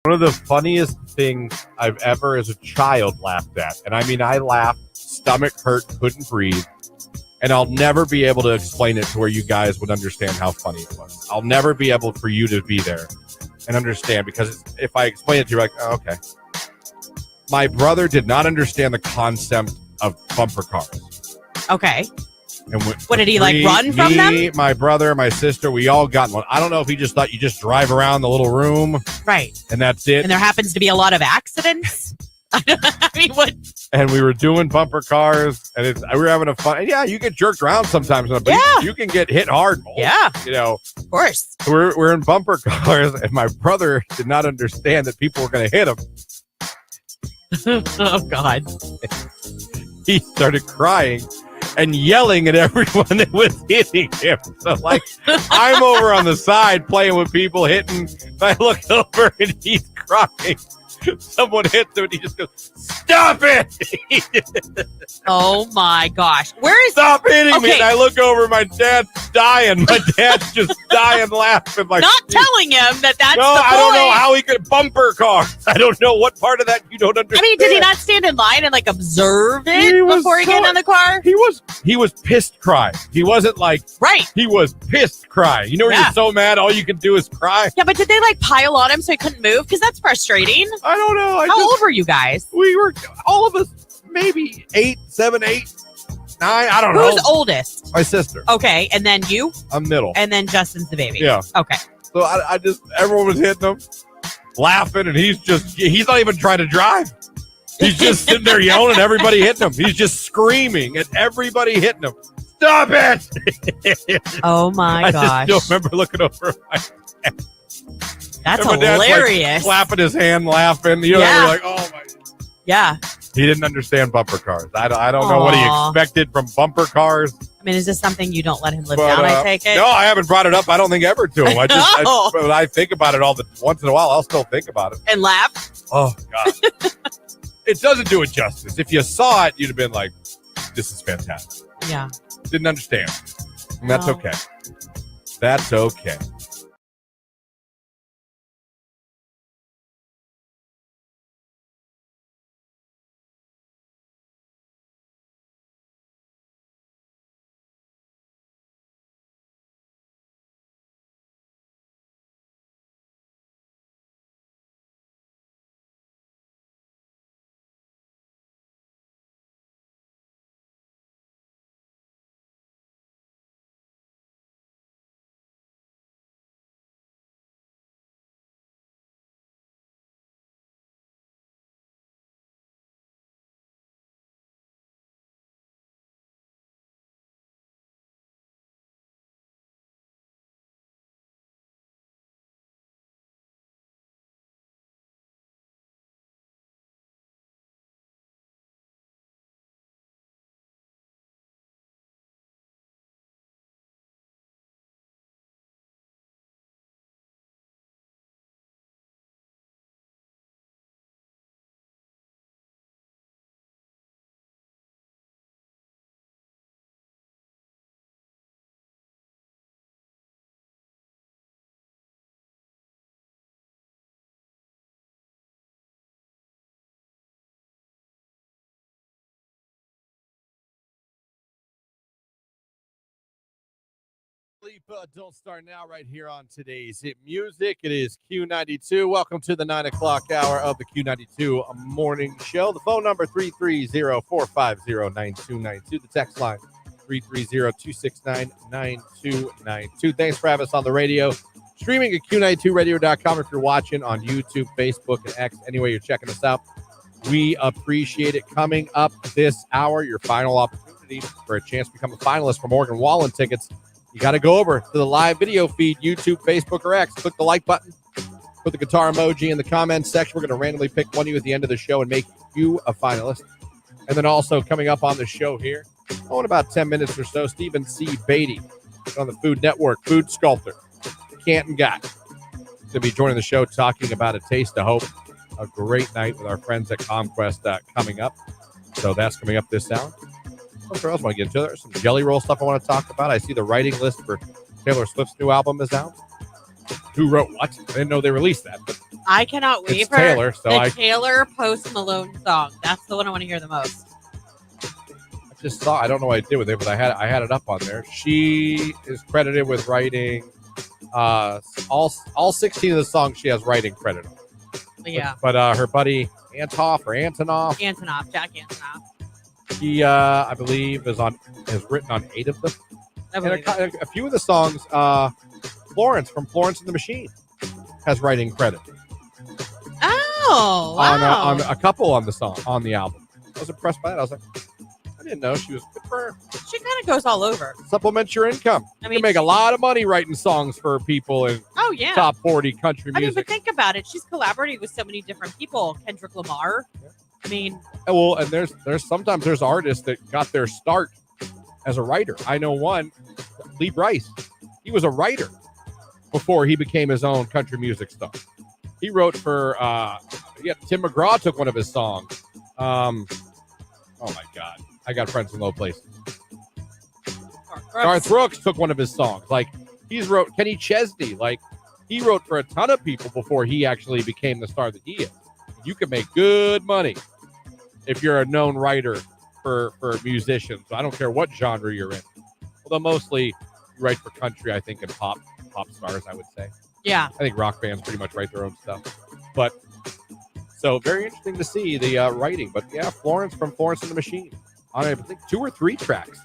One of the funniest things I've ever as a child laughed at. And I mean, I laughed, stomach hurt, couldn't breathe. And I'll never be able to explain it to where you guys would understand how funny it was. I'll never be able for you to be there and understand, because if I explain it to you, like, oh, okay. My brother did not understand the concept of bumper cars. Okay. And what did he run from them? My brother, my sister, we all got one. I don't know if he just thought you just drive around the little room. Right. And that's it. And there happens to be a lot of accidents. I mean, what? And we were doing bumper cars, and we were having a fun. And yeah, you get jerked around sometimes, but you can get hit hard. Yeah. You know. Of course. We're in bumper cars, and my brother did not understand that people were going to hit him. Oh, God. He started crying and yelling at everyone that was hitting him. So, I'm over on the side playing with people hitting. And I look over, and he's crying. Someone hits him, and he just goes, "Stop it!" Oh, my gosh. Where is... Stop hitting me. And I look over, my dad's dying. My dad's just dying laughing. Like, not telling him that's the No, I don't know how he could bumper cars. I don't know what part of that you don't understand. I mean, did he not stand in line and observe it before he got in the car? He was pissed crying. He wasn't right. He was pissed crying. You know when you're so mad, all you can do is cry? Yeah, but did they pile on him so he couldn't move? Because that's frustrating. I don't know. How old were you guys? We were, all of us, maybe 7, 8, 9. I don't know. Who's oldest? My sister. Okay, and then you? I'm middle. And then Justin's the baby. Yeah. Okay. So I just, everyone was hitting him, laughing, and he's not even trying to drive. He's just sitting there yelling at everybody hitting him. He's just screaming at everybody hitting him. Stop it! Oh my gosh. I just don't remember looking over at my dad. That's and my hilarious. Dad's clapping his hand, laughing. You know, we're like, oh my. Yeah. He didn't understand bumper cars. I don't know what he expected from bumper cars. I mean, is this something you don't let him live down, I take it? No, I haven't brought it up, I don't think, ever to him. But I think about it once in a while. I'll still think about it. And laugh? Oh, God. It doesn't do it justice. If you saw it, you'd have been like, this is fantastic. Yeah. Didn't understand. And that's okay. That's okay. Sleep Don't Start Now right here on today's Hit Music. It is Q92. Welcome to the 9 o'clock hour of the Q92 Morning Show. The phone number 330-450-9292. The text line 330-269-9292. Thanks for having us on the radio. Streaming at Q92radio.com if you're watching on YouTube, Facebook, and X. Anyway, you're checking us out. We appreciate it. Coming up this hour, your final opportunity for a chance to become a finalist for Morgan Wallen tickets. You got to go over to the live video feed, YouTube, Facebook, or X. Click the like button. Put the guitar emoji in the comments section. We're going to randomly pick one of you at the end of the show and make you a finalist. And then also coming up on the show here, in about 10 minutes or so, Stephen C. Beatty on the Food Network, food sculptor, Canton guy. He's going to be joining the show talking about A Taste of Hope. A great night with our friends at Conquest coming up. So that's coming up this hour. What else want to get into? There's some Jelly Roll stuff I want to talk about. I see the writing list for Taylor Swift's new album is out. Who wrote what? I didn't know they released that. But I cannot wait it's for Taylor, so the Taylor Post Malone song. That's the one I want to hear the most. I just saw. I don't know what I did with it, but I had it up on there. She is credited with writing all 16 of the songs. She has writing credit on. Yeah, but her buddy Antonoff, Jack Antonoff. He, I believe, has written on 8 of them. And a few of the songs, Florence from Florence and the Machine has writing credit. Oh, wow. On a couple on the album. I was impressed by that. I was like, I didn't know she was good for her. She kind of goes all over. Supplement your income. You can make a lot of money writing songs for people in top 40 country music. I mean, but think about it. She's collaborating with so many different people. Kendrick Lamar. Yeah. I mean, well, and there's sometimes there's artists that got their start as a writer. I know one, Lee Brice. He was a writer before he became his own country music star. He wrote for Tim McGraw took one of his songs. Oh my God, I got friends in low places. Garth Brooks took one of his songs. Like he's wrote Kenny Chesney. Like he wrote for a ton of people before he actually became the star that he is. You can make good money if you're a known writer for musicians. I don't care what genre you're in. Although mostly you write for country, I think, and pop stars, I would say. Yeah. I think rock bands pretty much write their own stuff. But so very interesting to see the writing. But yeah, Florence from Florence and the Machine. On I think 2 or 3 tracks,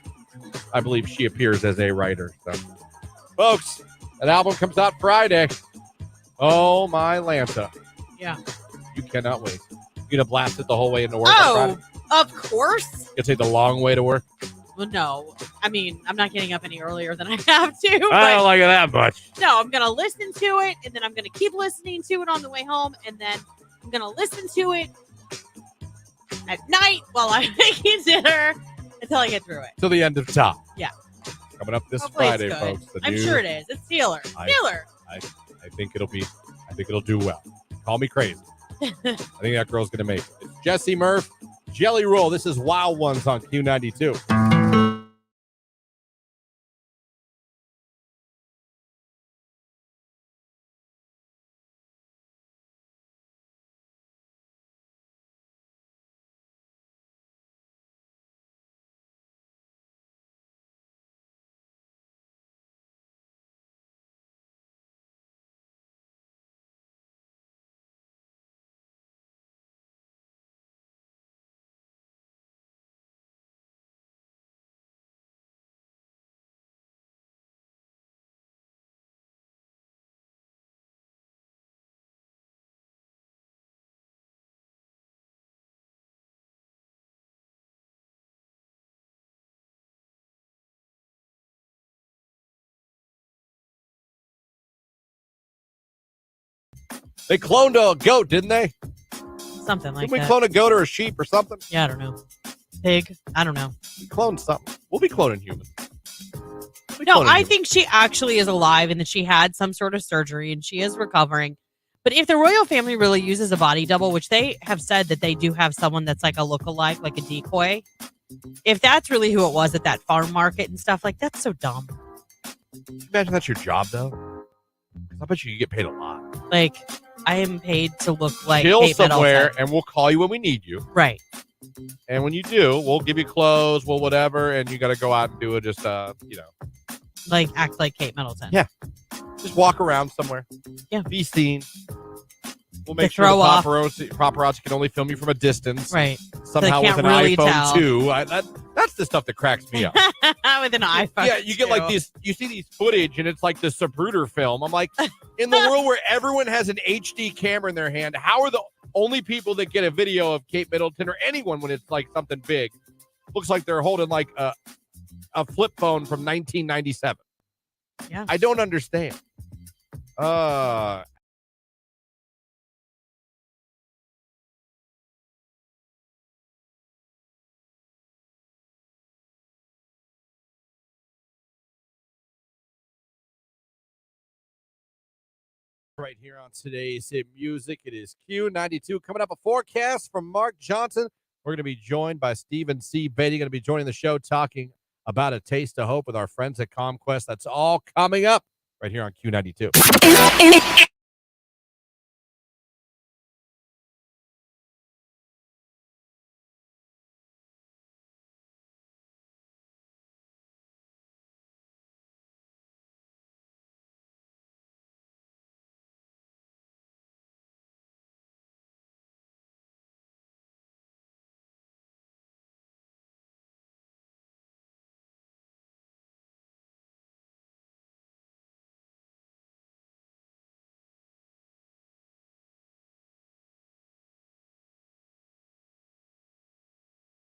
I believe she appears as a writer. So, folks, that album comes out Friday. Oh my Lanta. Yeah. You cannot wait. You're going to blast it the whole way into work on Friday? Of course. You're going to take the long way to work? Well, no. I mean, I'm not getting up any earlier than I have to. I don't like it that much. No, I'm going to listen to it, and then I'm going to keep listening to it on the way home, and then I'm going to listen to it at night while I'm making dinner until I get through it. Till the end of time. Yeah. Coming up this Hopefully Friday, folks. I'm sure it is. It's Taylor. Taylor. I think it'll do well. Call me crazy. I think that girl's going to make it. It's Jesse Murph, Jelly Roll. This is Wild Ones on Q92. They cloned a goat, didn't they? Something like Didn't we that. clone a goat or a sheep or something? Yeah, I don't know. Pig. I don't know. We cloned something. We'll be cloning humans. No, I think she actually is alive and that she had some sort of surgery and she is recovering. But if the royal family really uses a body double, which they have said that they do have someone that's like a lookalike, like a decoy, if that's really who it was at that farm market and stuff, like that's so dumb. Imagine that's your job, though. I bet you get paid a lot. Like, I am paid to look like Chill Kate somewhere, Middleton. and we'll call you when we need you. Right. And when you do, we'll give you clothes, we'll whatever, and you got to go out and do it. Just Like act like Kate Middleton. Yeah. Just walk around somewhere. Yeah. Be seen. We'll To make sure the throw off. paparazzi can only film you from a distance. Right. Somehow can't with an really iPhone tell. 2. That's the stuff that cracks me up. With an iPhone. Yeah, you get like these, you see these footage and it's like the Zapruder film. I'm like, in the world where everyone has an HD camera in their hand, how are the only people that get a video of Kate Middleton or anyone when it's like something big, looks like they're holding like a flip phone from 1997. Yeah. I don't understand. Right here on today's Hit Music. It is Q92. Coming up, a forecast from Mark Johnson. We're going to be joined by Stephen C. Beatty. Going to be joining the show talking about A Taste of Hope with our friends at ComQuest. That's all coming up right here on Q92.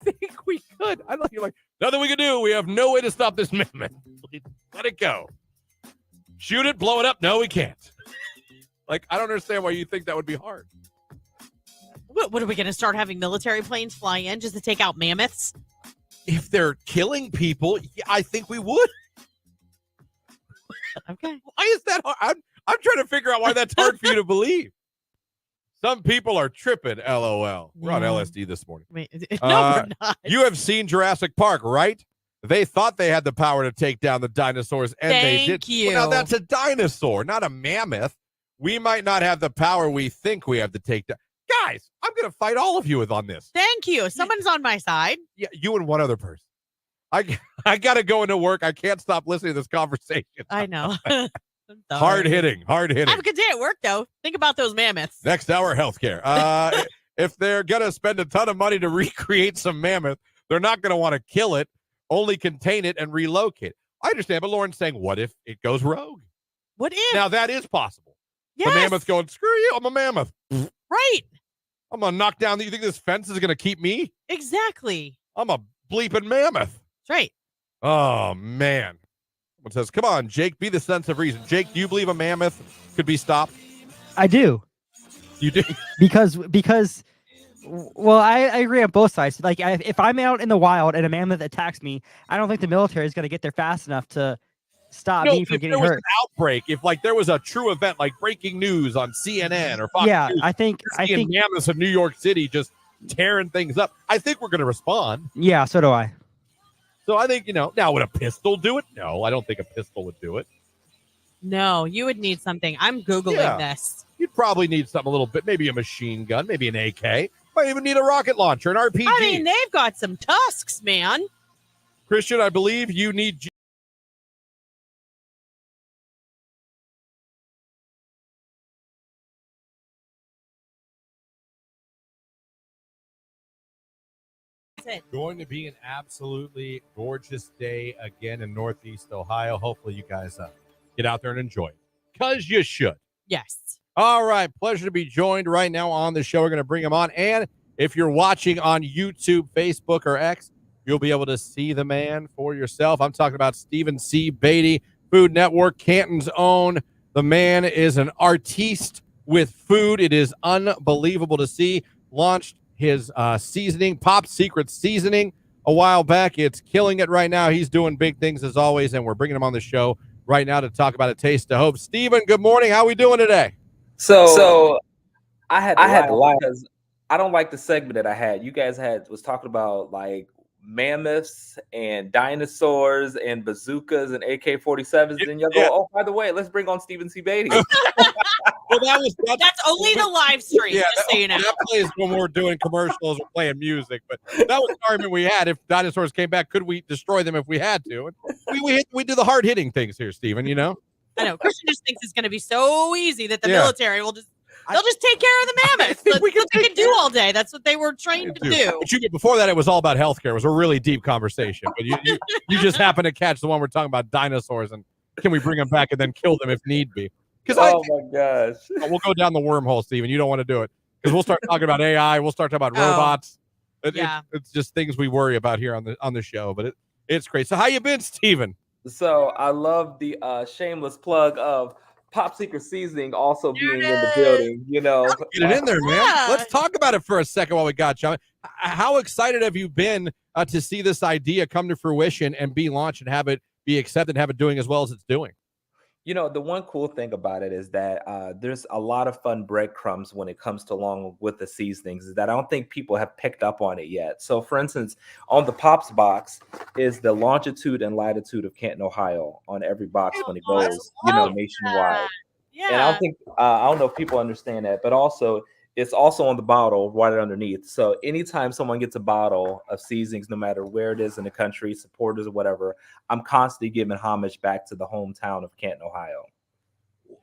Think we could. I know you're like, nothing we can do. We have no way to stop this mammoth. Let it go. Shoot it, blow it up. No, we can't. Like, I don't understand why you think that would be hard. What are we going to start having military planes fly in just to take out mammoths? If they're killing people, yeah, I think we would. Okay. Why is that hard? I'm trying to figure out why that's hard for you to believe. Some people are tripping, LOL. We're on LSD this morning. Wait, no, we're not. You have seen Jurassic Park, right? They thought they had the power to take down the dinosaurs, and they did. Thank you. Well, now, that's a dinosaur, not a mammoth. We might not have the power we think we have to take down. Guys, I'm going to fight all of you on this. Thank you. Someone's on my side. Yeah, you and one other person. I got to go into work. I can't stop listening to this conversation. I know. Hard hitting. Have a good day at work, though. Think about those mammoths. Next hour, healthcare. If they're going to spend a ton of money to recreate some mammoth, they're not going to want to kill it, only contain it and relocate it. I understand, but Lauren's saying, what if it goes rogue? What if? Now, that is possible. Yes. The mammoth's going, screw you, I'm a mammoth. Right. I'm going to knock down. You think this fence is going to keep me? Exactly. I'm a bleeping mammoth. That's right. Oh, man. Someone says, come on, Jake, be the sense of reason. Jake, do you believe a mammoth could be stopped? I do. You do? Because well, I agree on both sides. Like, if I'm out in the wild and a mammoth attacks me, I don't think the military is going to get there fast enough to stop me from getting there was hurt. an outbreak, if like there was a true event like breaking news on CNN or Fox Yeah, News, I think mammoths of New York City just tearing things up, I think we're going to respond. Yeah, so do I. So I think, now would a pistol do it? No, I don't think a pistol would do it. No, you would need something. I'm Googling this. You'd probably need something a little bit, maybe a machine gun, maybe an AK. Might even need a rocket launcher, an RPG. I mean, they've got some tusks, man. Christian, I believe you need... Going to be an absolutely gorgeous day again in Northeast Ohio. Hopefully you guys get out there and enjoy it, because you should. Yes. All right. Pleasure to be joined right now on the show. We're going to bring him on. And if you're watching on YouTube, Facebook, or X, you'll be able to see the man for yourself. I'm talking about Stephen C. Beatty, Food Network, Canton's own. The man is an artiste with food. It is unbelievable to see. Launched his seasoning, Pop Secret seasoning, a while back. It's killing it right now. He's doing big things as always, and we're bringing him on the show right now to talk about A Taste of Hope. Stephen, good morning. How we doing today? So I had to lie because I don't like the segment that I had. You guys was talking about like mammoths and dinosaurs and bazookas and AK-47s, then you'll go, oh, by the way, let's bring on Stephen C. Beatty. Well, that's only the live stream, just so you know. That plays when we're doing commercials or playing music. But that was the argument we had. If dinosaurs came back, could we destroy them if we had to? And we do the hard hitting things here, Stephen. You know. I know Christian just thinks it's going to be so easy that the military will they'll just take care of the mammoths. That's what they can do all day. That's what they were trained to do. But before that, it was all about healthcare. It was a really deep conversation. But you just happen to catch the one we're talking about dinosaurs and can we bring them back and then kill them if need be? Oh my gosh. We'll go down the wormhole, Steven. You don't want to do it. Because we'll start talking about AI. We'll start talking about robots. It's just things we worry about here on the show. But it's great. So how you been, Steven? So I love the shameless plug of Pop Secret Seasoning also being in the building. You know, get it in there, man. Let's talk about it for a second while we got you. How excited have you been to see this idea come to fruition and be launched and have it be accepted and have it doing as well as it's doing? You know, the one cool thing about it is that there's a lot of fun breadcrumbs when it comes to along with the seasonings is that I don't think people have picked up on it yet. So, for instance, on the Pops box is the longitude and latitude of Canton, Ohio on every box when it goes, nationwide. Yeah. And I don't think, I don't know if people understand that, but also it's also on the bottle right underneath. So anytime someone gets a bottle of seasonings, no matter where it is in the country, supporters or whatever, I'm constantly giving homage back to the hometown of Canton, Ohio.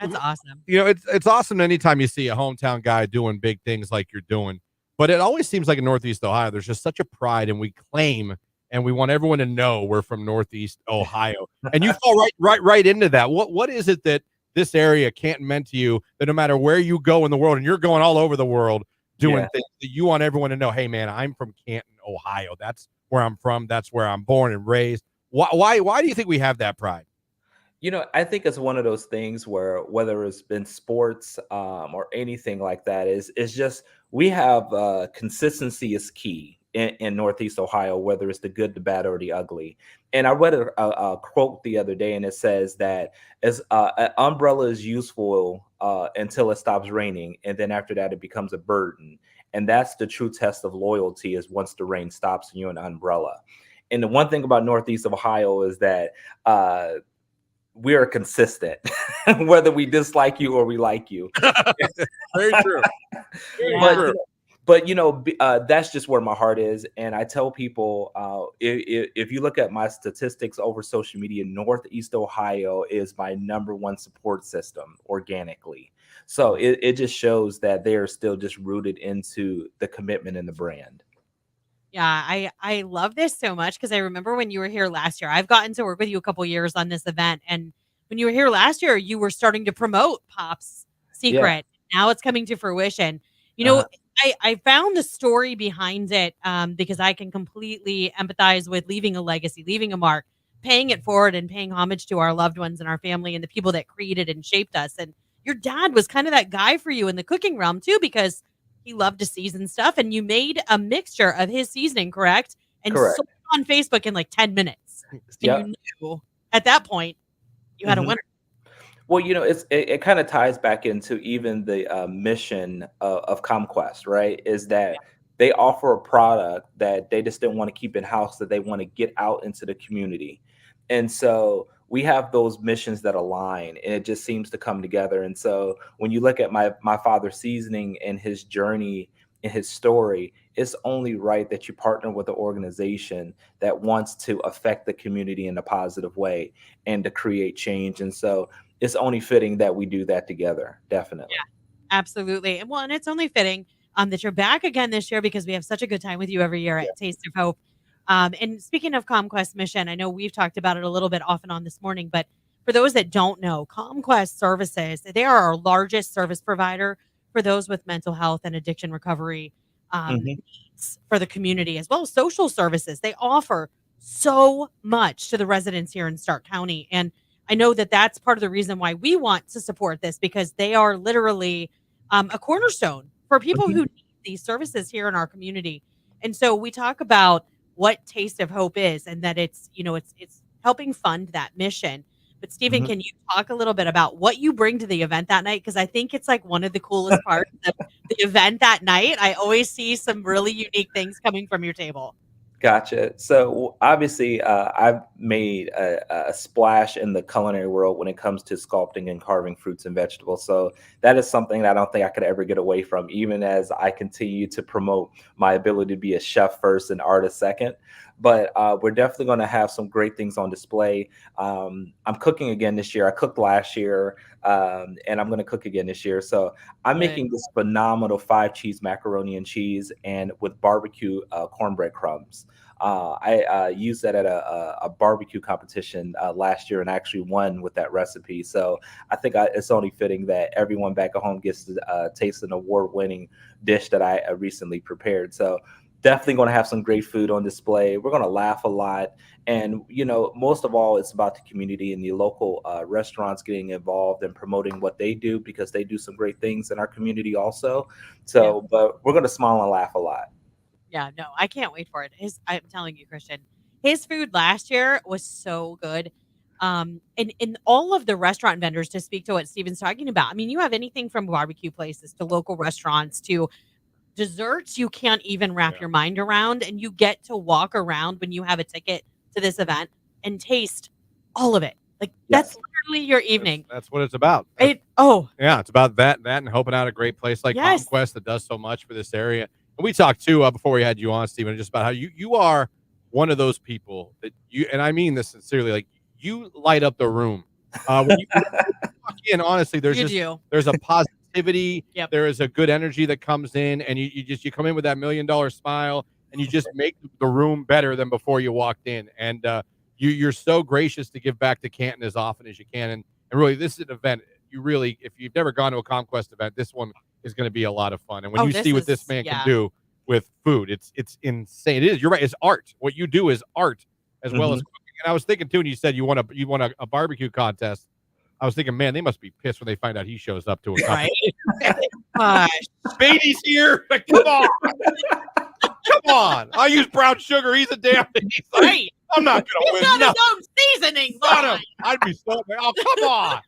That's awesome. You know, it's awesome anytime you see a hometown guy doing big things like you're doing. But it always seems like in Northeast Ohio, there's just such a pride, and we claim and we want everyone to know we're from Northeast Ohio. And you fall right into that. What is it that this area Canton meant to you that no matter where you go in the world, and you're going all over the world doing things, that you want everyone to know, hey man, I'm from Canton, Ohio. That's where I'm from. That's where I'm born and raised. Why do you think we have that pride? You know, I think it's one of those things where whether it's been sports or anything like that, is just we have consistency is key in Northeast Ohio, whether it's the good, the bad, or the ugly. And I read a quote the other day, and it says that as an umbrella is useful until it stops raining, and then after that it becomes a burden. And that's the true test of loyalty, is once the rain stops and you're an umbrella. And the one thing about Northeast Ohio is that we are consistent, whether we dislike you or we like you. Very true. But that's just where my heart is. And I tell people, if you look at my statistics over social media, Northeast Ohio is my #1 support system organically. So it just shows that they are still just rooted into the commitment and the brand. Yeah, I love this so much because I remember when you were here last year. I've gotten to work with you a couple years on this event, and when you were here last year, you were starting to promote Pop's Secret. Yeah. Now it's coming to fruition. You know, I found the story behind it because I can completely empathize with leaving a legacy, leaving a mark, paying it forward, and paying homage to our loved ones and our family and the people that created and shaped us. And your dad was kind of that guy for you in the cooking realm too, because he loved to season stuff, and you made a mixture of his seasoning, correct? And sold it on Facebook in like 10 minutes. And you knew at that point you had a winner. Well, you know, it kind of ties back into even the mission of ComQuest, right? Is that they offer a product that they just didn't want to keep in-house, that they want to get out into the community. And so we have those missions that align, and it just seems to come together. And so when you look at my father's seasoning and his journey and his story, it's only right that you partner with an organization that wants to affect the community in a positive way and to create change. And so it's only fitting that we do that together. Definitely. Yeah, absolutely. Well, and it's only fitting that you're back again this year because we have such a good time with you every year at Taste of Hope. And speaking of ComQuest mission, I know we've talked about it a little bit off and on this morning, but for those that don't know, ComQuest Services, they are our largest service provider for those with mental health and addiction recovery needs for the community, as well as social services. They offer so much to the residents here in Stark County. And I know that that's part of the reason why we want to support this, because they are literally a cornerstone for people who need these services here in our community. And so we talk about what Taste of Hope is, and that it's, you know, it's helping fund that mission. But Stephen, can you talk a little bit about what you bring to the event that night? Because I think it's like one of the coolest parts of the event that night. I always see some really unique things coming from your table. Gotcha. So obviously, I've made a splash in the culinary world when it comes to sculpting and carving fruits and vegetables. So that is something that I don't think I could ever get away from, even as I continue to promote my ability to be a chef first and artist second. But we're definitely going to have some great things on display. I'm cooking again this year. I cooked last year, and I'm going to cook again this year. So I'm Good. making this phenomenal 5-cheese macaroni and cheese, and with barbecue cornbread crumbs. I used that at a barbecue competition last year and actually won with that recipe. So I think it's only fitting that everyone back at home gets to taste an award-winning dish that I recently prepared. So definitely going to have some great food on display. We're going to laugh a lot. And, most of all, it's about the community and the local restaurants getting involved and promoting what they do, because they do some great things in our community also. So, but we're going to smile and laugh a lot. Yeah, no, I can't wait for it. I'm telling you, Christian, his food last year was so good. And all of the restaurant vendors, to speak to what Steven's talking about. I mean, you have anything from barbecue places to local restaurants to desserts you can't even wrap your mind around, and you get to walk around when you have a ticket to this event and taste all of it. Like that's literally your evening. That's what it's about. Yeah, it's about that and helping out a great place like Yes. Conquest that does so much for this area. And we talked too before we had you on, Stephen, just about how you are one of those people that and I mean this sincerely, like you light up the room. When you walk in, honestly, there's a positivity. Yep. There is a good energy that comes in, and you come in with that $1 million smile, and you just make the room better than before you walked in. And you're so gracious to give back to Canton as often as you can. And really, this is an event. You really, if you've never gone to a Conquest event, this one is going to be a lot of fun. And when you see what this man can do with food, it's insane. It is. You're right. It's art. What you do is art as well as cooking. And I was thinking too, and you said you want a barbecue contest. I was thinking, man, they must be pissed when they find out he shows up to a contest. Beatty's here. Like, come on. Come on. I use brown sugar. He's a damn. He's like, Right. I'm not going to win. He's got his own seasoning. I'd be so mad. Oh, come on.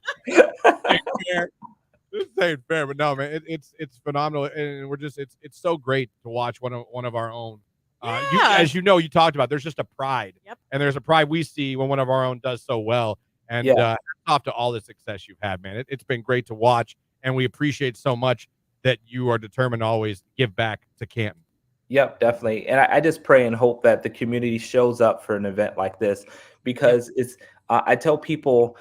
This ain't fair, but no, man, it's phenomenal, and we're just it's so great to watch one of our own. As you know, you talked about. There's just a pride, and there's a pride we see when one of our own does so well. And off to all the success you've had, man. It's been great to watch, and we appreciate so much that you are determined to always give back to Canton. Yep, definitely. And I just pray and hope that the community shows up for an event like this, because it's. I tell people,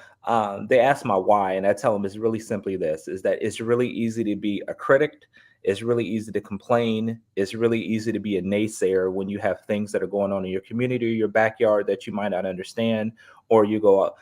they ask my why, and I tell them it's really simply this: is that it's really easy to be a critic. It's really easy to complain. It's really easy to be a naysayer when you have things that are going on in your community or your backyard that you might not understand, or you go,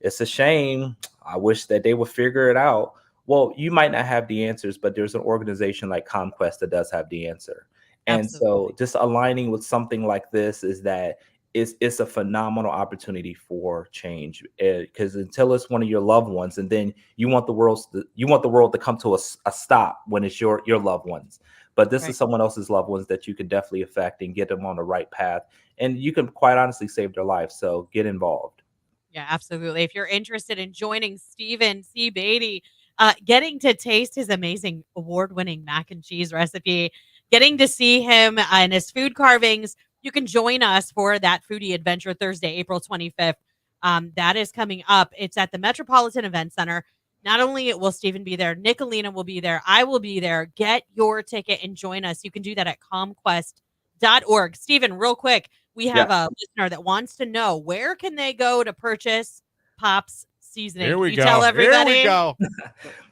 it's a shame. I wish that they would figure it out. Well, you might not have the answers, but there's an organization like Conquest that does have the answer. And so just aligning with something like this is that it's a phenomenal opportunity for change, because until it's one of your loved ones, and then you want the world to come to a stop when it's your loved ones. But this is someone else's loved ones that you can definitely affect and get them on the right path. And you can quite honestly save their life. So get involved. Yeah, absolutely. If you're interested in joining Stephen C. Beatty, getting to taste his amazing award-winning mac and cheese recipe, getting to see him and his food carvings, you can join us for that Foodie Adventure Thursday, April 25th. That is coming up. It's at the Metropolitan Event Center. Not only will Stephen be there, Nicolina will be there. I will be there. Get your ticket and join us. You can do that at comquest.org. Stephen, real quick, we have a listener that wants to know, where can they go to purchase Pop's seasoning? Here we go. Tell everybody. Here we go.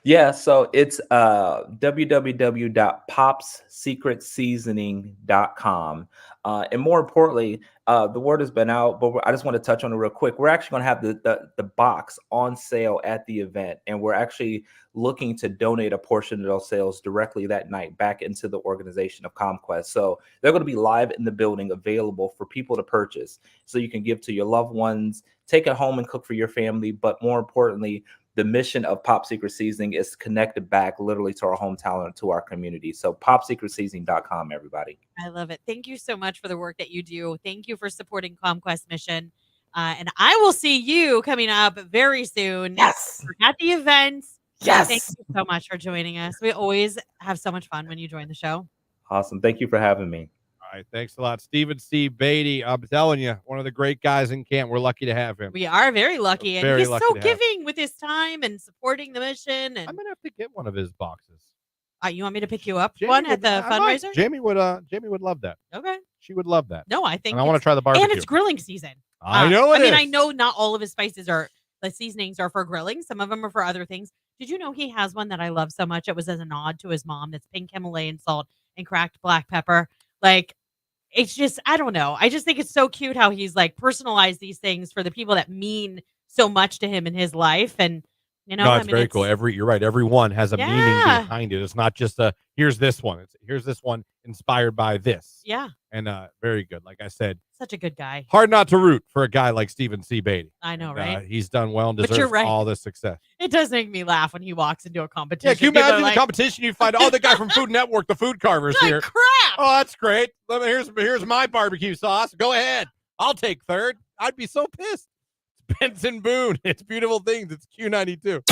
Yeah, so it's www.popssecretseasoning.com. And more importantly, the word has been out, but I just want to touch on it real quick. We're actually going to have the box on sale at the event, and we're actually looking to donate a portion of those sales directly that night back into the organization of Conquest. So they're going to be live in the building, available for people to purchase, so you can give to your loved ones, take it home and cook for your family. But more importantly, the mission of Pop Secret Seasoning is connected back literally to our hometown and to our community. So popsecretseasoning.com, everybody. I love it. Thank you so much for the work that you do. Thank you for supporting Conquest Mission. And I will see you coming up very soon. Yes. At the event. Yes. Thank you so much for joining us. We always have so much fun when you join the show. Awesome. Thank you for having me. right. Thanks a lot. Stephen C. Beatty, I'm telling you, one of the great guys in camp. We're lucky to have him. We are very lucky. And Very he's lucky so to have giving with his time and supporting the mission. And I'm going to have to get one of his boxes. you want me to pick you up Jamie one would- at the I might. fundraiser? Jamie would love that. Okay. She would love that. No, I think And I want to try the barbecue. And it's grilling season. I know it is. I know not all of his spices the seasonings are for grilling. Some of them are for other things. Did you know he has one that I love so much? It was as a nod to his mom. That's pink Himalayan salt and cracked black pepper. Like, it's just, I don't know. I just think it's so cute how he's like personalized these things for the people that mean so much to him in his life. And, No, it's very cool. You're right. Every one has a meaning Yeah. behind it. It's not just here's this one. Here's this one inspired by this. Yeah. And very good. Like I said, Such a good guy. hard not to root for a guy like Stephen C. Beatty. I know, And, right? he's done well and But you're deserves right. all this success. It does make me laugh when he walks into a competition. Yeah, can you People are imagine like, the competition? You find, the guy from Food Network, the food carver's "Good here. crap. Oh, that's great. Here's my barbecue sauce. Go ahead. I'll take third. I'd be so pissed. It's Benson Boone. It's Beautiful Things. It's Q92.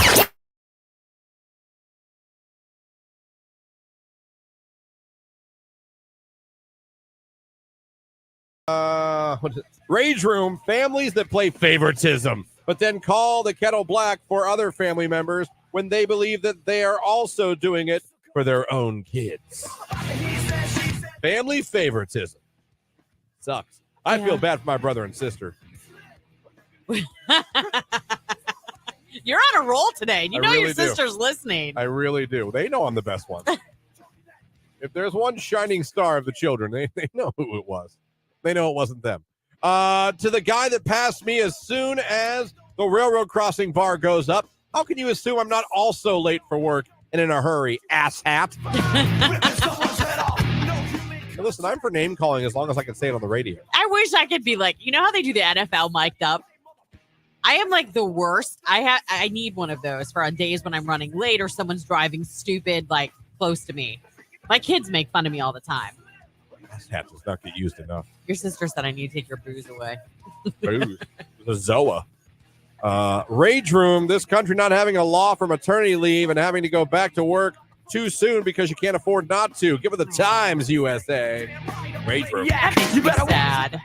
What is it? Rage Room, families that play favoritism, but then call the kettle black for other family members when they believe that they are also doing it for their own kids. Family favoritism. Sucks. I feel bad for my brother and sister. You're on a roll today. And you I know really your do. sister's listening. I really do. They know I'm the best one. If there's one shining star of the children, they know who it was. They know it wasn't them. To the guy that passed me as soon as the railroad crossing bar goes up, how can you assume I'm not also late for work and in a hurry, asshat? Hey, listen, I'm for name calling as long as I can say it on the radio. I wish I could be like, you know how they do the NFL mic'd up? I am like the worst. I need one of those for on days when I'm running late or someone's driving stupid, like close to me. My kids make fun of me all the time. Asshat does not get used enough. Your sister said I need to take your booze away. Booze. The Zoa. Rage Room, this country not having a law for maternity leave and having to go back to work too soon because you can't afford not to. Give it the times, USA. Rage Room. Yeah, you better sad.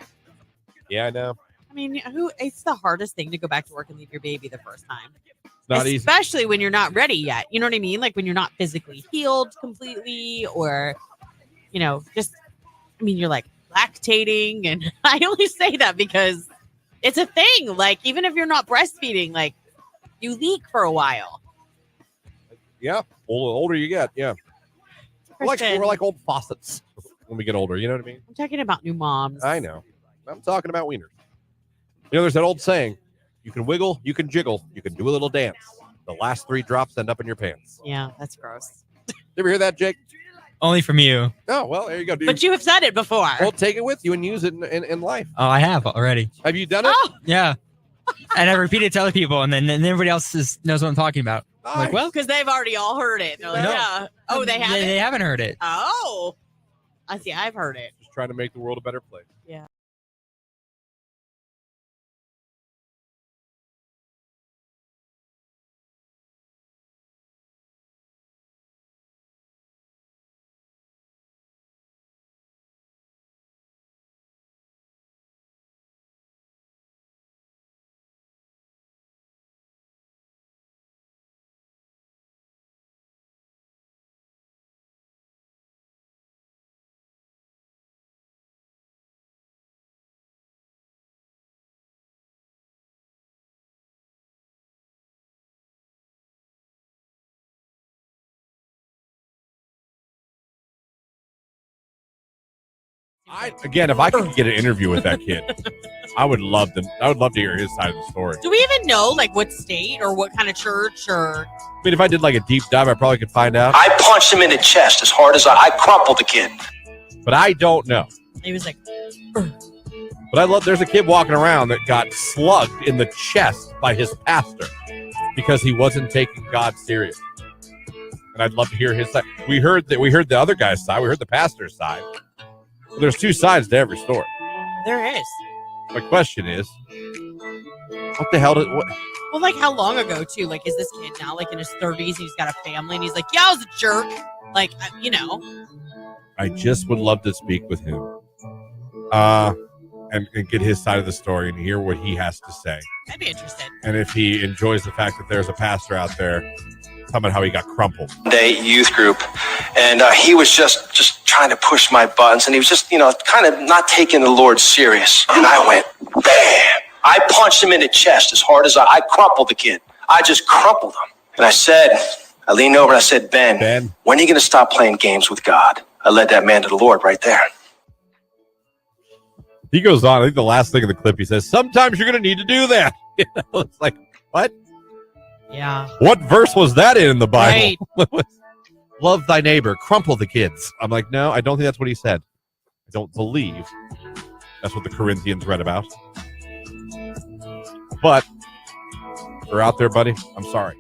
Yeah, I know. I mean, it's the hardest thing to go back to work and leave your baby the first time. It's not easy. Especially when you're not ready yet. You know what I mean? Like when you're not physically healed completely or, you're like lactating. And I only say that because it's a thing. Like, even if you're not breastfeeding, like you leak for a while. Yeah. The older you get. Yeah. We're like old faucets when we get older. You know what I mean? I'm talking about new moms. I know. I'm talking about wieners. There's that old saying, you can wiggle, you can jiggle, you can do a little dance. The last 3 drops end up in your pants. Yeah, that's gross. You ever hear that, Jake? Only from you. Oh, well, there you go, dude. But you have said it before. Well, take it with you and use it in life. Oh, I have already. Have you done it? Oh, Yeah. And I repeat it to other people, and then everybody else knows what I'm talking about. I'm like, well, because they've already all heard it. They're like, No. yeah. Oh, they haven't? They haven't heard it. Oh. I see. I've heard it. Just trying to make the world a better place. Yeah. If I could get an interview with that kid, I would love to hear his side of the story. Do we even know like what state or what kind of church or? I mean, if I did like a deep dive, I probably could find out. I punched him in the chest as hard as I crumpled the kid. But I don't know. He was like, But there's a kid walking around that got slugged in the chest by his pastor because he wasn't taking God serious. And I'd love to hear his side. We heard the other guy's side. We heard the pastor's side. Well, there's 2 sides to every story. there is. My question is, what the hell what? Well, like how long ago too? Like, is this kid now like in his 30s? And he's got a family, and he's like, yeah, I was a jerk. Like, I just would love to speak with him. and get his side of the story and hear what he has to say. I'd be interested. And if he enjoys the fact that there's a pastor out there talking about how he got crumpled. Day youth group, and he was just trying to push my buttons, and he was just, kind of not taking the Lord serious. And I went, bam! I punched him in the chest as hard as I crumpled the kid. I just crumpled him. And I leaned over and I said, Ben, when are you going to stop playing games with God? I led that man to the Lord right there. He goes on. I think the last thing in the clip, he says, sometimes you're going to need to do that. It's like, what? Yeah. What verse was that in the Bible? Right. Love thy neighbor, crumple the kids. I'm like, no, I don't think that's what he said. I don't believe that's what the Corinthians read about. But if you're out there, buddy, I'm sorry.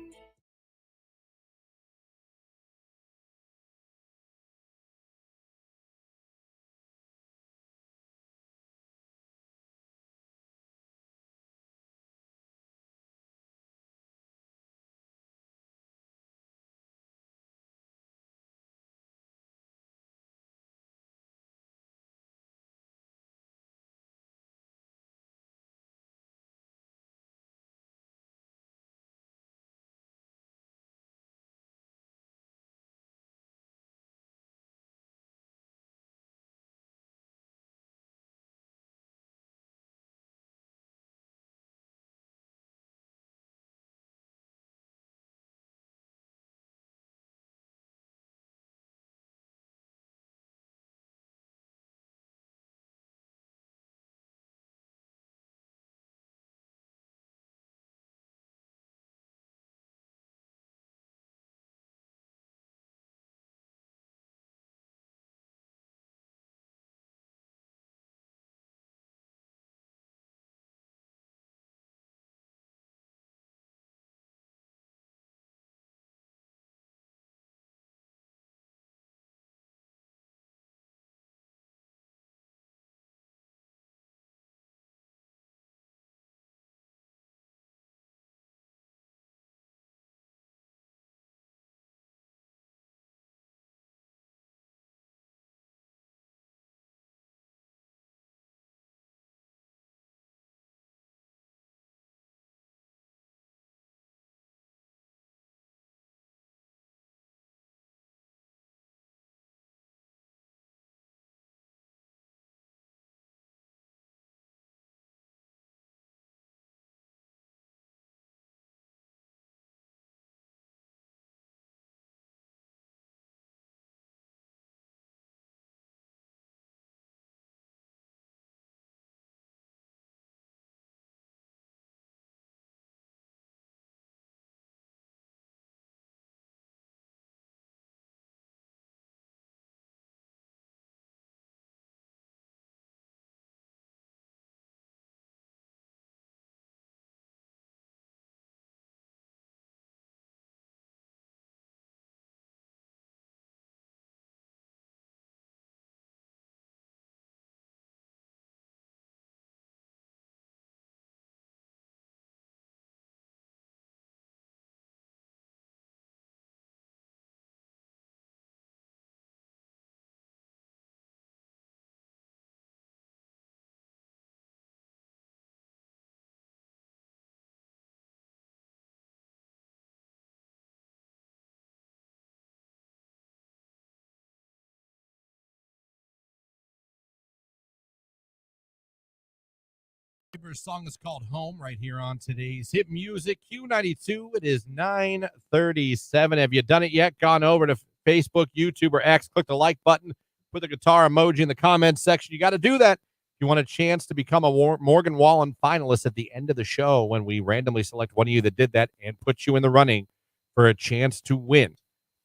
Song is called Home right here on today's Hit Music Q92. It is 9:37. Have you done it yet? Gone over to Facebook, YouTube, or X, click the like button, put the guitar emoji in the comments section. You got to do that. If you want a chance to become a Morgan Wallen finalist at the end of the show when we randomly select one of you that did that and put you in the running for a chance to win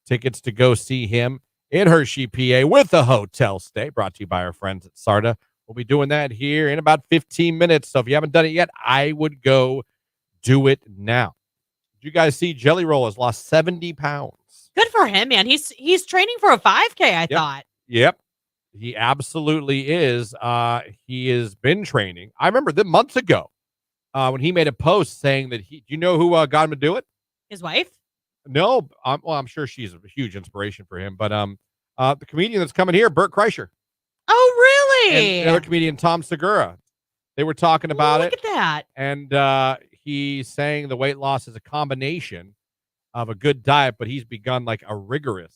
tickets to go see him in Hershey, PA with a hotel stay, brought to you by our friends at Sarda. We'll be doing that here in about 15 minutes. So if you haven't done it yet, I would go do it now. Did you guys see Jelly Roll has lost 70 pounds? Good for him, man. He's training for a 5K, I thought. Yep. He absolutely is. He has been training. I remember months ago when he made a post saying that do you know who got him to do it? His wife? No. I'm sure she's a huge inspiration for him. But the comedian that's coming here, Bert Kreischer. Oh, Really? And the other comedian, Tom Segura. They were talking about Look it. at that. And he's saying the weight loss is a combination of a good diet, but he's begun like a rigorous,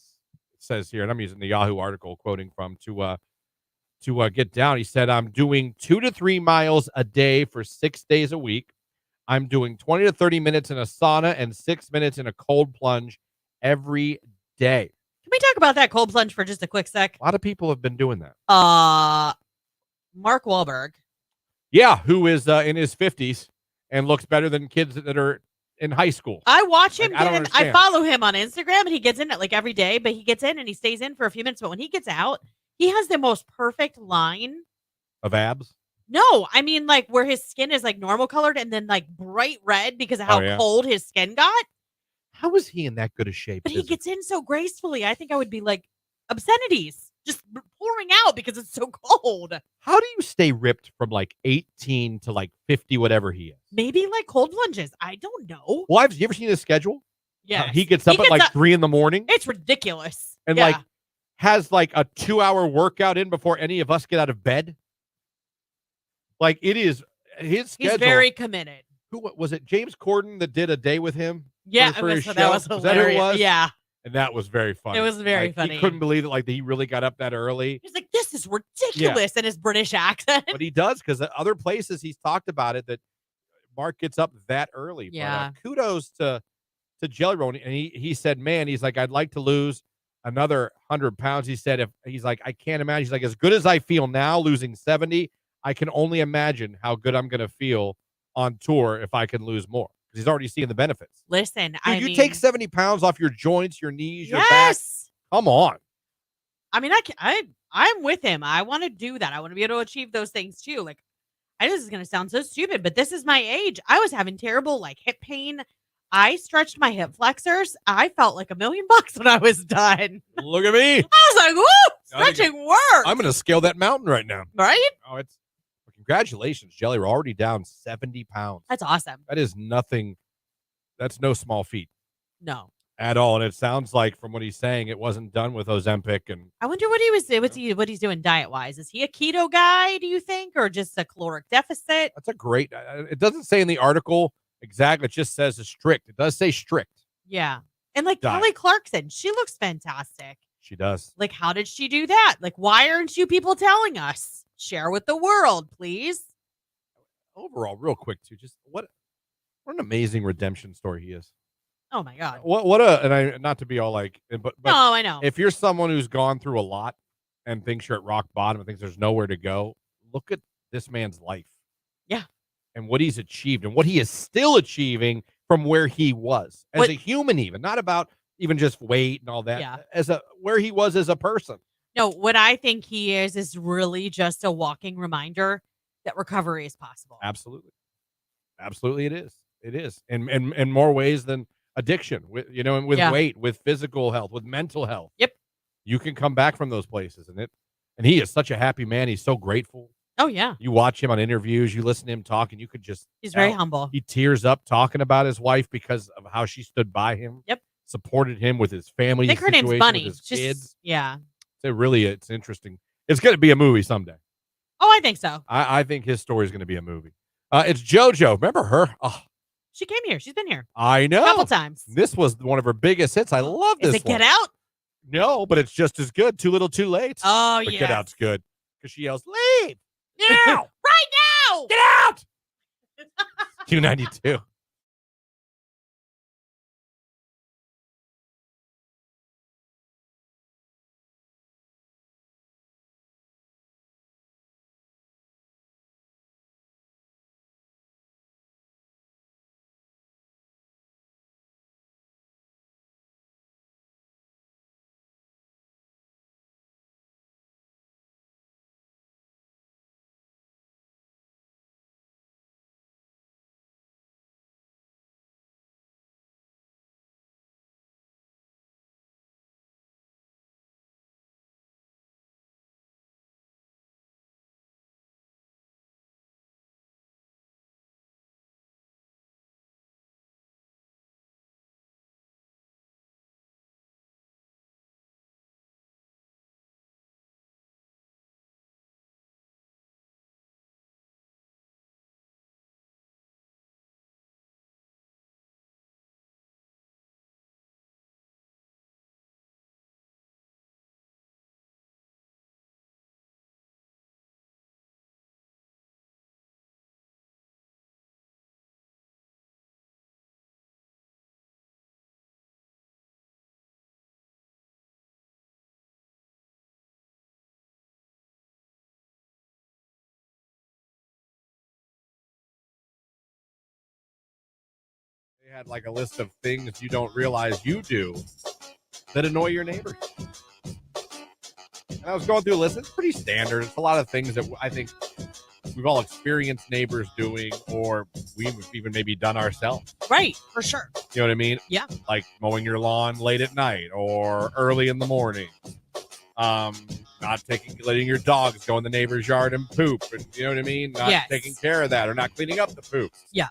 it says here, and I'm using the Yahoo article quoting from to get down. He said, I'm doing 2 to 3 miles a day for 6 days a week. I'm doing 20 to 30 minutes in a sauna and 6 minutes in a cold plunge every day. Can we talk about that cold plunge for just a quick sec? A lot of people have been doing that. Mark Wahlberg. Yeah, who is in his 50s and looks better than kids that are in high school. I watch him. Like, I don't I understand. follow him on Instagram, and he gets in it like every day. But he gets in and he stays in for a few minutes. But when he gets out, he has the most perfect line Of abs? No, I mean like where his skin is like normal colored and then like bright red because of how Oh, yeah. cold his skin got. How is he in that good a shape? But he gets in so gracefully. I think I would be like obscenities just pouring out because it's so cold. How do you stay ripped from like 18 to like 50, whatever he is? Maybe like cold plunges. I don't know. Well, have you ever seen his schedule? Yeah, He gets up at like 3 in the morning It's ridiculous. and Yeah. like has like a 2-hour workout in before any of us get out of bed. Like it is his schedule. He's very committed. Who was it? James Corden that did a day with him? Yeah, for his that show? was Was that who it hilarious. was? Yeah. And that was very funny. It was very Like, funny. He couldn't believe it. Like he really got up that early. He's like, this is ridiculous in his British accent. But he does because at other places he's talked about it that Mark gets up that early. Yeah. But, kudos to Jelly Roll. And he said, man, he's like, I'd like to lose another 100 pounds. He said, if he's like, I can't imagine. He's like, as good as I feel now, losing 70, I can only imagine how good I'm going to feel on tour if I can lose more. Because he's already seeing the benefits. Listen, Dude, you take 70 pounds off your joints, your knees, your back. Yes. Come on. I mean, I'm with him. I want to do that. I want to be able to achieve those things too. Like, this is going to sound so stupid, but this is my age. I was having terrible like hip pain. I stretched my hip flexors. I felt like $1 million when I was done. Look at me. I was like, woo, stretching works. I'm going to scale that mountain right now. Right? Oh, it's congratulations, Jelly. We're already down 70 pounds. That's awesome. That is nothing. That's no small feat No. at all. And it sounds like from what he's saying, it wasn't done with Ozempic. And I wonder what what he's doing diet wise. Is he a keto guy, do you think, or just a caloric deficit? that's a great, it doesn't say in the article exactly. It just says strict. It does say strict. Yeah. And like Diet. Kelly Clarkson, she looks fantastic. She does. Like, how did she do that? Like, why aren't you people telling us? Share with the world, please. Overall, real quick too, just what an amazing redemption story he is. Oh my God. And I, not to be all like, but No, I know. if you're someone who's gone through a lot and thinks you're at rock bottom and thinks there's nowhere to go, look at this man's life. Yeah. And what he's achieved and what he is still achieving from where he was as a human, even not about even just weight and all that. Yeah. Where he was as a person. No, what I think he is really just a walking reminder that recovery is possible. Absolutely. Absolutely it is. It is. In more ways than addiction, with and with weight, with physical health, with mental health. Yep. You can come back from those places and he is such a happy man. He's so grateful. Oh yeah. You watch him on interviews, you listen to him talk, and you could just He's very humble. He tears up talking about his wife because of how she stood by him. Yep. Supported him with his family. I think her name's situation, Bunny. with his Just, kids. yeah. It's interesting. It's going to be a movie someday. Oh, I think so. I think his story is going to be a movie. It's JoJo. Remember her? Oh, She came here. She's been here I know. a couple times. This was one of her biggest hits. I love this Is it one. Get Out? No, but it's just as good. Too little, too late. Oh, but yes. Get Out's good because she yells, "Leave now! Right now! Get out!" Q92. had like a list of things you don't realize you do that annoy your neighbors. And I was going through a list. It's pretty standard. It's a lot of things that I think we've all experienced neighbors doing, or we've even maybe done ourselves. Right, for sure. You know what I mean? Yeah. Like mowing your lawn late at night or early in the morning. Letting your dogs go in the neighbor's yard and poop, and you know what I mean? Not taking care of that or not cleaning up the poop. Yeah.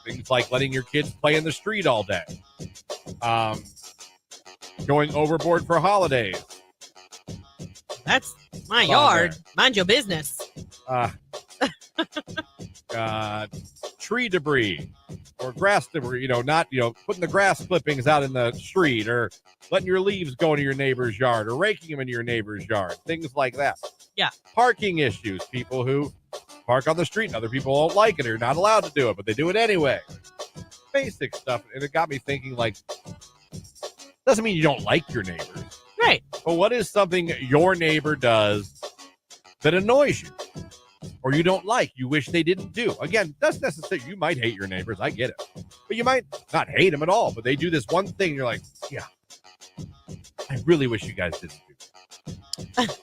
Things like letting your kids play in the street all day. Going overboard for holidays. That's my yard. Mind your business. Tree debris or grass debris, not, putting the grass clippings out in the street or letting your leaves go into your neighbor's yard or raking them into your neighbor's yard. Things like that. Yeah. Parking issues. People who park on the street and other people don't like it or not allowed to do it, but they do it anyway. Basic stuff. And it got me thinking, like, doesn't mean you don't like your neighbors. Right. But what is something your neighbor does that annoys you or you don't like, you wish they didn't do? Again, that's necessary. You might hate your neighbors. I get it. But you might not hate them at all. But they do this one thing. You're like, yeah, I really wish you guys didn't do that.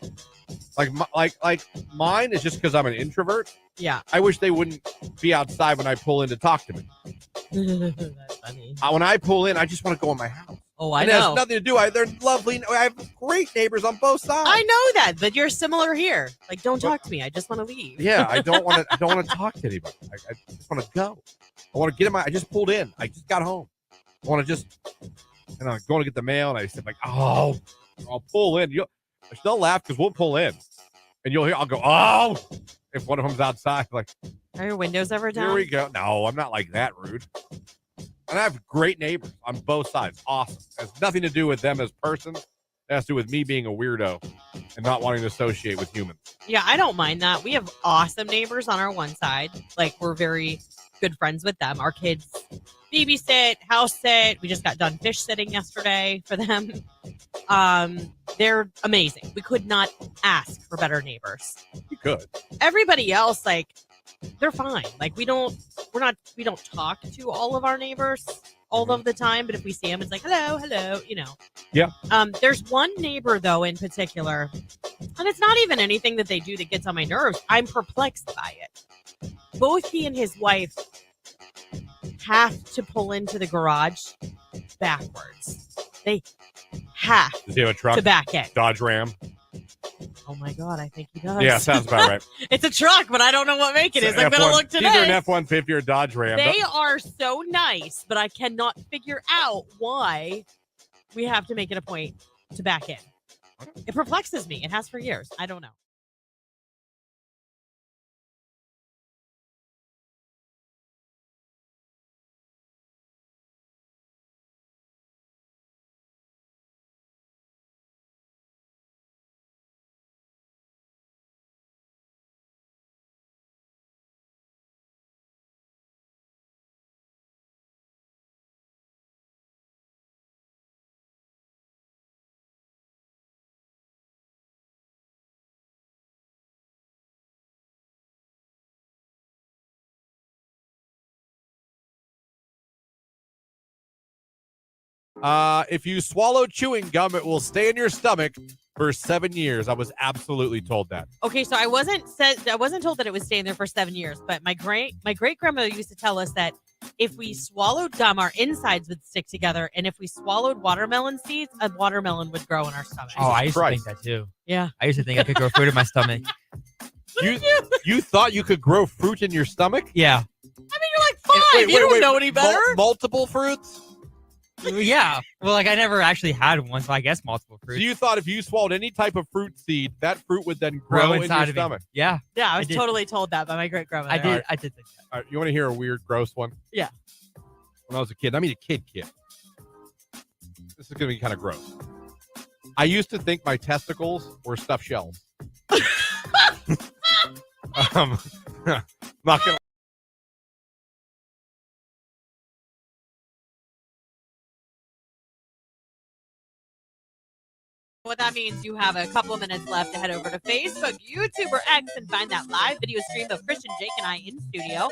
like mine is just because I'm an introvert. Yeah. I wish they wouldn't be outside when I pull in to talk to me. That's funny. When I pull in, I just want to go in my house. Oh, I and know. It has nothing to do. They're lovely. I have great neighbors on both sides. I know that, but you're similar here. Like, don't talk to me. I just want to leave. Yeah, I don't want to talk to anybody. I just want to go. I want to get in I just pulled in. I just got home. I want to just, I'm going to get the mail, and I said, like, oh, I'll pull in. They'll laugh because we'll pull in, and you'll hear, I'll go, oh, if one of them's outside, like, are your windows ever down? Here we go. No, I'm not like that rude. And I have great neighbors on both sides. Awesome. It has nothing to do with them as persons. It has to do with me being a weirdo and not wanting to associate with humans. Yeah, I don't mind that. We have awesome neighbors on our one side. Like, we're very good friends with them. Our kids babysit, house sit. We just got done fish sitting yesterday for them. They're amazing. We could not ask for better neighbors. You could. Everybody else, like, they're fine. Like, we don't talk to all of our neighbors all of the time, but if we see them, it's like, hello, Yeah. There's one neighbor, though, in particular, and it's not even anything that they do that gets on my nerves. I'm perplexed by it. Both he and his wife have to pull into the garage backwards. They have Does he have a truck? to back in. Dodge Ram? Oh, my God, I think he does. Yeah, sounds about right. It's a truck, but I don't know what make it is. I'm going to look today. Either an F-150 or a Dodge Ram. They are so nice, but I cannot figure out why we have to make it a point to back in. It perplexes me. It has for years. I don't know. If you swallow chewing gum, it will stay in your stomach for 7 years. I was absolutely told that. Okay, so I wasn't told that it would stay in there for 7 years, but my great grandmother used to tell us that if we swallowed gum, our insides would stick together, and if we swallowed watermelon seeds, a watermelon would grow in our stomach. Oh, I used to think that too. Yeah, I used to think I could grow fruit in my stomach. You thought you could grow fruit in your stomach? Yeah. I mean, you're like 5. You don't know any better. Multiple fruits? Yeah. Well, like I never actually had one, so I guess multiple fruits. So you thought if you swallowed any type of fruit seed, that fruit would then grow in your stomach? Yeah. Yeah, I was totally told that by my great grandmother. I did think that. All right, you want to hear a weird, gross one? Yeah. When I was a kid, I mean a kid. This is going to be kind of gross. I used to think my testicles were stuffed shells. Not gonna. What that means, you have a couple of minutes left to head over to Facebook, YouTube, or X and find that live video stream of Christian, Jake, and I in studio.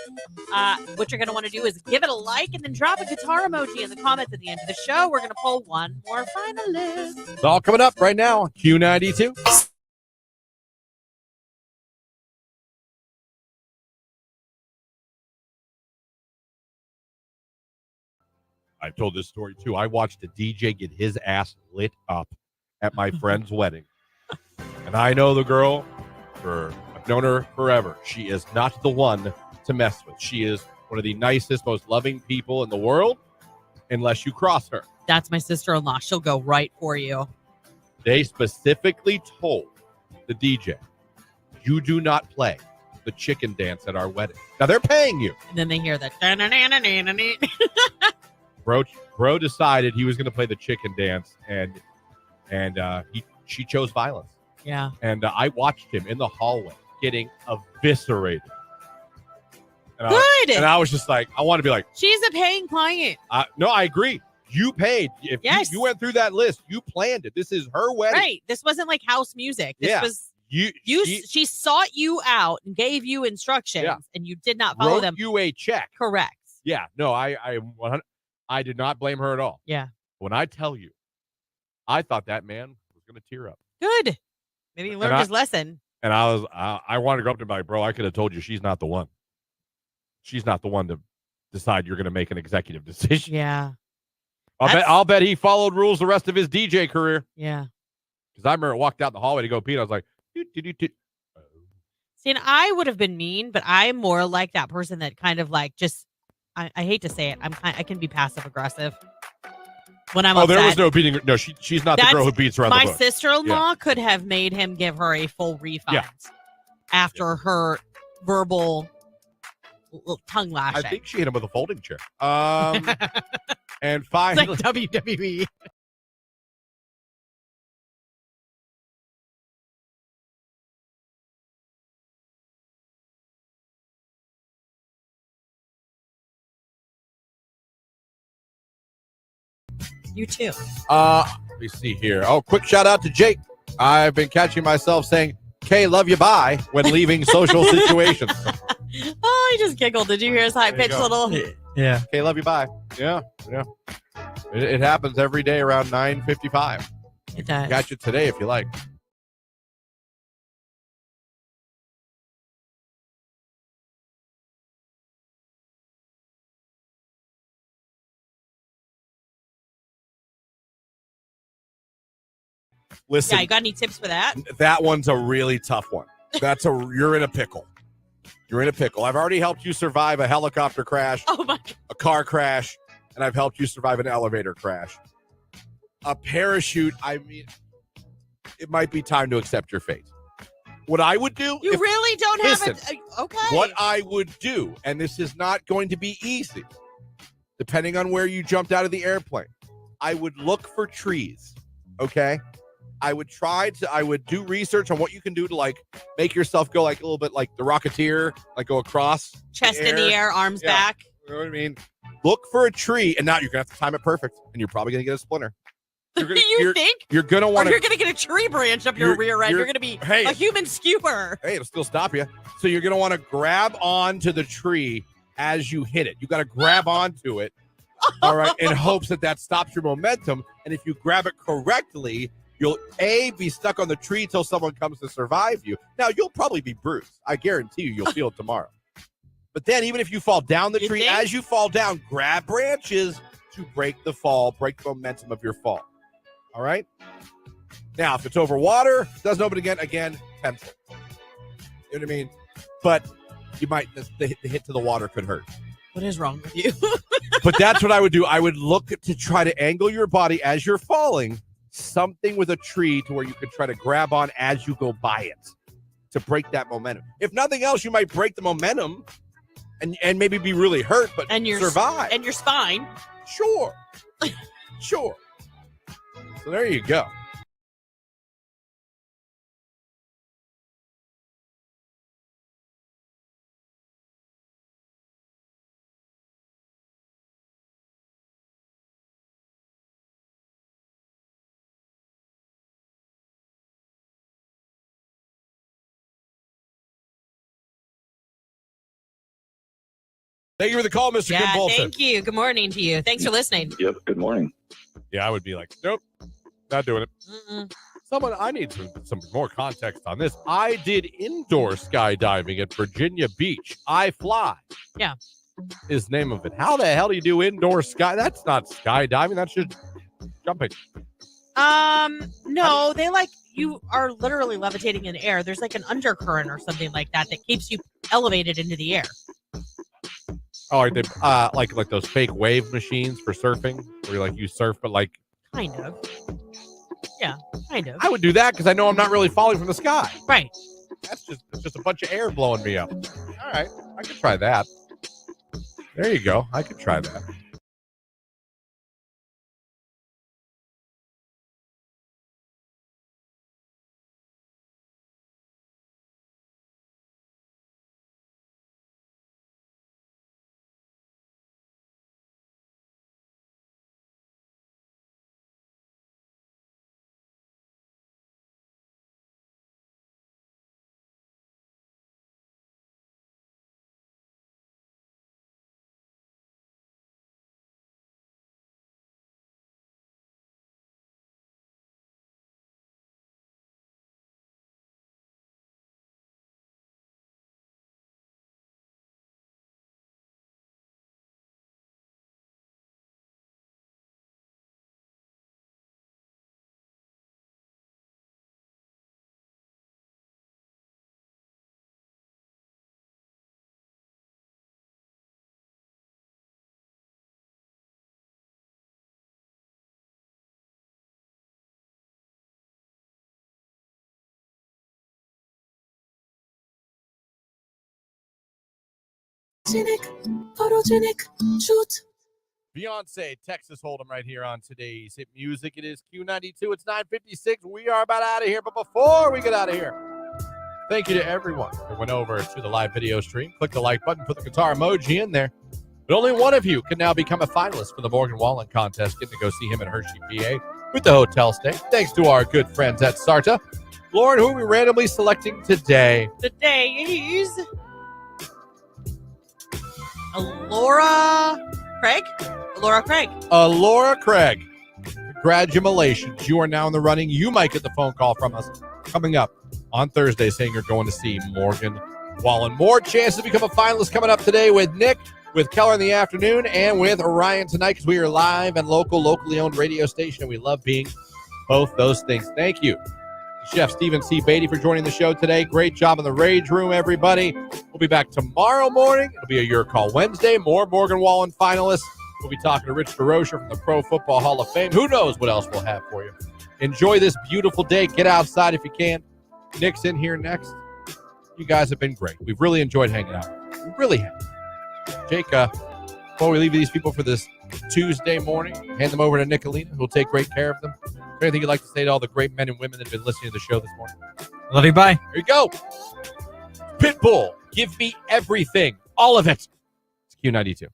What you're going to want to do is give it a like and then drop a guitar emoji in the comments at the end of the show. We're going to pull one more finalist. It's all coming up right now on Q92. I've told this story too. I watched a DJ get his ass lit up at my friend's wedding. And I know the girl, I've known her forever. She is not the one to mess with. She is one of the nicest, most loving people in the world, unless you cross her. That's my sister-in-law. She'll go right for you. They specifically told the DJ, you do not play the chicken dance at our wedding. Now, they're paying you. And then they hear that. Bro decided he was going to play the chicken dance, and she chose violence. Yeah. And I watched him in the hallway getting eviscerated. And Good. And I was just like, I want to be like, she's a paying client. No, I agree. You paid. If yes. you went through that list, you planned it. This is her wedding. Right. This wasn't like house music. This was she sought you out and gave you instructions, and you did not follow them. You a check. Correct. Yeah. No, I did not blame her at all. Yeah. When I tell you, I thought that man was going to tear up. Good. Maybe he learned his lesson. And I wanted to go up to him like, bro, I could have told you she's not the one. She's not the one to decide you're going to make an executive decision. Yeah. I'll bet he followed rules the rest of his DJ career. Yeah. Because I remember I walked out the hallway to go pee, and I was like, See, and I would have been mean, but I'm more like that person that kind of like just, I hate to say it, I can be passive aggressive when I'm upset. There was no beating. No, she's not the girl who beats around the bush. My sister-in-law could have made him give her a full refund after her verbal tongue lashing. I think she hit him with a folding chair. And finally, it's like WWE. You too. Let me see here. Oh, quick shout out to Jake. I've been catching myself saying, "Kay, love you, bye," when leaving social situations. Oh, I just giggled. Did you hear his high-pitched little? Yeah. "Kay, love you, bye." Yeah. It happens every day around 9:55. It does. Catch it today if you like. Listen. Yeah, you got any tips for that? That one's a really tough one. You're in a pickle. You're in a pickle. I've already helped you survive a helicopter crash, a car crash, and I've helped you survive an elevator crash. A parachute, I mean, it might be time to accept your fate. What I would do... You really don't have it? Okay. What I would do, and this is not going to be easy, depending on where you jumped out of the airplane, I would look for trees, okay? I would do research on what you can do to like make yourself go like a little bit like the Rocketeer, like go across. Chest in the air, arms back. You know what I mean? Look for a tree, and now you're going to have to time it perfect, and you're probably going to get a splinter. You think? You're going to want to... You're going to get a tree branch up your rear end. You're going to be a human skewer. Hey, it'll still stop you. So you're going to want to grab onto the tree as you hit it. You got to grab onto it, all right, in hopes that stops your momentum, and if you grab it correctly... You'll, be stuck on the tree till someone comes to survive you. Now, you'll probably be bruised. I guarantee you'll feel it tomorrow. But then, even if you fall down the tree, as you fall down, grab branches to break the momentum of your fall. All right? Now, if it's over water, doesn't open again, pencil. You know what I mean? But you might, the hit to the water could hurt. What is wrong with you? But that's what I would do. I would look to try to angle your body as you're falling, something with a tree to where you could try to grab on as you go by it to break that momentum. If nothing else, you might break the momentum and maybe be really hurt, but survive. And your spine. Sure. Sure. So there you go. Thank you for the call, Mr. Yeah, Kim Bolton. thank you. Good morning to you. Thanks for listening. Yep. Good morning. Yeah, I would be like, nope, not doing it. Mm-mm. I need some more context on this. I did indoor skydiving at Virginia Beach. I Fly. Yeah. Is the name of it. How the hell do you do indoor sky? That's not skydiving. That's just jumping. No, they you are literally levitating in air. There's like an undercurrent or something like that keeps you elevated into the air. Oh, are they like those fake wave machines for surfing, where you surf, but kind of. Yeah, kind of. I would do that because I know I'm not really falling from the sky. Right. It's just a bunch of air blowing me up. All right, I could try that. There you go. I could try that. Beyonce, Texas Hold'em right here on today's hit music. It is Q92. It's 9:56. We are about out of here. But before we get out of here, thank you to everyone who went over to the live video stream. Click the like button, put the guitar emoji in there. But only one of you can now become a finalist for the Morgan Wallen contest. Getting to go see him in Hershey, PA with the hotel stay. Thanks to our good friends at Sarta. Lauren, who are we randomly selecting today? Today is Laura Craig. Laura Craig. Congratulations. You are now in the running. You might get the phone call from us coming up on Thursday saying you're going to see Morgan Wallen. More chances to become a finalist coming up today with Nick, with Keller in the afternoon, and with Ryan tonight because we are live and locally owned radio station, and we love being both those things. Thank you, Chef Stephen C. Beatty, for joining the show today. Great job in the Rage Room, everybody. We'll be back tomorrow morning. It'll be a Your Call Wednesday. More Morgan Wallen finalists. We'll be talking to Rich DeRocher from the Pro Football Hall of Fame. Who knows what else we'll have for you. Enjoy this beautiful day. Get outside if you can. Nick's in here next. You guys have been great. We've really enjoyed hanging out. We really have. Jake, before we leave these people for this Tuesday morning, hand them over to Nicolina, who'll take great care of them. Is there anything you'd like to say to all the great men and women that have been listening to the show this morning? Love you. Bye. Here you go. Pitbull, give me everything. All of it. It's Q92.